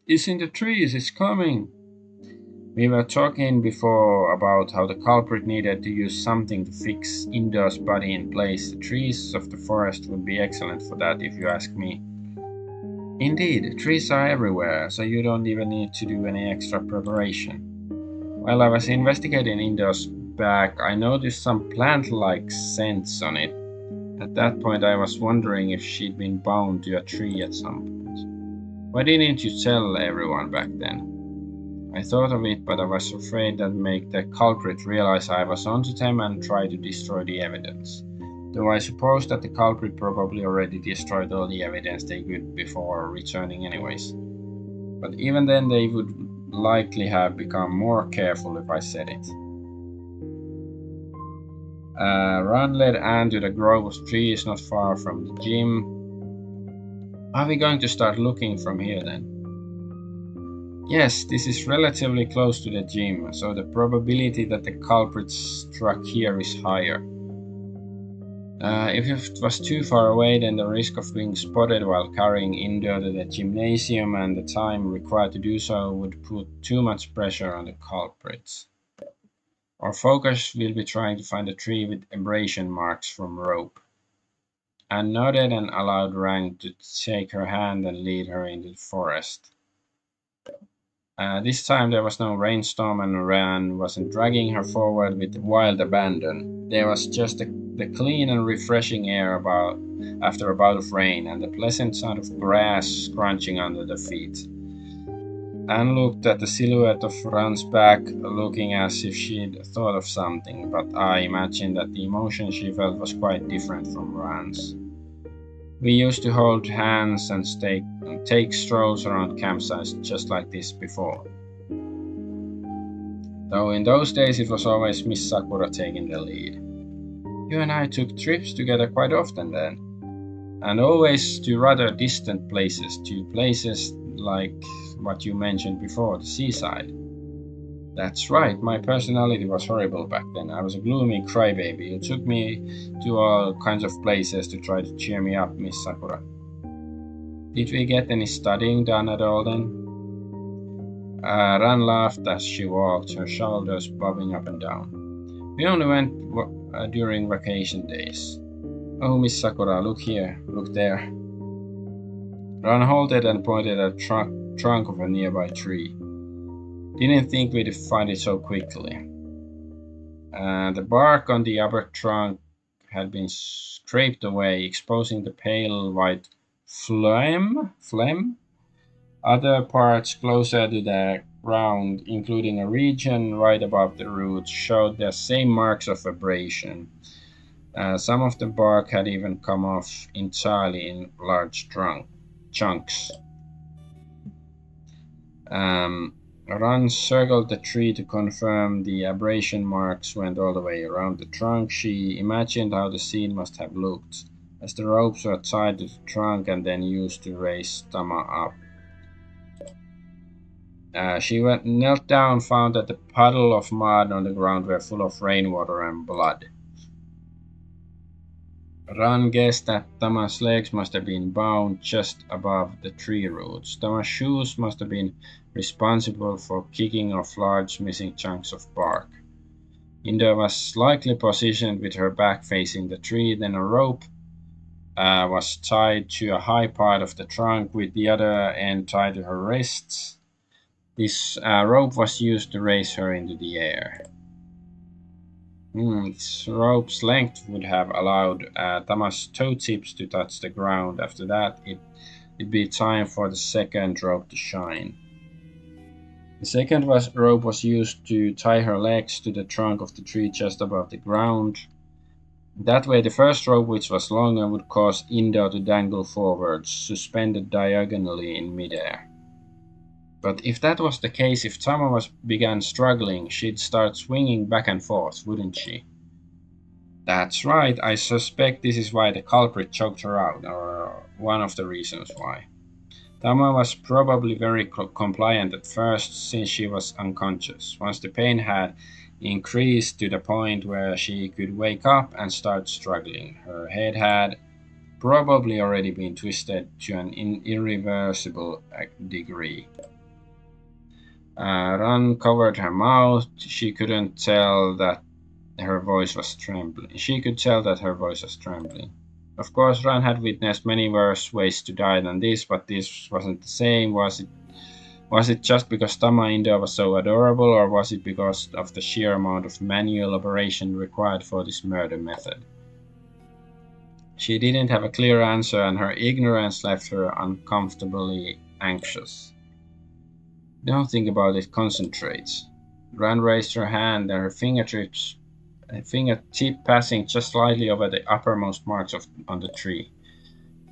It's in the trees, it's coming. We were talking before about how the culprit needed to use something to fix Indo's body in place. The trees of the forest would be excellent for that, if you ask me. Indeed, trees are everywhere, so you don't even need to do any extra preparation. While I was investigating Indo's back, I noticed some plant-like scents on it. At that point, I was wondering if she'd been bound to a tree at some point. Why didn't you tell everyone back then? I thought of it, but I was afraid that'd make the culprit realize I was onto them and try to destroy the evidence. Though I suppose that the culprit probably already destroyed all the evidence they could before returning anyways. But even then they would likely have become more careful if I said it. Ran led Anne to the grove of trees not far from the gym. Are we going to start looking from here then? Yes, this is relatively close to the gym, so the probability that the culprit struck here is higher. If it was too far away, then the risk of being spotted while carrying Indo to the gymnasium and the time required to do so would put too much pressure on the culprits. Our focus will be trying to find a tree with abrasion marks from rope. Anne nodded and allowed Rang to take her hand and lead her into the forest. This time there was no rainstorm and Ran wasn't dragging her forward with wild abandon. There was just the clean and refreshing air after a bout of rain and the pleasant sound of grass crunching under the feet. Anne looked at the silhouette of Ran's back, looking as if she'd thought of something, but I imagined that the emotion she felt was quite different from Ran's. We used to hold hands and take strolls around campsites just like this before. Though in those days it was always Miss Sakura taking the lead. You and I took trips together quite often then, and always to rather distant places, to places like what you mentioned before, the seaside. That's right, my personality was horrible back then. I was a gloomy crybaby. You took me to all kinds of places to try to cheer me up, Miss Sakura. Did we get any studying done at all then? Ran laughed as she walked, her shoulders bobbing up and down. We only went during vacation days. Oh, Miss Sakura, look here, look there. Ran halted and pointed at the trunk of a nearby tree. Didn't think we'd find it so quickly. The bark on the upper trunk had been scraped away, exposing the pale white phlegm. Other parts closer to the ground, including a region right above the roots, showed the same marks of abrasion. Some of the bark had even come off entirely in large chunks. Ran circled the tree to confirm the abrasion marks went all the way around the trunk. She imagined how the scene must have looked, as the ropes were tied to the trunk and then used to raise Tama up. She knelt down, found that the puddle of mud on the ground were full of rainwater and blood. Ran guessed that Tama's legs must have been bound just above the tree roots. Tama's shoes must have been responsible for kicking off large missing chunks of bark. Indo was likely positioned with her back facing the tree, then a rope was tied to a high part of the trunk with the other end tied to her wrists. This rope was used to raise her into the air. This rope's length would have allowed Tama's toe tips to touch the ground. After that, it'd be time for the second rope to shine. The second rope was used to tie her legs to the trunk of the tree just above the ground. That way, the first rope, which was longer, would cause Indo to dangle forwards, suspended diagonally in midair. But if that was the case, if Tama began struggling, she'd start swinging back and forth, wouldn't she? That's right, I suspect this is why the culprit choked her out, or one of the reasons why. Tama was probably very compliant at first, since she was unconscious. Once the pain had increased to the point where she could wake up and start struggling, her head had probably already been twisted to an irreversible degree. Ran covered her mouth. She couldn't tell that her voice was trembling. She could tell that her voice was trembling. Of course, Ran had witnessed many worse ways to die than this, but this wasn't the same. Was it just because Tama Indo was so adorable, or was it because of the sheer amount of manual operation required for this murder method? She didn't have a clear answer, and her ignorance left her uncomfortably anxious. Don't think about it, concentrate. Ran raised her hand, and her fingertip passing just slightly over the uppermost marks on the tree.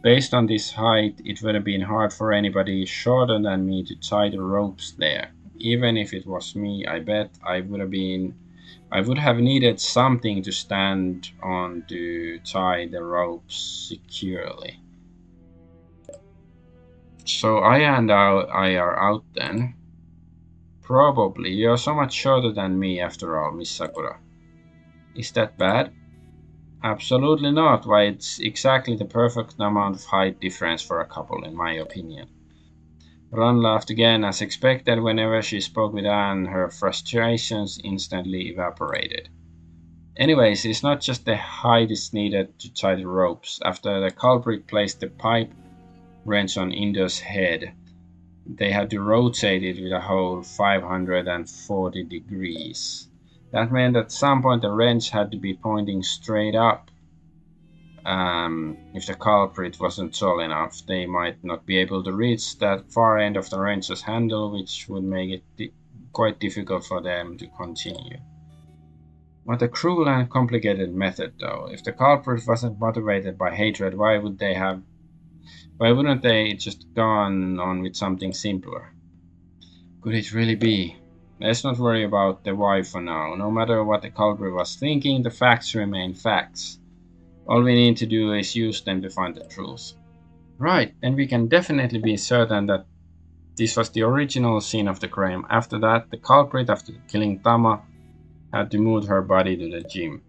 Based on this height, it would have been hard for anybody shorter than me to tie the ropes there. Even if it was me, I bet I would have needed something to stand on to tie the ropes securely. So I and I are out then. Probably. You're so much shorter than me after all, Miss Sakura. Is that bad? Absolutely not. Why, it's exactly the perfect amount of height difference for a couple, in my opinion. Ron laughed again, as expected. Whenever she spoke with Anne, her frustrations instantly evaporated. Anyways, it's not just the height is needed to tie the ropes. After the culprit placed the pipe wrench on Indo's head, they had to rotate it with a whole 540 degrees. That meant at some point the wrench had to be pointing straight up. If the culprit wasn't tall enough, they might not be able to reach that far end of the wrench's handle, which would make it quite difficult for them to continue. What a cruel and complicated method, though. If the culprit wasn't motivated by hatred, why wouldn't they just gone on with something simpler? Could it really be? Let's not worry about the why for now. No matter what the culprit was thinking, the facts remain facts. All we need to do is use them to find the truth. Right, then we can definitely be certain that this was the original scene of the crime. After that, the culprit, after killing Tama, had to move her body to the gym.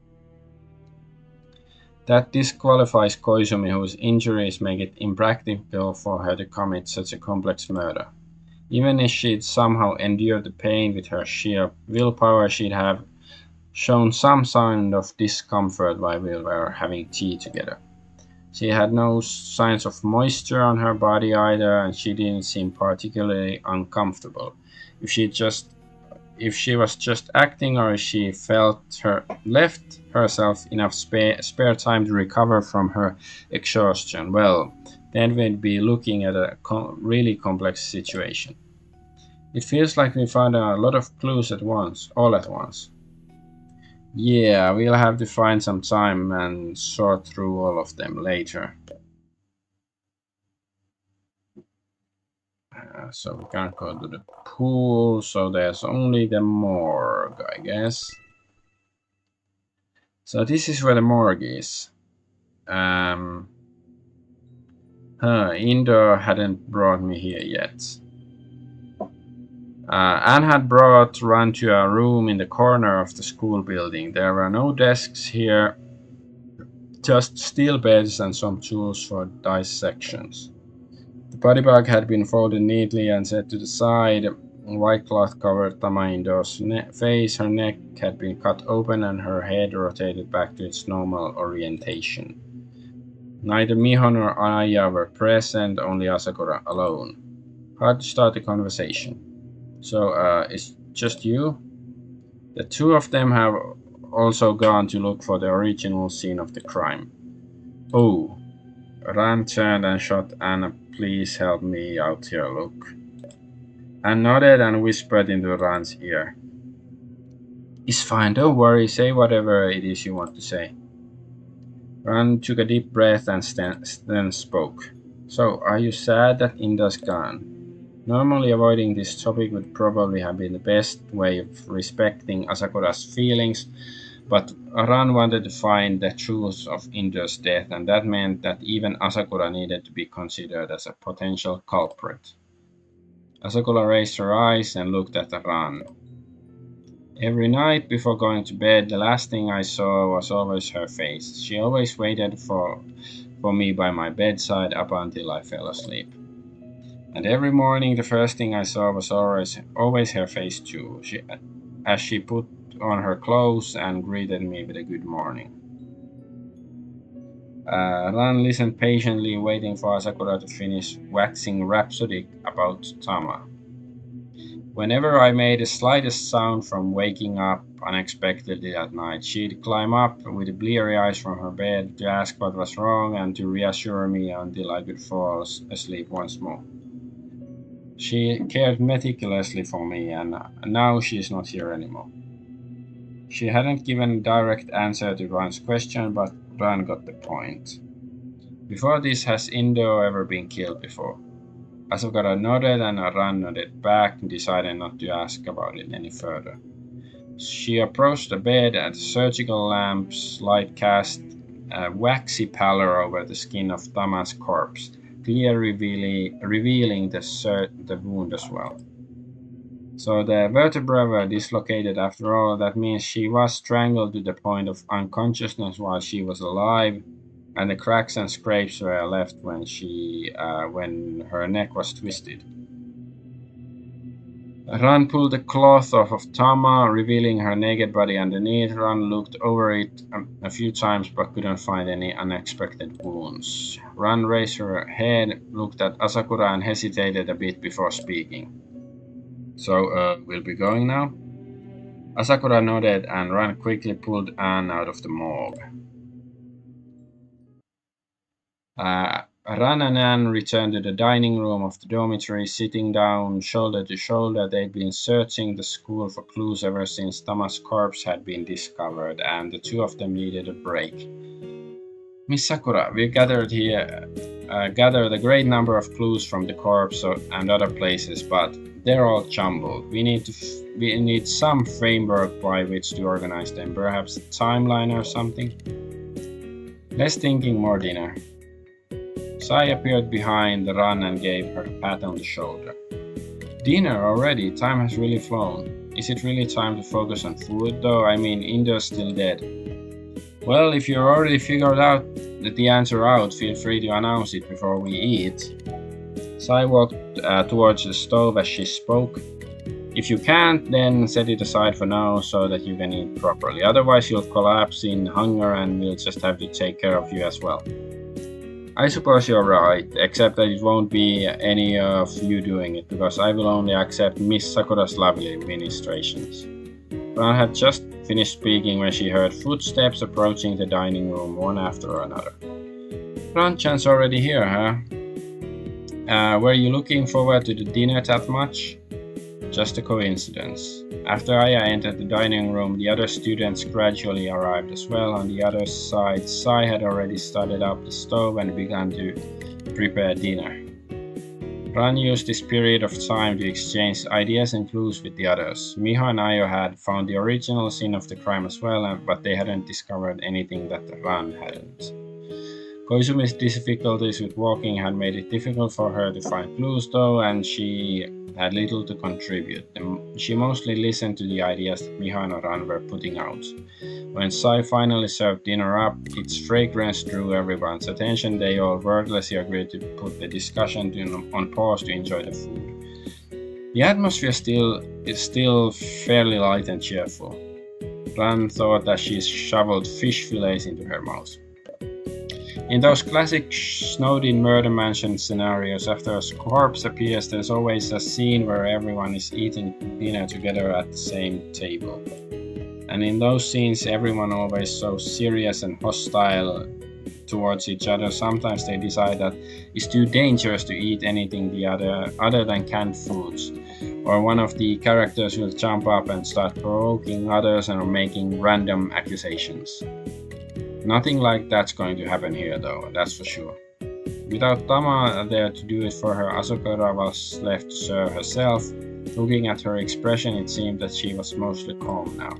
That disqualifies Koizumi, whose injuries make it impractical for her to commit such a complex murder. Even if she'd somehow endured the pain with her sheer willpower, she'd have shown some sign of discomfort while we were having tea together. She had no signs of moisture on her body either, and she didn't seem particularly uncomfortable. If she just if she was just acting, or if she left herself enough spare time to recover from her exhaustion, well, then we'd be looking at a really complex situation. It feels like we found a lot of clues all at once. Yeah, we'll have to find some time and sort through all of them later. So we can't go to the pool, so there's only the morgue, I guess. So this is where the morgue is. Indo hadn't brought me here yet. Anne had brought Ran to a room in the corner of the school building. There were no desks here, just steel beds and some tools for dissections. The body bag had been folded neatly and set to the side. White cloth covered Tamaindo's face. Her neck had been cut open and her head rotated back to its normal orientation. Neither Miho nor Aya were present, only Asakura alone. Hard to start the conversation. So, it's just you? The two of them have also gone to look for the original scene of the crime. Oh. Ran turned and shot Anna. Please help me out here, look. Anne nodded and whispered into Ran's ear. It's fine, don't worry, say whatever it is you want to say. Ran took a deep breath and then spoke. So, are you sad that Inda's gone? Normally avoiding this topic would probably have been the best way of respecting Asakura's feelings, but Ran wanted to find the truth of Inda's death, and that meant that even Asakura needed to be considered as a potential culprit. Asakura raised her eyes and looked at Ran. Every night before going to bed, the last thing I saw was always her face. She always waited for me by my bedside up until I fell asleep. And every morning, the first thing I saw was always her face too, as she put on her clothes and greeted me with a good morning. Ran listened patiently, waiting for Asakura to finish waxing rhapsodic about Tama. Whenever I made the slightest sound from waking up unexpectedly at night, she'd climb up with bleary eyes from her bed to ask what was wrong and to reassure me until I could fall asleep once more. She cared meticulously for me, and now she's not here anymore. She hadn't given a direct answer to Ran's question, but Ran got the point. Before this, has Indo ever been killed before? Asakura nodded, and Ran nodded back, deciding not to ask about it any further. She approached the bed, and the surgical lamp's light cast a waxy pallor over the skin of Tama's corpse, clearly revealing the wound as well. So the vertebrae were dislocated after all. That means she was strangled to the point of unconsciousness while she was alive, and the cracks and scrapes were left when her neck was twisted. Ran pulled the cloth off of Tama, revealing her naked body underneath. Ran looked over it a few times but couldn't find any unexpected wounds. Ran raised her head, looked at Asakura, and hesitated a bit before speaking. So, we'll be going now? Asakura nodded, and Ran quickly pulled Anne out of the morgue. Ran and Anne returned to the dining room of the dormitory, sitting down shoulder to shoulder. They'd been searching the school for clues ever since Tama's corpse had been discovered, and the two of them needed a break. Miss Sakura, we've gathered a great number of clues from the corpse and other places, but they're all jumbled. We need some framework by which to organize them, perhaps a timeline or something. Less thinking, more dinner. Sai appeared behind the Ran and gave her a pat on the shoulder. Dinner already? Time has really flown. Is it really time to focus on food, though? I mean, Indo's still dead. Well, if you already figured out the answer out, feel free to announce it before we eat. Sai walked towards the stove as she spoke. If you can't, then set it aside for now so that you can eat properly. Otherwise, you'll collapse in hunger and we'll just have to take care of you as well. I suppose you're right, except that it won't be any of you doing it, because I will only accept Miss Sakura's lovely ministrations. Ran had just finished speaking when she heard footsteps approaching the dining room one after another. Ran-chan's already here, huh? Were you looking forward to the dinner that much? Just a coincidence. After Aya entered the dining room, the other students gradually arrived as well. On the other side, Sai had already started up the stove and begun to prepare dinner. Ran used this period of time to exchange ideas and clues with the others. Miho and Ayo had found the original scene of the crime as well, but they hadn't discovered anything that Ran hadn't. Koizumi's difficulties with walking had made it difficult for her to find clues though, and she had little to contribute. She mostly listened to the ideas that Miho and Ran were putting out. When Sai finally served dinner up, its fragrance drew everyone's attention. They all wordlessly agreed to put the discussion on pause to enjoy the food. The atmosphere is still fairly light and cheerful. Ran thought as she shoveled fish fillets into her mouth. In those classic snowed-in murder mansion scenarios, after a corpse appears, there's always a scene where everyone is eating dinner together at the same table. And in those scenes, everyone always so serious and hostile towards each other. Sometimes they decide that it's too dangerous to eat anything other than canned foods. Or one of the characters will jump up and start provoking others and making random accusations. Nothing like that's going to happen here though, that's for sure. Without Tama there to do it for her, Asukara was left to serve herself. Looking at her expression, it seemed that she was mostly calm now.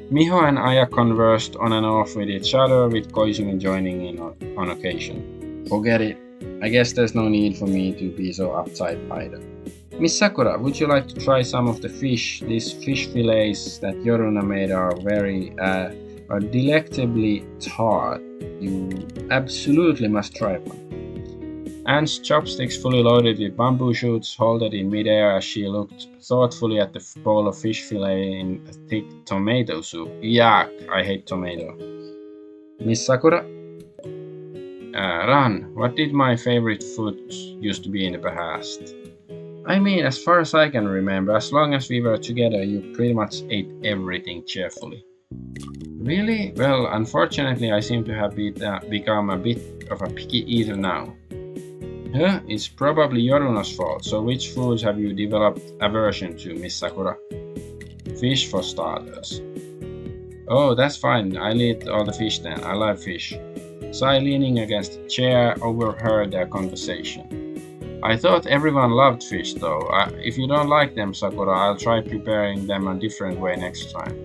Miho and Aya conversed on and off with each other, with Koizumi joining in on occasion. Forget it. I guess there's no need for me to be so uptight either. Miss Sakura, would you like to try some of the fish? These fish fillets that Yoruna made are delectably tart. You absolutely must try one. Anne's chopsticks, fully loaded with bamboo shoots, halted in midair as she looked thoughtfully at the bowl of fish fillet in thick tomato soup. Yuck, I hate tomato. Miss Sakura? Ran, what did my favorite foods used to be in the past? I mean, as far as I can remember, as long as we were together, you pretty much ate everything cheerfully. Really? Well, unfortunately, I seem to have become a bit of a picky eater now. Huh? It's probably Yoruna's fault, so which foods have you developed aversion to, Miss Sakura? Fish for starters. Oh, that's fine, I'll eat all the fish then, I love fish. Sai, leaning against a chair, overheard their conversation. I thought everyone loved fish though. If you don't like them, Sakura, I'll try preparing them a different way next time.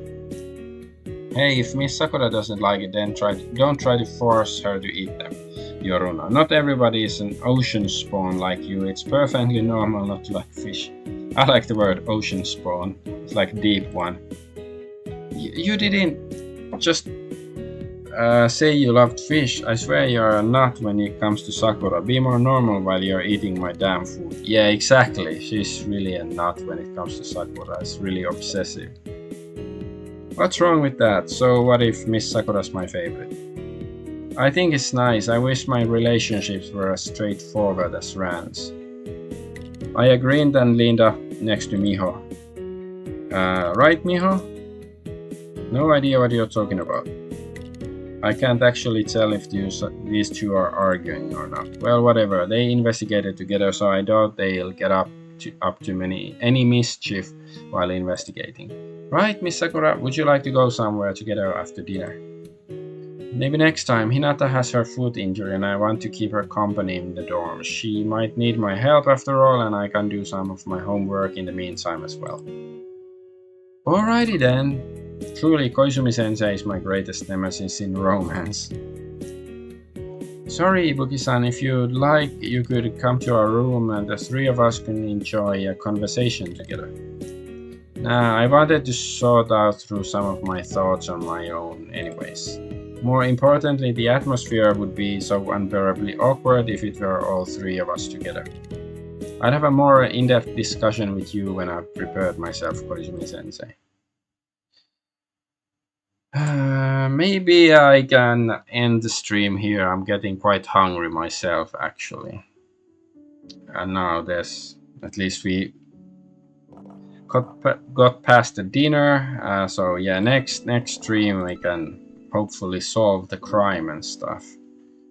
Hey, if Miss Sakura doesn't like it, then don't try to force her to eat them, Yoruna. Not everybody is an ocean spawn like you. It's perfectly normal not to like fish. I like the word ocean spawn. It's like deep one. You didn't just say you loved fish. I swear you're a nut when it comes to Sakura. Be more normal while you're eating my damn food. Yeah, exactly. She's really a nut when it comes to Sakura. It's really obsessive. What's wrong with that? So what if Miss Sakura's my favorite? I think it's nice. I wish my relationships were as straightforward as Ran's. I grinned and leaned up next to Miho. Right, Miho? No idea what you're talking about. I can't actually tell if these two are arguing or not. Well, whatever. They investigated together, so I doubt they'll get up to any mischief while investigating. Right, Miss Sakura, would you like to go somewhere together after dinner? Maybe next time. Hinata has her foot injury and I want to keep her company in the dorm. She might need my help after all, and I can do some of my homework in the meantime as well. Alrighty then. Truly, Koizumi-sensei is my greatest nemesis in romance. Sorry, Ibuki-san, if you'd like, you could come to our room and the three of us can enjoy a conversation together. Nah, I wanted to sort out through some of my thoughts on my own anyways. More importantly, the atmosphere would be so unbearably awkward if it were all three of us together. I'd have a more in-depth discussion with you when I've prepared myself, Koizumi-sensei. Maybe I can end the stream here. I'm getting quite hungry myself, actually. And now there's, at least we got past the dinner. So yeah, next stream we can hopefully solve the crime and stuff.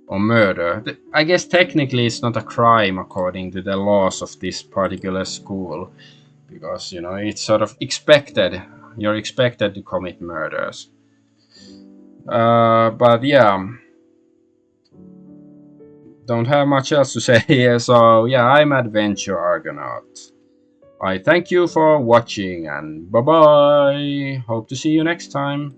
Or murder. I guess technically it's not a crime according to the laws of this particular school. Because, you know, it's sort of expected. You're expected to commit murders. But yeah, don't have much else to say here. So yeah, I'm Adventure Argonaut. I thank you for watching and bye bye. Hope to see you next time.